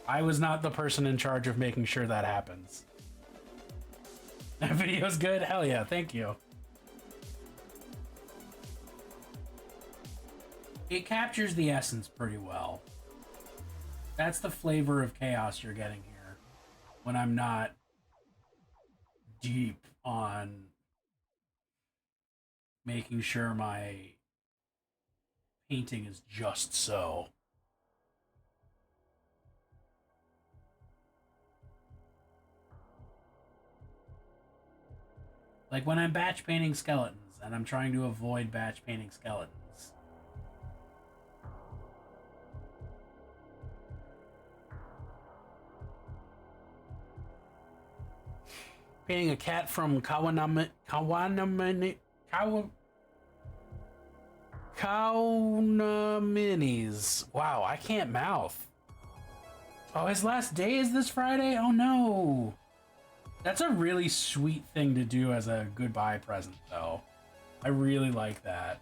I was not the person in charge of making sure that happens. That video's good? Hell yeah, thank you. It captures the essence pretty well. That's the flavor of chaos you're getting here when I'm not deep on making sure my painting is just so. Like when I'm batch painting skeletons, and I'm trying to avoid batch painting skeletons. Painting a cat from Kaunaminis. Wow, I can't mouth. Oh, his last day is this Friday? Oh no. That's a really sweet thing to do as a goodbye present, though. I really like that.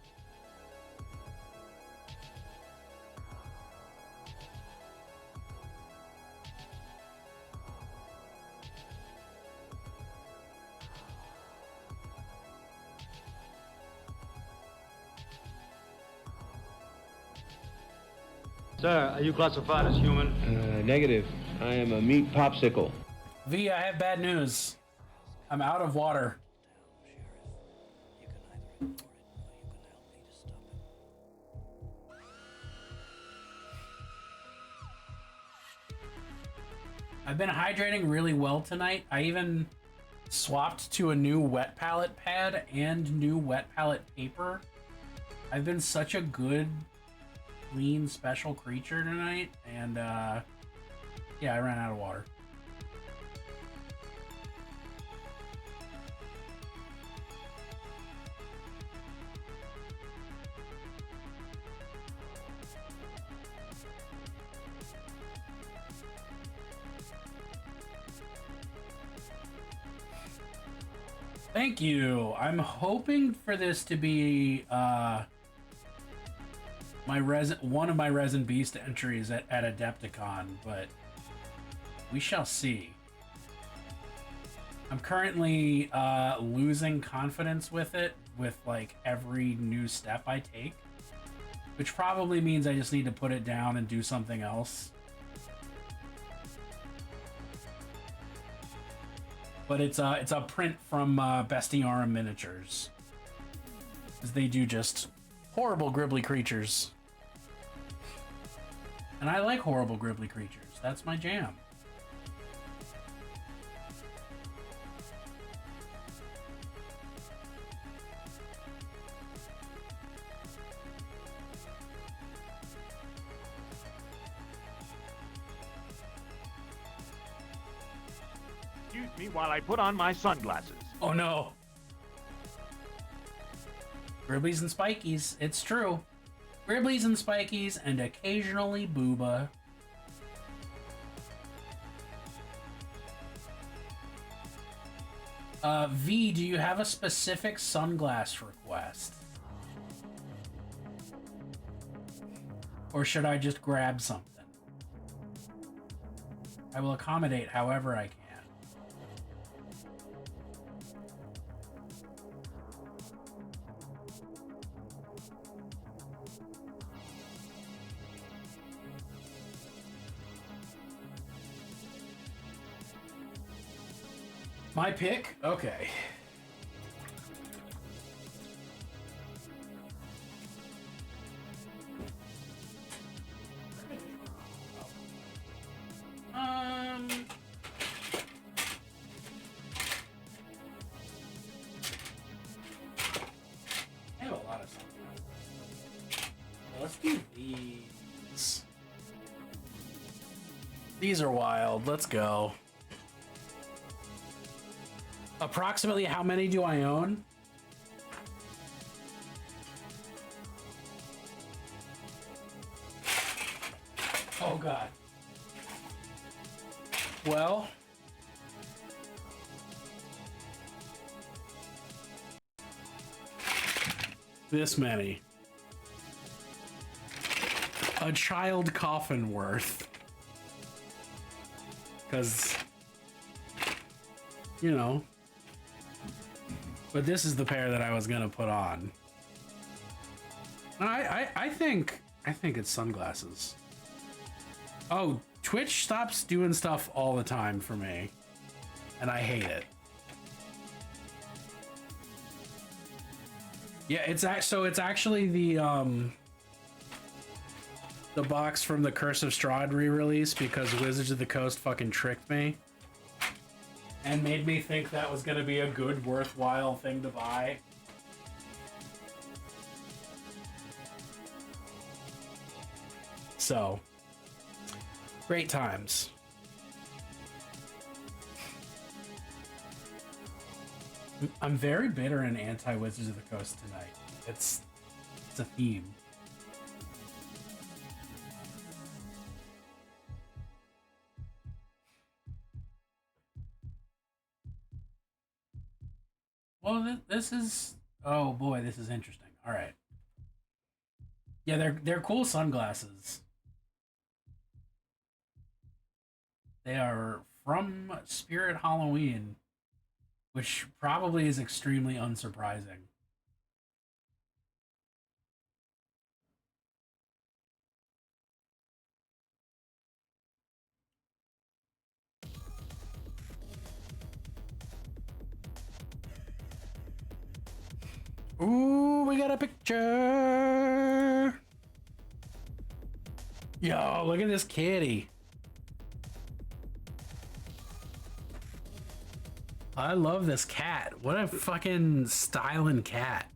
Sir, are you classified as human? Negative. I am a meat popsicle. V, I have bad news. I'm out of water. I've been hydrating really well tonight. I even swapped to a new wet palette pad and new wet palette paper. I've been such a good, clean, special creature tonight, and yeah, I ran out of water. Thank you. I'm hoping for this to be one of my Resin Beast entries at Adepticon, but we shall see. I'm currently losing confidence with it with like every new step I take, which probably means I just need to put it down and do something else. But it's a print from Bestiarum Miniatures, because they do just horrible gribbly creatures, and I like horrible gribbly creatures. That's my jam. Excuse me while I put on my sunglasses. Oh no. Gribblies and Spikies, it's true. Gribblies and Spikies, and occasionally Booba. V, do you have a specific sunglass request? Or should I just grab something? I will accommodate however I can. My pick? Okay. I have a lot of stuff. Let's do these. These are wild. Let's go. Approximately how many do I own? Oh god. Well, this many. A child coffin worth. Because, you know. But this is the pair that I was gonna put on. I think it's sunglasses. Oh, Twitch stops doing stuff all the time for me, and I hate it. Yeah, it's actually the box from the Curse of Strahd re-release, because Wizards of the Coast fucking tricked me and made me think that was gonna be a good, worthwhile thing to buy. So, great times. I'm very bitter and anti-Wizards of the Coast tonight. It's a theme. Well, this is... Oh boy, this is interesting. All right. Yeah, they're cool sunglasses. They are from Spirit Halloween, which probably is extremely unsurprising. Ooh, we got a picture. Yo, look at this kitty. I love this cat. What a fucking styling cat.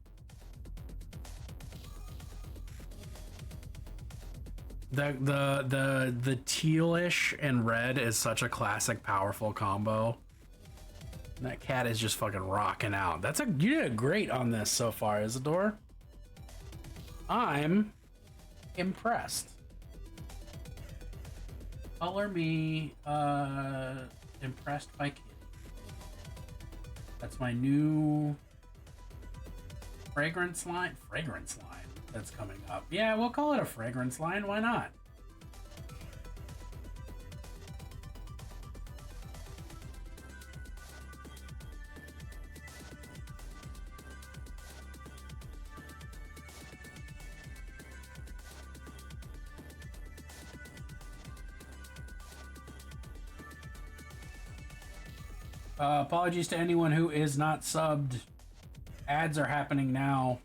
The tealish and red is such a classic, powerful combo. That cat is just fucking rocking out. You did great on this so far, Isadora. I'm impressed. Color me impressed by kitty. That's my new fragrance line that's coming up. Yeah, we'll call it a fragrance line. Why not? Apologies to anyone who is not subbed. Ads are happening now.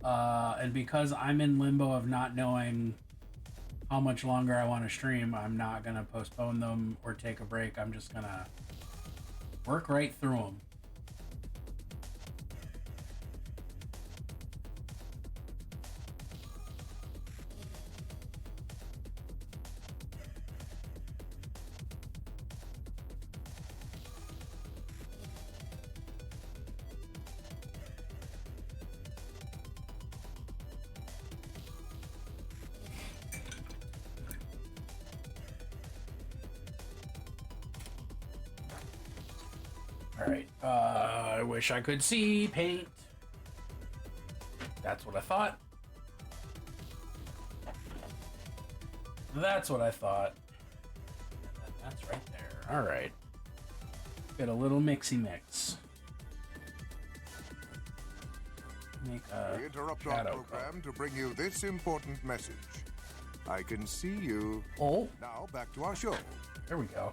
And because I'm in limbo of not knowing how much longer I want to stream, I'm not going to postpone them or take a break. I'm just going to work right through them. Alright, I wish I could see paint. That's what I thought. That's what I thought. That's right there. Alright. Get a little mixy mix. Make a We interrupt our program to bring you this important message. I can see you. Oh. Now back to our show. There we go.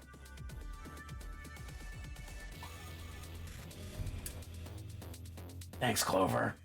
Thanks, Clover.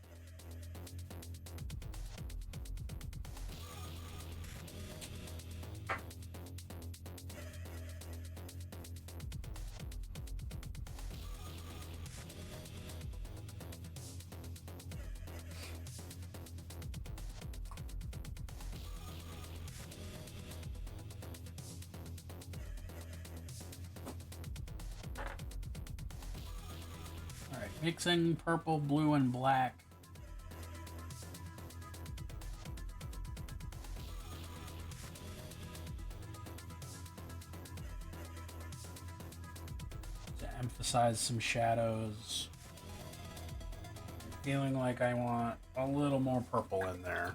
Mixing purple, blue, and black. To emphasize some shadows. Feeling like I want a little more purple in there.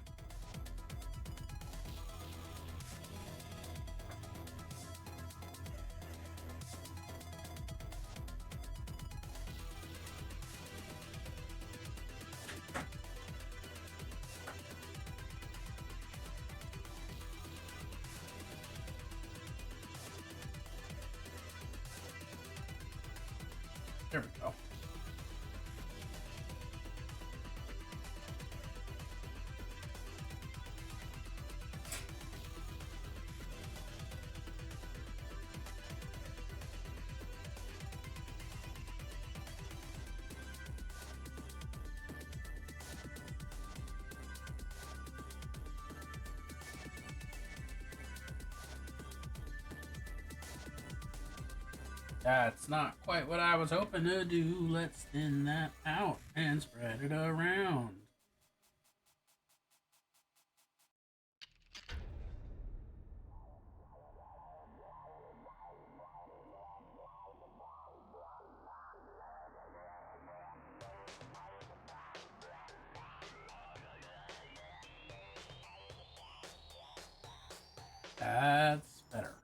There we go. That's not quite what I was hoping to do. Let's thin that out and spread it around. That's better.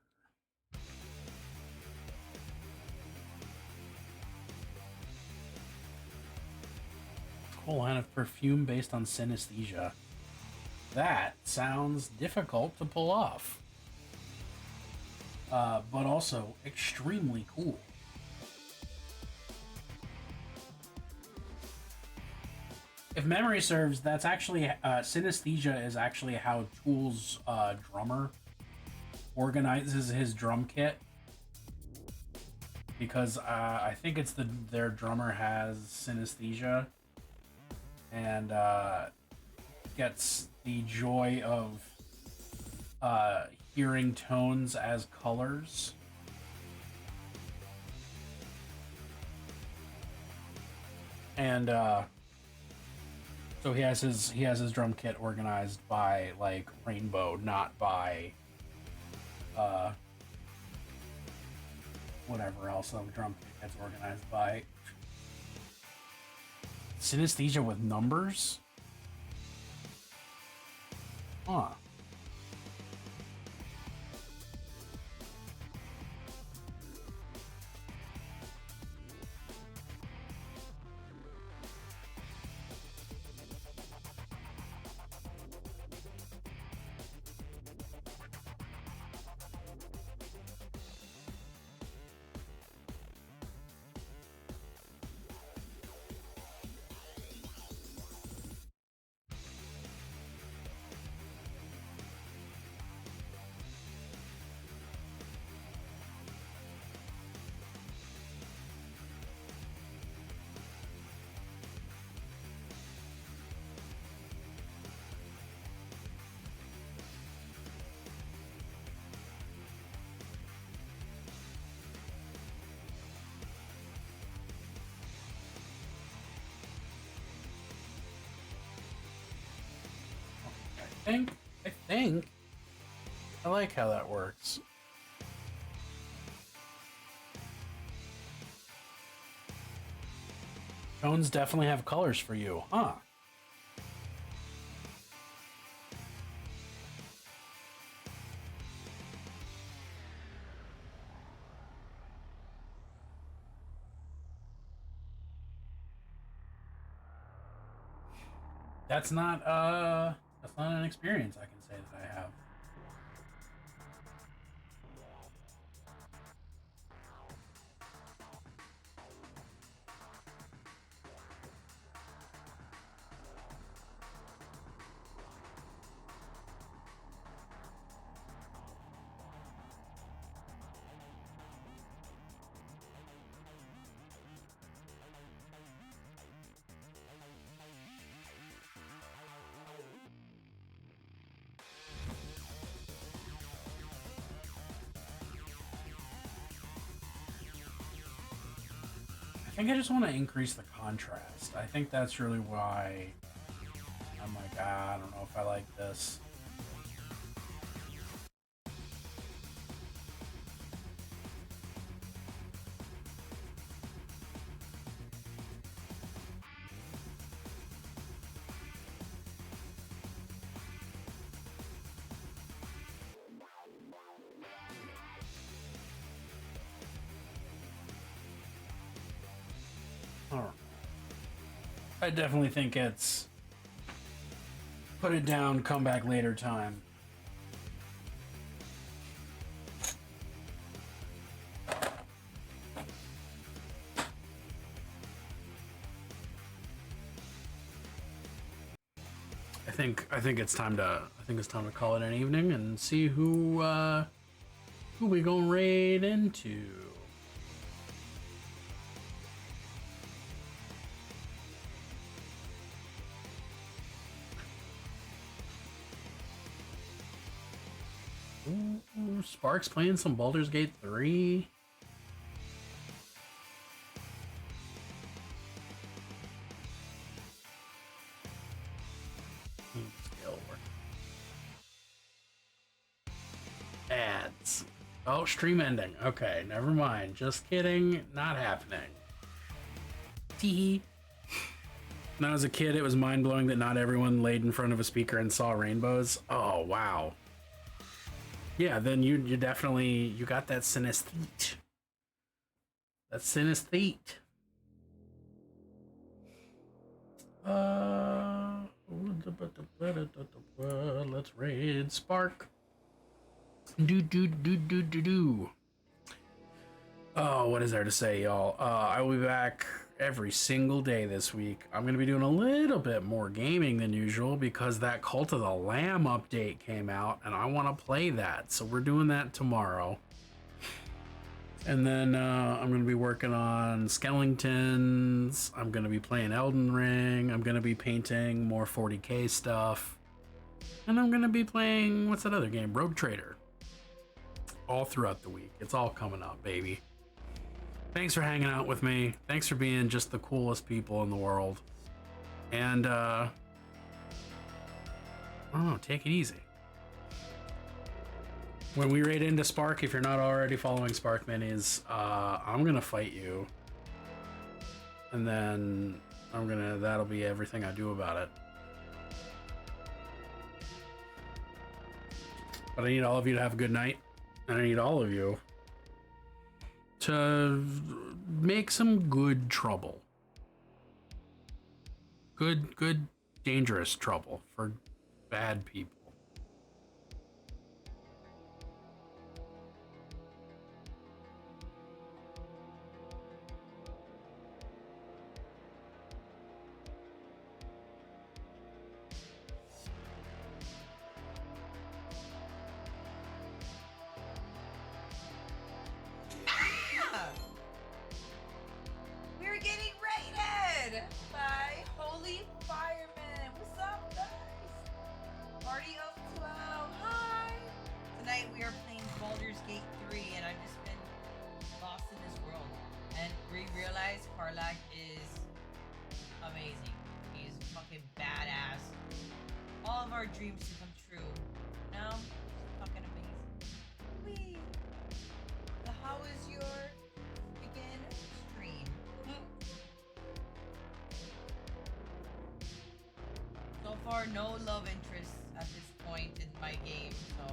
Whole line of perfume based on synesthesia. That sounds difficult to pull off. But also extremely cool. If memory serves, that's actually synesthesia is actually how Tool's drummer organizes his drum kit, because I think it's their drummer has synesthesia and gets the joy of hearing tones as colors. And so he has his drum kit organized by like rainbow, not by whatever else the drum kit gets organized by. Synesthesia with numbers? Huh. I think I like how that works. Tones definitely have colors for you, huh? That's not an experience I can say that I have. I think I just want to increase the contrast. I think that's really why I'm like, I don't know if I like this. I definitely think it's put it down, come back later time. I think it's time to call it an evening and see who we gonna raid into. Ooh, Sparks playing some Baldur's Gate 3. Oh, stream ending. Okay, never mind. Just kidding. Not happening. Tee. When I was a kid, it was mind-blowing that not everyone laid in front of a speaker and saw rainbows. Oh, wow. Yeah, then you definitely, you got that synesthete. That synesthete. Let's raid Spark. Do. Oh, what is there to say, y'all? I will be back every single day this week. I'm going to be doing a little bit more gaming than usual because that Cult of the Lamb update came out and I want to play that. So we're doing that tomorrow. And then I'm going to be working on Skeletons. I'm going to be playing Elden Ring. I'm going to be painting more 40k stuff. And I'm going to be playing, what's that other game? Rogue Trader. All throughout the week. It's all coming up, baby. Thanks for hanging out with me. Thanks for being just the coolest people in the world. And, I don't know, take it easy. When we raid into Spark, if you're not already following Spark Minis, I'm gonna fight you. And then that'll be everything I do about it. But I need all of you to have a good night. And I need all of you to make some good trouble. Good, dangerous trouble for bad people. We're getting raided by Holy Fireman. What's up, guys? Party of 12. Hi. Tonight we are playing Baldur's Gate 3, and I've just been lost in this world. And we realize Karlak is amazing. He's fucking badass. All of our dreams to come true. Now, fucking amazing. Whee! So how is your freaking stream? So far, no love interests at this point in my game, so